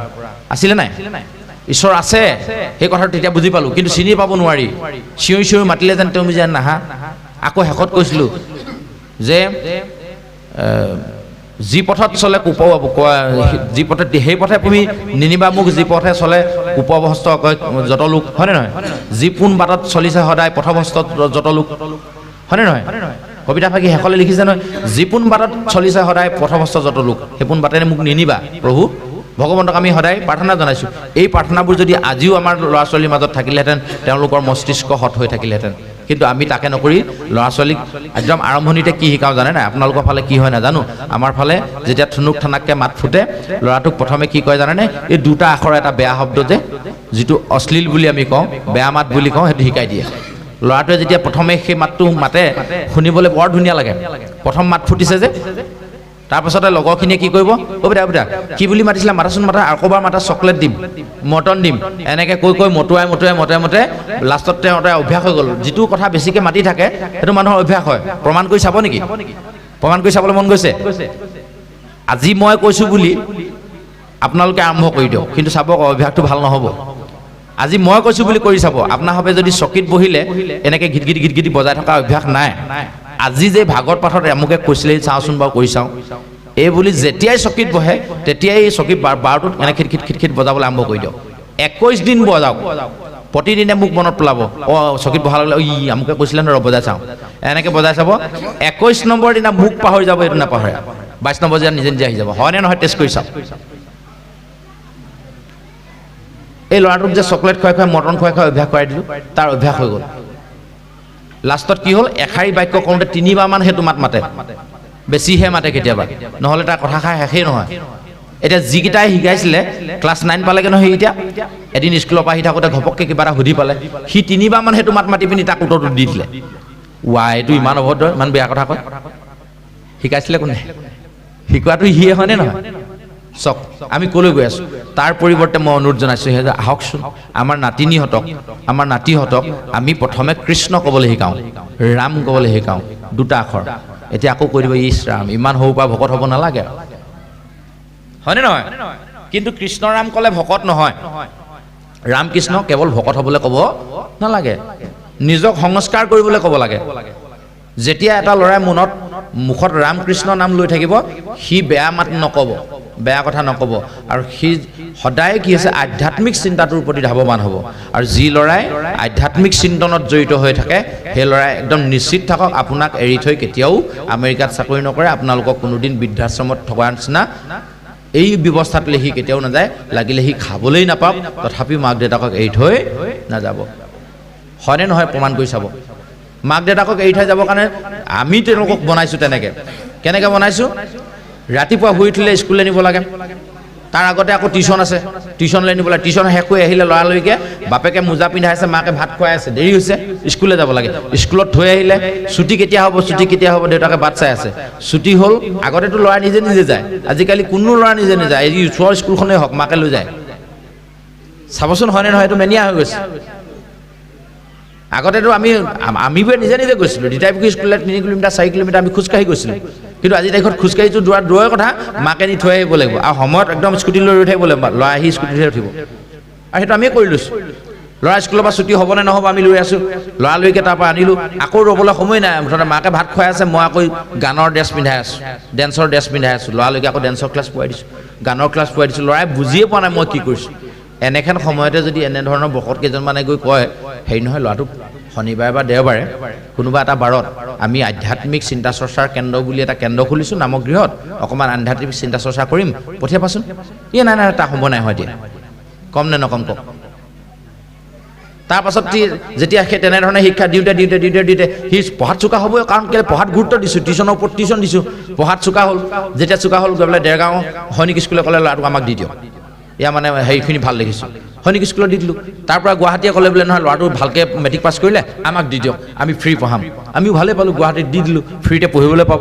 আছিলে নাই? ঈশ্বৰ আছে, সেই কথাটো তেতিয়া বুজি পালোঁ, কিন্তু চিনি পাব নোৱাৰি। চিঞৰি চিঞৰি মাতিলে যেন তুমি যেন নাহা। আকৌ শেষত কৈছিলোঁ যে যি পথত চলে যি পথে সেই পথে তুমি নিনিবা মোক, যি পথে চলে কুপভস্ত যত লোক, হয়নে নহয়? যি পোন বাটত চলিছে সদায় পথভস্ত যত লোক, হয়নে নহয়? কবিতা ফাঁকি শেষলৈ লিখিছে নহয়, যি পোন বাটত চলিছে সদায় পথভস্ত যত লোক, সেই পোন বাটেৰে মোক নিনিবা প্ৰভু। ভগৱন্তক আমি সদায় প্ৰাৰ্থনা জনাইছোঁ। এই প্ৰাৰ্থনাবোৰ যদি আজিও আমাৰ ল'ৰা ছোৱালীৰ মাজত থাকিলেহেঁতেন, তেওঁলোকৰ মস্তিষ্ক হত হৈ থাকিলেহেঁতেন। কিন্তু আমি তাকে নকৰি ল'ৰা ছোৱালীক একদম আৰম্ভণিতে কি শিকাওঁ জানে নাই? আপোনালোকৰ ফালে কি হয় নাজানো, আমাৰ ফালে যেতিয়া থুনুক থানাককৈ মাত ফুটে, ল'ৰাটোক প্ৰথমে কি কয় জানেনে? এই দুটা আখৰ এটা বেয়া শব্দ যে, যিটো অশ্লীল বুলি আমি কওঁ, বেয়া মাত বুলি কওঁ, সেইটো শিকাই দিয়ে। ল'ৰাটোৱে যেতিয়া প্ৰথমে সেই মাতটো মাতে, শুনিবলৈ বৰ ধুনীয়া লাগে। প্ৰথম মাত ফুটিছে যে, তাৰপাছতে লগৰখিনিয়ে কি কৰিব, অ' বেটা বেটা কি বুলি মাতিছিলা, মাতাচোন মাতা, আকৌবাৰ মাতা, চকলেট দিম, মটন দিম, এনেকৈ কৈ কৈ মতুৱাই মতুৱাই মতে লাষ্টত তেওঁ অভ্যাস হৈ গ'ল। যিটো কথা বেছিকৈ মাতি থাকে সেইটো মানুহৰ অভ্যাস হয়। প্ৰমাণ কৰি চাব নেকি? প্ৰমাণ কৰি চাবলৈ মন গৈছে? আজি মই কৈছোঁ বুলি আপোনালোকে আৰম্ভ কৰি দিয়ক, কিন্তু চাব অভ্যাসটো ভাল নহ'ব। আজি মই কৈছোঁ বুলি কৰি চাব। আপোনাৰভাৱে যদি চকীত বহিলে এনেকৈ গীত গীত গীত গীত বজাই থকা অভ্যাস নাই, আজি যে ভাগৱত পাঠত আমুকে কৈছিলে চাওঁচোন বাৰু কৰি চাওঁ, এই বুলি যেতিয়াই চকীত বহে তেতিয়াই এই চকীত বাৰটোত এনে খিট খিট খিট খিট বজাবলৈ আৰম্ভ কৰি দিয়ক। 21 দিন বজাওক, প্ৰতিদিনে মোক মনত পেলাব, অঁ চকীত বহাৰ লগে লগে ই আমুকে কৈছিলে ন, বজাই চাওঁ, এনেকৈ বজাই চাব। 21 নম্বৰ দিনা মোক পাহৰি যাব, এইটো নাপাহৰে। 22 নম্বৰ দিনা নিজে নিজে আহি যাব, হয়নে নহয়? টেষ্ট কৰি চাওক। এই ল'ৰাটোক যে চকলেট খুৱাই খুৱাই মটন খুৱাই খুৱাই অভ্যাস কৰাই দিলোঁ, তাৰ অভ্যাস হৈ গ'ল। লাষ্টত কি হ'ল, এষাৰী বাক্য কওঁতে 3বাৰমান সেইটো মাত মাতে, বেছিহে মাতে কেতিয়াবা, নহ'লে তাৰ কথা খাই শেষেই নহয়। এতিয়া যিকেইটাই শিকাইছিলে ক্লাছ 9 পালেগৈ নহয়, এতিয়া এদিন স্কুলৰ পৰা আহি থাকোঁতে ঘপককৈ কিবা এটা সুধি পালে, সি 3বাৰমান সেইটো মাত মাতি পিনি তাক উত্তৰটো দি দিলে। ৱাই, এইটো ইমান অভদ্ৰ, ইমান বেয়া কথা কয়। শিকাইছিলে কোনে? শিকোৱাটো সিয়ে হয়নে নহয়? চক আমি ক'লৈ গৈ আছোঁ? তাৰ পৰিৱৰ্তে মই অনুৰোধ জনাইছোঁ যে আহকচোন, আমাৰ নাতিনীহঁতক, আমাৰ নাতিহঁতক আমি প্ৰথমে কৃষ্ণ ক'বলৈ শিকাওঁ, ৰাম ক'বলৈ শিকাওঁ, দুটা আখৰ। এতিয়া আকৌ কৈ দিব, ইছ ৰাম, ইমান সৰুৰ পৰা ভকত হ'ব নালাগে, হয়নে নহয়? কিন্তু কৃষ্ণ ৰাম ক'লে ভকত নহয়, ৰাম কৃষ্ণ কেৱল ভকত হ'বলৈ ক'ব নালাগে, নিজক সংস্কাৰ কৰিবলৈ ক'ব লাগে। যেতিয়া এটা ল'ৰাই মুখত ৰাম কৃষ্ণ নাম লৈ থাকিব, সি বেয়া মাত নক'ব, বেয়া কথা নক'ব, আৰু সি সদায় কি হৈছে আধ্যাত্মিক চিন্তাটোৰ প্ৰতি ধাৱমান হ'ব। আৰু যি ল'ৰাই আধ্যাত্মিক চিন্তনত জড়িত হৈ থাকে, সেই ল'ৰাই একদম নিশ্চিত থাকক, আপোনাক এৰি থৈ কেতিয়াও আমেৰিকাত চাকৰি নকৰে, আপোনালোকক কোনোদিন বৃদ্ধাশ্ৰমত থকাৰ নিচিনা এই ব্যৱস্থাটোলৈ সি কেতিয়াও নাযায়। লাগিলে সি খাবলৈ নাপাওক, তথাপিও মাক দেউতাকক এৰি থৈ নাযাব। হয়নে নহয়? প্ৰমাণ কৰি চাব। মাক দেউতাকক এৰি থৈ যাবৰ কাৰণে আমি তেওঁলোকক বনাইছোঁ তেনেকৈ কেনেকৈ বনাইছোঁ ৰাতিপুৱা শুই উঠিলে স্কুললৈ নিব লাগে তাৰ আগতে আকৌ টিউশ্যন আছে টিউশ্যনলৈ নিব লাগে টিউশ্যন শেষ হৈ আহিলে ল'ৰালৰিকে বাপেকে মোজা পিন্ধাই আছে মাকে ভাত খুৱাই আছে দেৰি হৈছে স্কুললৈ যাব লাগে স্কুলত থৈ আহিলে ছুটি কেতিয়া হ'ব দেউতাকে বাট চাই আছে ছুটি হ'ল আগতেতো ল'ৰা নিজে নিজে যায় আজিকালি কোনো ল'ৰা নিজে নাযায় এই ওচৰৰ স্কুলখনেই হওক মাকে লৈ যায় চাবচোন হয়নে নহয় এইটো মেনিয়া হৈ গৈছে আগতেতো আমিবোৰে নিজে নিজে গৈছিলোঁ দিতাইপুখুৰী স্কুললৈ 3 কিলোমিটাৰ 4 কিলোমিটাৰ আমি খোজকাঢ়ি গৈছিলোঁ কিন্তু আজি তাৰিখত খোজকাঢ়িটো দূৰৰ কথা মাকে নি থৈ আহিব লাগিব আৰু সময়ত একদম স্কুটি লৈ ৰৈ থাকিব লাগিব ল'ৰা আহি স্কুটিতে উঠিব আৰু সেইটো আমিয়ে কৰি লৈছোঁ ল'ৰা স্কুলৰ পৰা ছুটি হ'ব নে নহ'ব আমি লৈ আছোঁ ল'ৰালৰিকে তাৰ পৰা আনিলোঁ আকৌ ৰ'বলৈ সময় নাই মুঠতে মাকে ভাত খুৱাই আছে মই আকৌ গানৰ ড্ৰেছ পিন্ধাই আছোঁ ডেন্সৰ ড্ৰেছ পিন্ধাই আছোঁ ল'ৰালৈকে আকৌ ডেন্সৰ ক্লাছ পোৱাই দিছোঁ গানৰ ক্লাছ পোৱাই দিছোঁ ল'ৰাই বুজিয়ে পোৱা নাই মই কি কৰিছোঁ এনেখন সময়তে যদি এনেধৰণৰ বকত কেইজনমানে গৈ কয় হেৰি নহয় ল'ৰাটো শনিবাৰে বা দেওবাৰে কোনোবা এটা বাৰত আমি আধ্যাত্মিক চিন্তা চৰ্চাৰ কেন্দ্ৰ বুলি এটা কেন্দ্ৰ খুলিছোঁ নামক গৃহত অকণমান আধ্যাত্মিক চিন্তা চৰ্চা কৰিম পঠিয়াবাচোন নাই তাৰ সময় নাই হয় দিয়া কম নে নকম কওক তাৰপাছত যেতিয়া সেই তেনেধৰণে শিক্ষা দিওঁতে সি পঢ়াত চোকা হ'বই কাৰণ কেলৈ পঢ়াত গুৰুত্ব দিছোঁ টিউশ্যনৰ ওপৰত টিউশ্যন দিছোঁ পঢ়াত চোকা হ'ল যেতিয়া চোকা হ'ল গৈ পেলাই দেৰগাঁও সৈনিক স্কুলে ক'লে ল'ৰাটোক আমাক দি দিয়ক এয়া মানে হেৰিখিনি ভাল দেখিছোঁ সৈনিক স্কুলত দি দিলোঁ তাৰ পৰা গুৱাহাটীয়ে ক'লে বোলে নহয় ল'ৰাটো ভালকৈ মেট্ৰিক পাছ কৰিলে আমাক দি দিয়ক আমি ফ্ৰী পঢ়াম আমিও ভালেই পালোঁ গুৱাহাটীত দি দিলোঁ ফ্ৰীতে পঢ়িবলৈ পাব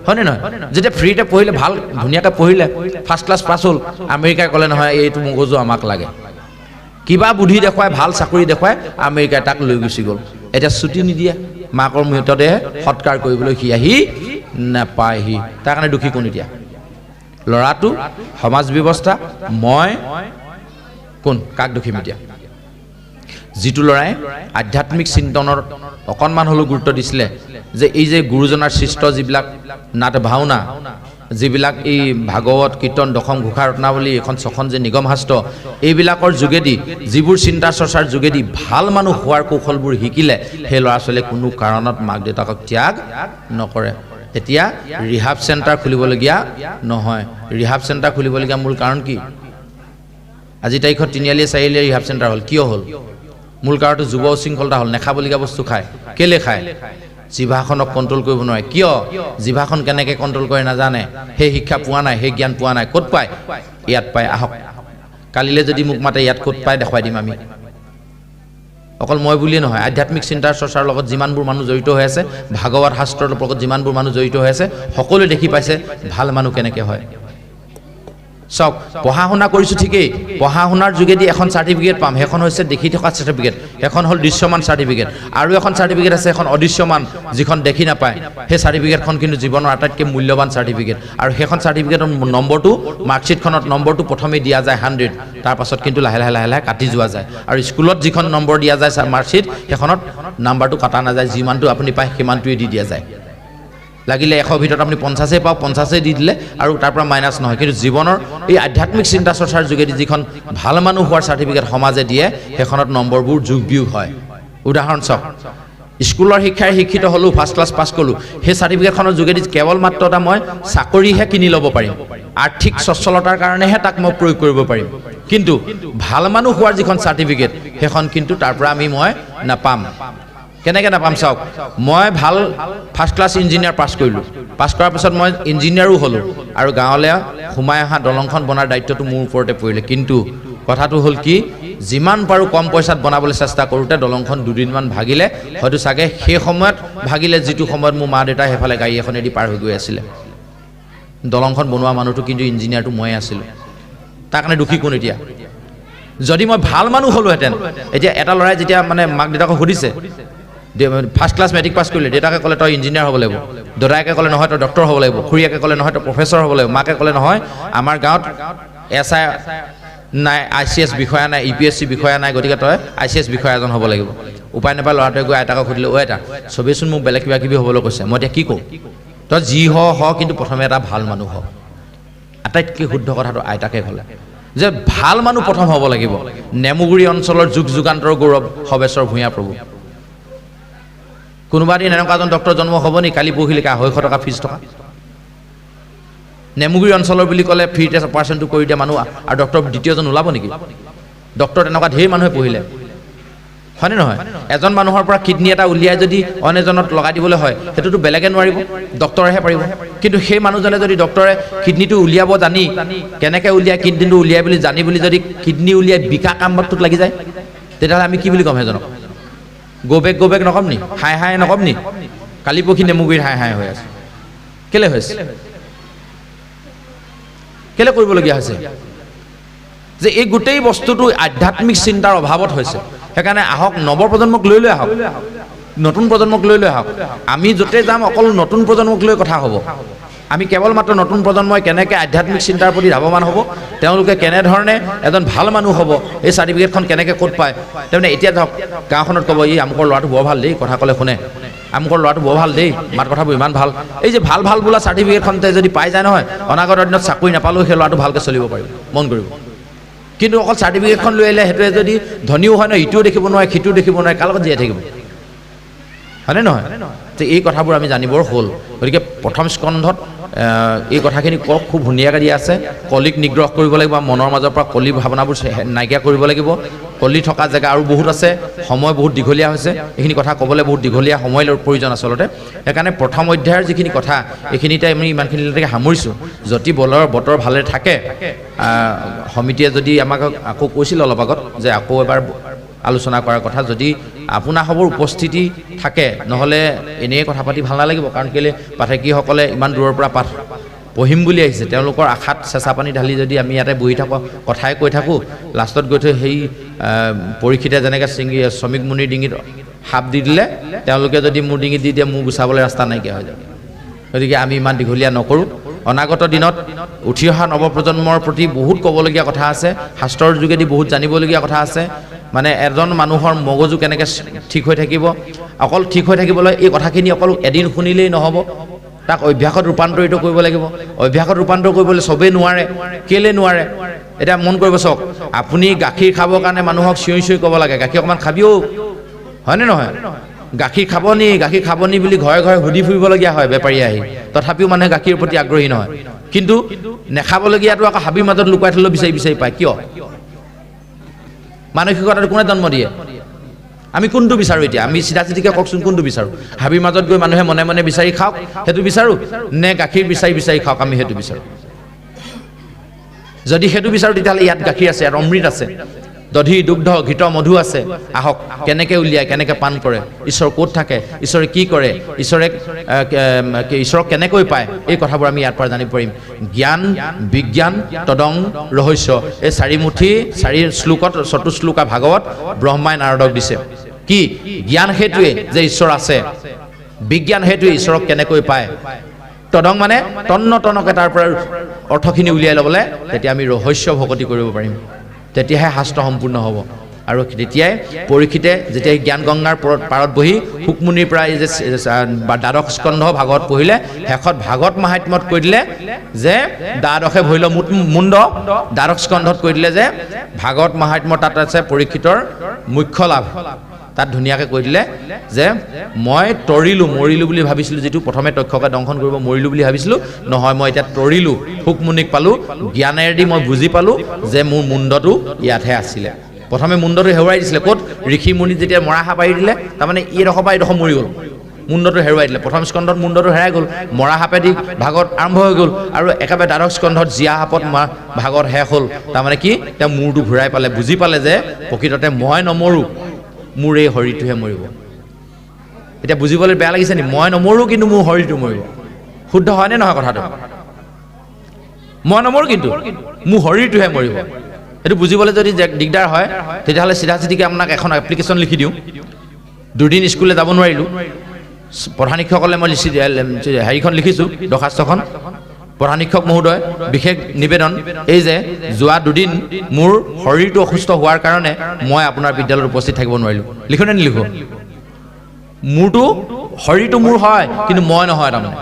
হয়নে নহয় যেতিয়া ফ্ৰীতে পঢ়িলে ভাল ধুনীয়াকৈ পঢ়িলে ফাৰ্ষ্ট ক্লাছ পাছ হ'ল আমেৰিকাই ক'লে নহয় এইটো মগজু আমাক লাগে কিবা বুদ্ধি দেখুৱাই ভাল চাকৰি দেখুৱাই আমেৰিকাই তাক লৈ গুচি গ'ল এতিয়া ছুটি নিদিয়ে মাকৰ মুহূৰ্ততে সৎকাৰ কৰিবলৈ সি আহি নাপায়হি তাৰ কাৰণে দুখী কোন এতিয়া ল'ৰাটো সমাজ ব্যৱস্থা মই কোন কাক দুখিম এতিয়া যিটো ল'ৰাই আধ্যাত্মিক চিন্তনৰ অকণমান হ'লেও গুৰুত্ব দিছিলে যে এই যে গুৰুজনাৰ সৃষ্ট যিবিলাক নাট ভাওনা যিবিলাক এই ভাগৱত কীৰ্তন দশম ঘোষা ৰত্নাৱলী এখন 6খন যে নিগম শাস্ত্ৰ এইবিলাকৰ যোগেদি যিবোৰ চিন্তা চৰ্চাৰ যোগেদি ভাল মানুহ হোৱাৰ কৌশলবোৰ শিকিলে সেই ল'ৰা ছোৱালীয়ে কোনো কাৰণত মাক দেউতাকক ত্যাগ নকৰে এতিয়া ৰিহাব চেণ্টাৰ খুলিবলগীয়া নহয় ৰিহাব চেণ্টাৰ খুলিবলগীয়া মূল কাৰণ কি আজি তাৰিখত তিনিআলি চাৰিআলি ৰিহাব চেণ্টাৰ হ'ল কিয় হ'ল মূল কাৰণটো যুৱ উশৃংখলতা হ'ল নেখাবলগীয়া বস্তু খায় কেলে খায় জিভাখনক কণ্ট্ৰল কৰিব নোৱাৰে কিয় জিভাখন কেনেকৈ কণ্ট্ৰল কৰে নাজানে সেই শিক্ষা পোৱা নাই সেই জ্ঞান পোৱা নাই ক'ত পায় ইয়াত পায় আহক কালিলৈ যদি মোক মাতে ইয়াত ক'ত পায় দেখুৱাই দিম আমি অকল মই বুলিয়ে নহয় আধ্যাত্মিক চিন্তাৰ চৰ্চাৰ লগত যিমানবোৰ মানুহ জড়িত হৈ আছে ভাগৱত শাস্ত্ৰৰ লগত যিমানবোৰ মানুহ জড়িত হৈ আছে সকলোৱে দেখি পাইছে ভাল মানুহ কেনেকৈ হয় চাওক পঢ়া শুনা কৰিছোঁ ঠিকেই পঢ়া শুনাৰ যোগেদি এখন চাৰ্টিফিকেট পাম সেইখন হৈছে দেখি থকা চাৰ্টিফিকেট সেইখন হ'ল দৃশ্যমান চাৰ্টিফিকেট আৰু এখন চাৰ্টিফিকেট আছে এখন অদৃশ্যমান যিখন দেখি নাপায় সেই চাৰ্টিফিকেটখন কিন্তু জীৱনৰ আটাইতকৈ মূল্যৱান চাৰ্টিফিকেট আৰু সেইখন চাৰ্টিফিকেটৰ নম্বৰটো মাৰ্কশ্বিটখনত নম্বৰটো প্ৰথমেই দিয়া যায় 100 তাৰপাছত কিন্তু লাহে লাহে কাটি যোৱা যায় আৰু স্কুলত যিখন নম্বৰ দিয়া যায় মাৰ্কশ্বিট সেইখনত নাম্বাৰটো কাটা নাযায় যিমানটো আপুনি পায় সিমানটোৱে দি দিয়া যায় লাগিলে 100 ভিতৰত আপুনি 50 পাওক 50 দি দিলে আৰু তাৰ পৰা মাইনাছ নহয় কিন্তু জীৱনৰ এই আধ্যাত্মিক চিন্তা চৰ্চাৰ যোগেদি যিখন ভাল মানুহ হোৱাৰ চাৰ্টিফিকেট সমাজে দিয়ে সেইখনত নম্বৰবোৰ যোগ বিয়োগ হয় উদাহৰণ চাওক স্কুলৰ শিক্ষাৰে শিক্ষিত হ'লোঁ ফাৰ্ষ্ট ক্লাছ পাছ কৰিলোঁ সেই চাৰ্টিফিকেটখনৰ যোগেদি কেৱল মাত্ৰ এটা মই চাকৰিহে কিনি ল'ব পাৰিম আৰ্থিক সচ্ছলতাৰ কাৰণেহে তাক মই প্ৰয়োগ কৰিব পাৰিম কিন্তু ভাল মানুহ হোৱাৰ যিখন চাৰ্টিফিকেট সেইখন কিন্তু তাৰ পৰা মই নাপাম কেনেকৈ নাপাম চাওক মই ভাল ফাৰ্ষ্ট ক্লাছ ইঞ্জিনিয়াৰ পাছ কৰিলোঁ পাছ কৰাৰ পিছত মই ইঞ্জিনিয়াৰো হ'লোঁ আৰু গাঁৱলৈ সোমাই অহা দলংখন বনাৰ দায়িত্বটো মোৰ ওপৰতে পৰিলে কিন্তু কথাটো হ'ল কি যিমান পাৰোঁ কম পইচাত বনাবলৈ চেষ্টা কৰোঁতে দলংখন দুদিনমান ভাগিলে হয়তো চাগে সেই সময়ত ভাগিলে যিটো সময়ত মোৰ মা দেউতাই সেইফালে গাড়ী এখনেদি পাৰ হৈ গৈ আছিলে দলংখন বনোৱা মানুহটো কিন্তু ইঞ্জিনিয়াৰটো ময়ে আছিলোঁ তাৰ কাৰণে দুখী কোন এতিয়া যদি মই ভাল মানুহ হ'লোহেঁতেন এতিয়া এটা ল'ৰাই যেতিয়া মানে মাক দেউতাকক সুধিছে ফাৰ্ষ্ট ক্লাছ মেট্ৰিক পাছ কৰিলে দেউতাকে ক'লে তই ইঞ্জিনিয়াৰ হ'ব লাগিব দাদাকে ক'লে নহয় তই ডক্টৰ হ'ব লাগিব খুৰীয়াকে ক'লে নহয় তই প্ৰফেচৰ হ'ব লাগিব মাকে ক'লে নহয় আমাৰ গাঁৱত SI নাই ICS বিষয়া নাই EPSC বিষয়া নাই গতিকে তই ICS বিষয়া এজন হ'ব লাগিব উপায় নাপায় ল'ৰাটোৱে গৈ আইতাকক সুধিলে এটা চবেইচোন মোক বেলেগ কিবা কিবি হ'বলৈ কৈছে মই এতিয়া কি কওঁ তই যি হ কিন্তু প্ৰথমে এটা ভাল মানুহ হ আটাইতকৈ শুদ্ধ কথাটো আইতাকে ক'লে যে ভাল মানুহ প্ৰথম হ'ব লাগিব নেমুগুৰি অঞ্চলৰ যুগ যুগান্তৰ গৌৰৱ সবেশ্বৰ ভূঞা প্ৰভু কোনোবা দিন এনেকুৱা এজন ডক্টৰ জন্ম হ'ব নেকি কালি পৰহিলৈকে 250 টকা ফিজ টকা নেমুগুৰি অঞ্চলৰ বুলি ক'লে ফ্ৰীতে অপাৰেশ্যনটো কৰি দিয়া মানুহ আৰু ডক্টৰ দ্বিতীয়জন ওলাব নেকি ডক্টৰ তেনেকুৱা ঢেৰ মানুহে পঢ়িলে হয়নে নহয়? এজন মানুহৰ পৰা কিডনী এটা উলিয়াই যদি অইন এজনত লগাই দিবলৈ হয় সেইটোতো বেলেগে নোৱাৰিব, ডক্টৰেহে পাৰিব। কিন্তু সেই মানুহজনে যদি ডক্টৰে কিডনীটো উলিয়াব জানি, কেনেকৈ উলিয়াই কিডনীটো উলিয়াই বুলি জানি বুলি যদি কিডনী উলিয়াই বিকা কামটোত লাগি যায়, তেতিয়াহ'লে আমি কি বুলি ক'ম সেইজনক? গৌবেক নক'ম নি? হাই নক'ম নি? কালি পৰহি নেমুগুৰিত হাই হৈ আছে। কেলে হৈছে? কেলে কৰিবলগীয়া হৈছে? যে এই গোটেই বস্তুটো আধ্যাত্মিক চিন্তাৰ অভাৱত হৈছে। সেইকাৰণে আহক, নৱপ্ৰজন্মক লৈ আহক, নতুন প্ৰজন্মক লৈ আহক। আমি য'তে যাম অকল নতুন প্ৰজন্মক লৈ কথা হ'ব। আমি কেৱল মাত্ৰ নতুন প্ৰজন্মই কেনেকৈ আধ্যাত্মিক চিন্তাৰ প্ৰতি ধাৱমান হ'ব, তেওঁলোকে কেনেধৰণে এজন ভাল মানুহ হ'ব, এই চাৰ্টিফিকেটখন কেনেকৈ ক'ত পায়। তাৰমানে এতিয়া ধৰক গাঁওখনত ক'ব, এই আমুকৰ ল'ৰাটো বৰ ভাল দেই, কথা ক'লে শুনে, আমুকৰ ল'ৰাটো বৰ ভাল দেই, মাত কথাবোৰ ইমান ভাল। এই যে ভাল বোলা চাৰ্টিফিকেটখনতে যদি পাই যায় নহয়, অনাগত দিনত চাকৰি নাপালেও সেই ল'ৰাটো ভালকৈ চলিব পাৰিব, মন কৰিব। কিন্তু অকল চাৰ্টিফিকেটখন লৈ আহিলে সেইটোৱে যদি ধনীও হয় ন, ইটোও দেখিব নোৱাৰে, সিটোও দেখিব নোৱাৰে, কাৰ লগত জীয়াই থাকিব? হয়নে নহয়? তো এই কথাবোৰ আমি জানিবৰ হ'ল। গতিকে প্ৰথম স্কন্ধত এই কথাখিনি খুব ধুনীয়াকৈ দিয়া আছে। কলিক নিগ্ৰহ কৰিব লাগিব, মনৰ মাজৰ পৰা কলি ভাৱনাবোৰ নাইকিয়া কৰিব লাগিব। কলি থকা জেগা আৰু বহুত আছে, সময় বহুত দীঘলীয়া হৈছে, এইখিনি কথা ক'বলৈ বহুত দীঘলীয়া সময়ৰ প্ৰয়োজন আচলতে। সেইকাৰণে প্ৰথম অধ্যায়ৰ যিখিনি কথা এইখিনিতে আমি ইমানখিনিলৈকে সামৰিছোঁ। যদি বতৰ ভালে থাকে, সমিতিয়ে যদি আমাক আকৌ কৈছিল অলপ আগত যে আকৌ এবাৰ আলোচনা কৰাৰ কথা, যদি আপোনাসৱৰ উপস্থিতি থাকে, নহ'লে এনেই কথা পাতি ভাল নালাগিব। কাৰণ কেলৈ পাঠকীসকলে ইমান দূৰৰ পৰা পাঠ পঢ়িম বুলি আহিছে, তেওঁলোকৰ আশাত চেঁচা পানী ঢালি যদি আমি ইয়াতে বহি থাকোঁ, কথাই কৈ থাকোঁ, লাষ্টত গৈ থৈ সেই পৰীক্ষিতে যেনেকৈ শ্ৰমিক মুনিৰ ডিঙিত সাপ দি দিলে, তেওঁলোকে যদি মোৰ ডিঙিত দি দিয়ে, মোৰ গুচাবলৈ ৰাস্তা নাইকিয়া হৈ যাব। গতিকে আমি ইমান দীঘলীয়া নকৰোঁ। অনাগত দিনত উঠি অহা নৱপ্ৰজন্মৰ প্ৰতি বহুত ক'বলগীয়া কথা আছে, শাস্ত্ৰৰ যোগেদি বহুত জানিবলগীয়া কথা আছে। মানে এজন মানুহৰ মগজু কেনেকৈ ঠিক হৈ থাকিব, অকল ঠিক হৈ থাকিবলৈ এই কথাখিনি অকল এদিন শুনিলেই নহ'ব, তাক অভ্যাসত ৰূপান্তৰিত কৰিব লাগিব। অভ্যাসত ৰূপান্তৰ কৰিবলৈ চবেই নোৱাৰে। কেলৈ নোৱাৰে? এতিয়া মন কৰিব চাওক, আপুনি গাখীৰ খাবৰ কাৰণে মানুহক চিঞৰি ক'ব লাগে, গাখীৰ অকণমান খাবিও, হয়নে নহয়? গাখীৰ খাব নি বুলি ঘৰে ঘৰে সুধি ফুৰিবলগীয়া হয় বেপাৰী আহি, তথাপিও মানুহে গাখীৰৰ প্ৰতি আগ্ৰহী নহয়। কিন্তু নেখাবলগীয়াটো আকৌ হাবিৰ মাজত লুকুৱাই থ'লেও বিচাৰি পায়। কিয়? মানসিকতাটো কোনে জন্ম দিয়ে? আমি কোনটো বিচাৰোঁ? এতিয়া আমি চিধাচিধিকৈ কওকচোন, কোনটো বিচাৰোঁ? হাবিৰ মাজত গৈ মানুহে মনে মনে বিচাৰি খাওক সেইটো বিচাৰোঁ, নে গাখীৰ বিচাৰি খাওক আমি সেইটো বিচাৰোঁ? যদি সেইটো বিচাৰোঁ তেতিয়াহ'লে ইয়াত গাখীৰ আছে, ইয়াত অমৃত আছে, দধি দুগ্ধ ঘৃত মধু আছে। আহক, কেনেকৈ উলিয়াই, কেনেকৈ পান কৰে, ঈশ্বৰ ক'ত থাকে, ঈশ্বৰে কি কৰে, ঈশ্বৰক কেনেকৈ পায়, এই কথাবোৰ আমি ইয়াৰ পৰা জানিব পাৰিম। জ্ঞান বিজ্ঞান তদং ৰহস্য, এই চাৰি শ্লোকত, চতুশ্লোকা ভাগৱত ব্ৰহ্মাই নাৰদক দিছে। কি জ্ঞান? সেইটোৱে যে ঈশ্বৰ আছে। বিজ্ঞান সেইটোৱে ঈশ্বৰক কেনেকৈ পায়। তদং মানে তন্নতনকে তাৰ পৰা অৰ্থখিনি উলিয়াই ল'বলৈ, তেতিয়া আমি ৰহস্য ভকতি কৰিব পাৰিম, তেতিয়াহে শাস্ত্ৰ সম্পূৰ্ণ হ'ব। আৰু তেতিয়াই পৰীক্ষিতে যেতিয়া জ্ঞান গংগাৰ পাৰত বহি শুকমুনিৰ পৰা এই যে দ্বাদশ স্কন্ধ ভাগৱত পঢ়িলে, শেষত ভাগৱত মাহাত্ম্যত কৈ দিলে যে দ্বাদশে ভৰিল মুণ্ড, দ্বাদশ স্কন্ধত কৈ দিলে যে ভাগৱত মাহাত্ম্য তাত আছে পৰীক্ষিতৰ মুখ্য লাভ। তাত ধুনীয়াকৈ কৈ দিলে যে মই মৰিলোঁ বুলি ভাবিছিলোঁ, যিটো প্ৰথমে তক্ষকে দংশন কৰিব মৰিলোঁ বুলি ভাবিছিলোঁ, নহয়, মই এতিয়া তৰিলোঁ, শুকমুনিক পালোঁ, জ্ঞানেৰেদি মই বুজি পালোঁ যে মোৰ মুণ্ডটো ইয়াতহে আছিলে। প্ৰথমে মুণ্ডটো হেৰুৱাই দিছিলে ক'ত? ঋষি মুনি যেতিয়া মৰা সাপ আহি দিলে, তাৰমানে এইডোখৰ পৰা এইডোখৰ মৰি গ'ল, মুণ্ডটো হেৰুৱাই দিলে। প্ৰথম স্কন্ধত মুণ্ডটো হেৰাই গ'ল, মৰা সাপেদি ভাগত আৰম্ভ হৈ গ'ল, আৰু একেবাৰে দ্বাদশ স্কন্ধত জীয়া সাপত ভাগত শেষ হ'ল। তাৰমানে কি? তেওঁ মূৰটো ঘূৰাই পালে, বুজি পালে যে প্ৰকৃততে মই নমৰোঁ, মোৰ এই শৰীৰটোহে মৰিব। এতিয়া বুজিবলৈ বেয়া লাগিছে নি? মই নমৰোঁ কিন্তু মোৰ শৰীৰটো মৰিব। শুদ্ধ হয়নে নহয় কথাটো? মই নমৰোঁ কিন্তু মোৰ শৰীৰটোহে মৰিব। এইটো বুজিবলৈ যদি দিগদাৰ হয়, তেতিয়াহ'লে চিধাচিধিকৈ আপোনাক এখন এপ্লিকেশ্যন লিখি দিওঁ। দুদিন স্কুললৈ যাব নোৱাৰিলোঁ, প্ৰধান শিক্ষকলৈ মই হেৰিখন লিখিছোঁ, দৰখাস্তখন। প্ৰধান শিক্ষক মহোদয়, বিশেষ নিবেদন এই যে যোৱা দুদিন মোৰ শৰীৰটো অসুস্থ হোৱাৰ কাৰণে মই আপোনাৰ বিদ্যালয়ত উপস্থিত থাকিব নোৱাৰিলোঁ। লিখোঁ নে নিলিখোঁ? শৰীৰটো মোৰ হয় কিন্তু মই নহয়, তাৰমানে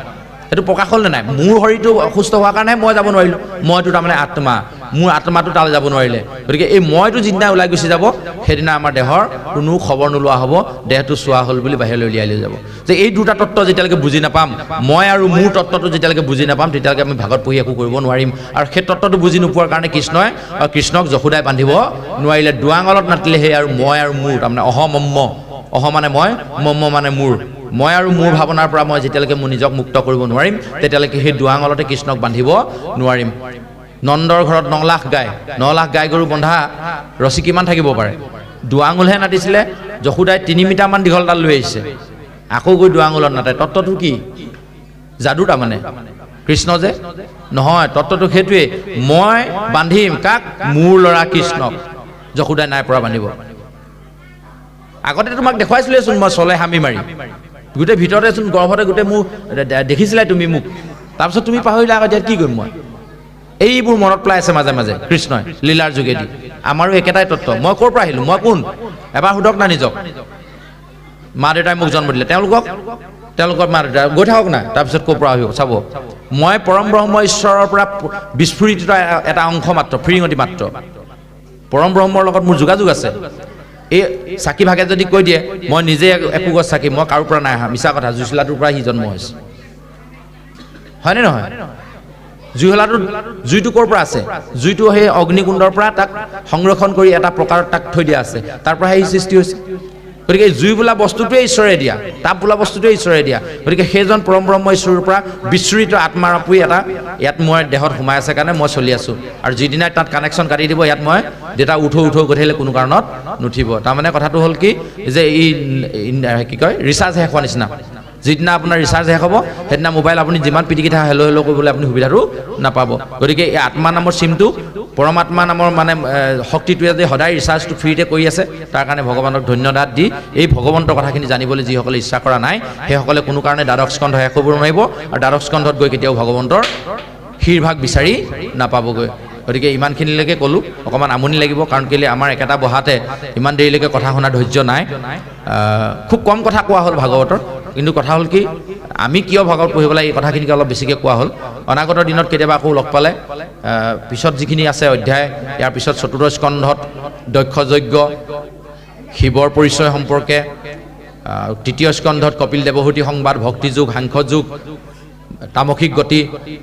সেইটো প্ৰকাশ হ'ল নে নাই? মোৰ শৰীৰটো অসুস্থ হোৱাৰ কাৰণে মই যাব নোৱাৰিলোঁ, মইতো তাৰমানে আত্মা। মোৰ আত্মাটো তালৈ যাব নোৱাৰিলে গতিকে এই মইটো যিদিনা ওলাই গুচি যাব সেইদিনা আমাৰ দেহৰ কোনো খবৰ নোলোৱা হ'ব দেহটো চোৱা হ'ল বুলি বাহিৰলৈ উলিয়াই লৈ যাব যে এই দুটা তত্ত্ব যেতিয়ালৈকে বুজি নাপাম মই আৰু মোৰ তত্ত্বটো যেতিয়ালৈকে বুজি নাপাম তেতিয়ালৈকে আমি ভাগত পঢ়ি একো কৰিব নোৱাৰিম আৰু সেই তত্ত্বটো বুজি নোপোৱাৰ কাৰণে কৃষ্ণক যশোদাই বান্ধিব নোৱাৰিলে দুৱাঙলত নাতিলে সেই আৰু মই আৰু মোৰ তাৰমানে অহমম্ম অহ মানে মই মম্ম মানে মোৰ মই আৰু মোৰ ভাৱনাৰ পৰা মই যেতিয়ালৈকে মোৰ নিজক মুক্ত কৰিব নোৱাৰিম তেতিয়ালৈকে সেই দুৱাঙলতে কৃষ্ণক বান্ধিব নোৱাৰিম নন্দৰ ঘৰত 9 লাখ গাই গৰু বন্ধা ৰছী কিমান থাকিব পাৰে দুৱাঙুলহে নাটিছিলে যশোদাই 3 মিটাৰমান দীঘল ডাল লৈ আহিছে আকৌ গৈ দুৱাঙুলত নাটে তত্ত্বটো কি যাদু তাৰমানে কৃষ্ণ যে নহয় তত্ত্বটো সেইটোৱে মই বান্ধিম কাক মোৰ ল'ৰা কৃষ্ণক যশোদাই নাই পৰা বান্ধিব আগতে তোমাক দেখুৱাইছিলেচোন মই চলে হামি মাৰি গোটেই ভিতৰতেচোন গৰ্ভতে গোটেই মোক দেখিছিলাই তুমি মোক তাৰপিছত তুমি পাহৰিলা আকৌ এতিয়া কি কৰিম মই এইবোৰ মনত পেলাই আছে মাজে মাজে কৃষ্ণই লীলাৰ যোগেদি আমাৰো একেটাই তত্ত্ব মই ক'ৰ পৰা আহিলোঁ মই কোন এবাৰ সোধক না নিজক মা দেউতাই মোক জন্ম দিলে তেওঁলোকৰ মা দেউতা গৈ থাকক না তাৰপিছত ক'ৰ পৰা আহিব চাব মই পৰম ব্ৰহ্ম ঈশ্বৰৰ পৰা বিস্ফুৰিত এটা অংশ মাত্ৰ ফিৰিঙতি মাত্ৰ পৰম ব্ৰহ্মৰ লগত মোৰ যোগাযোগ আছে এই চাকি ভাগে যদি কৈ দিয়ে মই নিজে একো গছ চাকি মই কাৰো পৰা নাই অহা মিছা কথা জুইশলাটোৰ পৰা সি জন্ম হৈছে হয়নে নহয় জুইটো ক'ৰ পৰা আছে জুইটো সেই অগ্নিকুণ্ডৰ পৰা তাক সংৰক্ষণ কৰি এটা প্ৰকাৰত তাক থৈ দিয়া আছে তাৰ পৰা সেই সৃষ্টি হৈছে গতিকে জুই বোলা বস্তুটোৱে ঈশ্বৰে দিয়া তাপ বোলা বস্তুটোৱে ঈশ্বৰে দিয়া গতিকে সেইজন পৰম ব্ৰহ্ম ঈশ্বৰৰ পৰা বিস্ফুৰিত আত্মাৰ আপুই এটা ইয়াত মই দেহত সোমাই আছে কাৰণে মই চলি আছোঁ আৰু যিদিনাই তাত কানেকশ্যন কাটি দিব ইয়াত মই দেউতা উঠো গৈ থাকিলে কোনো কাৰণত নুঠিব তাৰমানে কথাটো হ'ল কি যে এই কি কয় ৰিচাৰ্জ শেষ হোৱা নিচিনা যিদিনা আপোনাৰ ৰিচাৰ্জ শেষ হ'ব সেইদিনা মোবাইল আপুনি যিমান পিটিকি থাকে হেল্ল' কৰিবলৈ আপুনি সুবিধাটো নাপাব গতিকে এই আত্মা নামৰ চিমটো পৰমাত্মা নামৰ মানে শক্তিটোৱে যে সদায় ৰিচাৰ্জটো ফ্ৰীতে কৰি আছে তাৰ কাৰণে ভগৱানক ধন্যবাদ দি এই ভগৱন্তৰ কথাখিনি জানিবলৈ যিসকলে ইচ্ছা কৰা নাই সেইসকলে কোনো কাৰণে দ্বাদশ স্কন্ধ শেষ কৰিব নোৱাৰিব আৰু দ্বাদশ স্কন্ধত গৈ কেতিয়াও ভগৱন্তৰ শিৰভাগ বিচাৰি নাপাবগৈ গতিকে ইমানখিনিলৈকে ক'লোঁ অকণমান আমনি লাগিব কাৰণ কেলৈ আমাৰ একেটা বহাতে ইমান দেৰিলৈকে কথা শুনা ধৈৰ্য নাই খুব কম কথা কোৱা হ'ল ভাগৱতৰ কিন্তু কথা হ'ল কি আমি কিয় ভাগৱত পঢ়িব লাগে এই কথাখিনিকে অলপ বেছিকৈ কোৱা হ'ল অনাগত দিনত কেতিয়াবা আকৌ লগ পালে পিছত যিখিনি আছে অধ্যায় ইয়াৰ পিছত চতুৰ্থ স্কন্ধত দক্ষ যজ্ঞ শিৱৰ পৰিচয় সম্পৰ্কে তৃতীয় স্কন্ধত কপিল দেৱহূতি সংবাদ ভক্তিযোগ সাংখ্যযোগ তামসিক গতি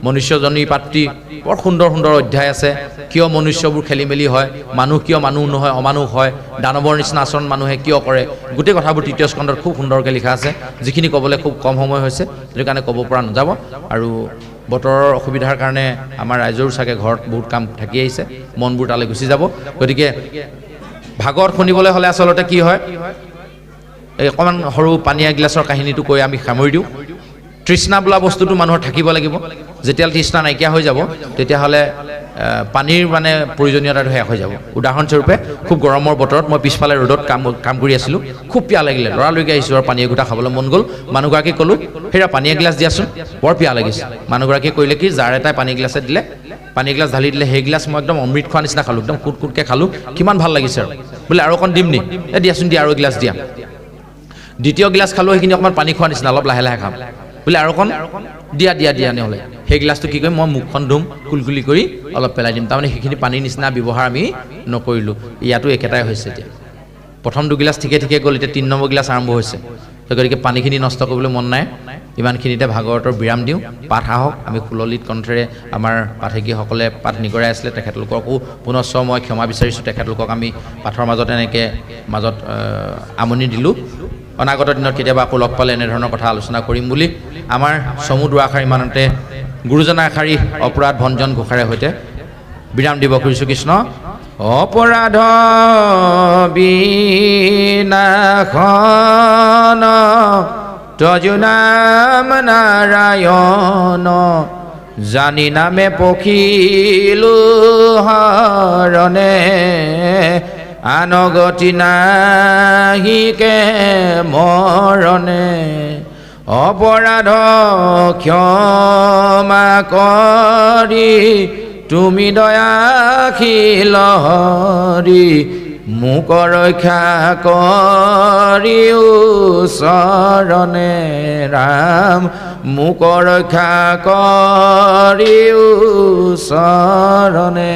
মনুষ্যজনী পাত্ৰী বৰ সুন্দৰ সুন্দৰ অধ্যায় আছে কিয় মনুষ্যবোৰ খেলি মেলি হয় মানুহ কিয় মানুহ নহয় অমানুহ হয় দানৱৰ নিচিনা আচৰণ মানুহে কিয় কৰে গোটেই কথাবোৰ তৃতীয় স্কন্ধত খুব সুন্দৰকৈ লিখা আছে যিখিনি ক'বলৈ খুব কম সময় হৈছে সেইটো কাৰণে ক'ব পৰা নাযাব আৰু বতৰৰ অসুবিধাৰ কাৰণে আমাৰ ৰাইজৰো চাগে ঘৰত বহুত কাম থাকি আহিছে মনবোৰ তালৈ গুচি যাব গতিকে ভাগৱত শুনিবলৈ হ'লে আচলতে কি হয় এই অকণমান সৰু পানী এগিলাচৰ কাহিনীটো কৈ আমি সামৰি দিওঁ তৃষ্ণা বোলা বস্তুটো মানুহৰ থাকিব লাগিব যেতিয়া তৃষ্ণা নাইকিয়া হৈ যাব তেতিয়াহ'লে পানীৰ মানে প্ৰয়োজনীয়তাটো শেষ হৈ যাব উদাহৰণস্বৰূপে খুব গৰমৰ বতৰত মই পিছফালে ৰ'দত কাম কৰি আছিলোঁ খুব পিয়াহ লাগিলে লৰালৰিকৈ আহিছোঁ আৰু পানী এঘোটা খাবলৈ মন গ'ল মানুহগৰাকীক ক'লোঁ হেৰা পানী এগিলাচ দিয়াচোন বৰ পিয়াহ লাগিছে মানুহগৰাকীয়ে কৰিলে কি জাৰ এটাই পানী এগিলাচে দিলে পানী এগিলাচ ঢালি দিলে সেই গিলাচ মই একদম অমৃত খোৱা নিচিনা খালোঁ একদম কুটকৈ খালোঁ কিমান ভাল লাগিছে আৰু বোলে আৰু অকণ দিম নি দিয়াচোন দিয়া আৰু এগিলাচ দিয়া দ্বিতীয় গিলাচ খালোঁ সেইখিনি অকণমান পানী খোৱা নিচিনা অলপ লাহে লাহে খাম বোলে আৰু অকণ দিয়া নহ'লে সেই গিলাচটো কি কৰিম মই মুখখন ধুম কুলকুলি কৰি অলপ পেলাই দিম তাৰমানে সেইখিনি পানীৰ নিচিনা ব্যৱহাৰ আমি নকৰিলোঁ ইয়াতো একেটাই হৈছে এতিয়া প্ৰথম দুগিলাচ ঠিকে গ'ল এতিয়া 3 নম্বৰ গিলাচ আৰম্ভ হৈছে গতিকে পানীখিনি নষ্ট কৰিবলৈ মন নাই ইমানখিনিতে ভাগৱতৰ বিৰাম দিওঁ পাঠ আহক আমি সুললিত কণ্ঠেৰে আমাৰ পাঠকীসকলে পাঠ নিগৰাই আছিলে তেখেতলোককো পুনশ্চ মই ক্ষমা বিচাৰিছোঁ তেখেতলোকক আমি পাঠৰ মাজত এনেকৈ আমনি দিলোঁ অনাগত দিনত কেতিয়াবা আকৌ লগ পালে এনেধৰণৰ কথা আলোচনা কৰিম বুলি আমাৰ চমু দুআষাৰ ইমানতে গুৰুজনা এষাৰি অপৰাধ ভঞ্জন ঘোষাৰে সৈতে বিৰাম দিব খুজিছোঁ কৃষ্ণ অপৰাধ বিনাশন তজু নাম নাৰায়ণ জানি নামে পখিলো হৰণে আনগতি নাহিকে মৰণে অপৰাধ ক্ষমা কৰি তুমি দয়াশীল হৰি মোক ৰক্ষা কৰি চৰণে ৰাম মোক ৰক্ষা কৰি চৰণে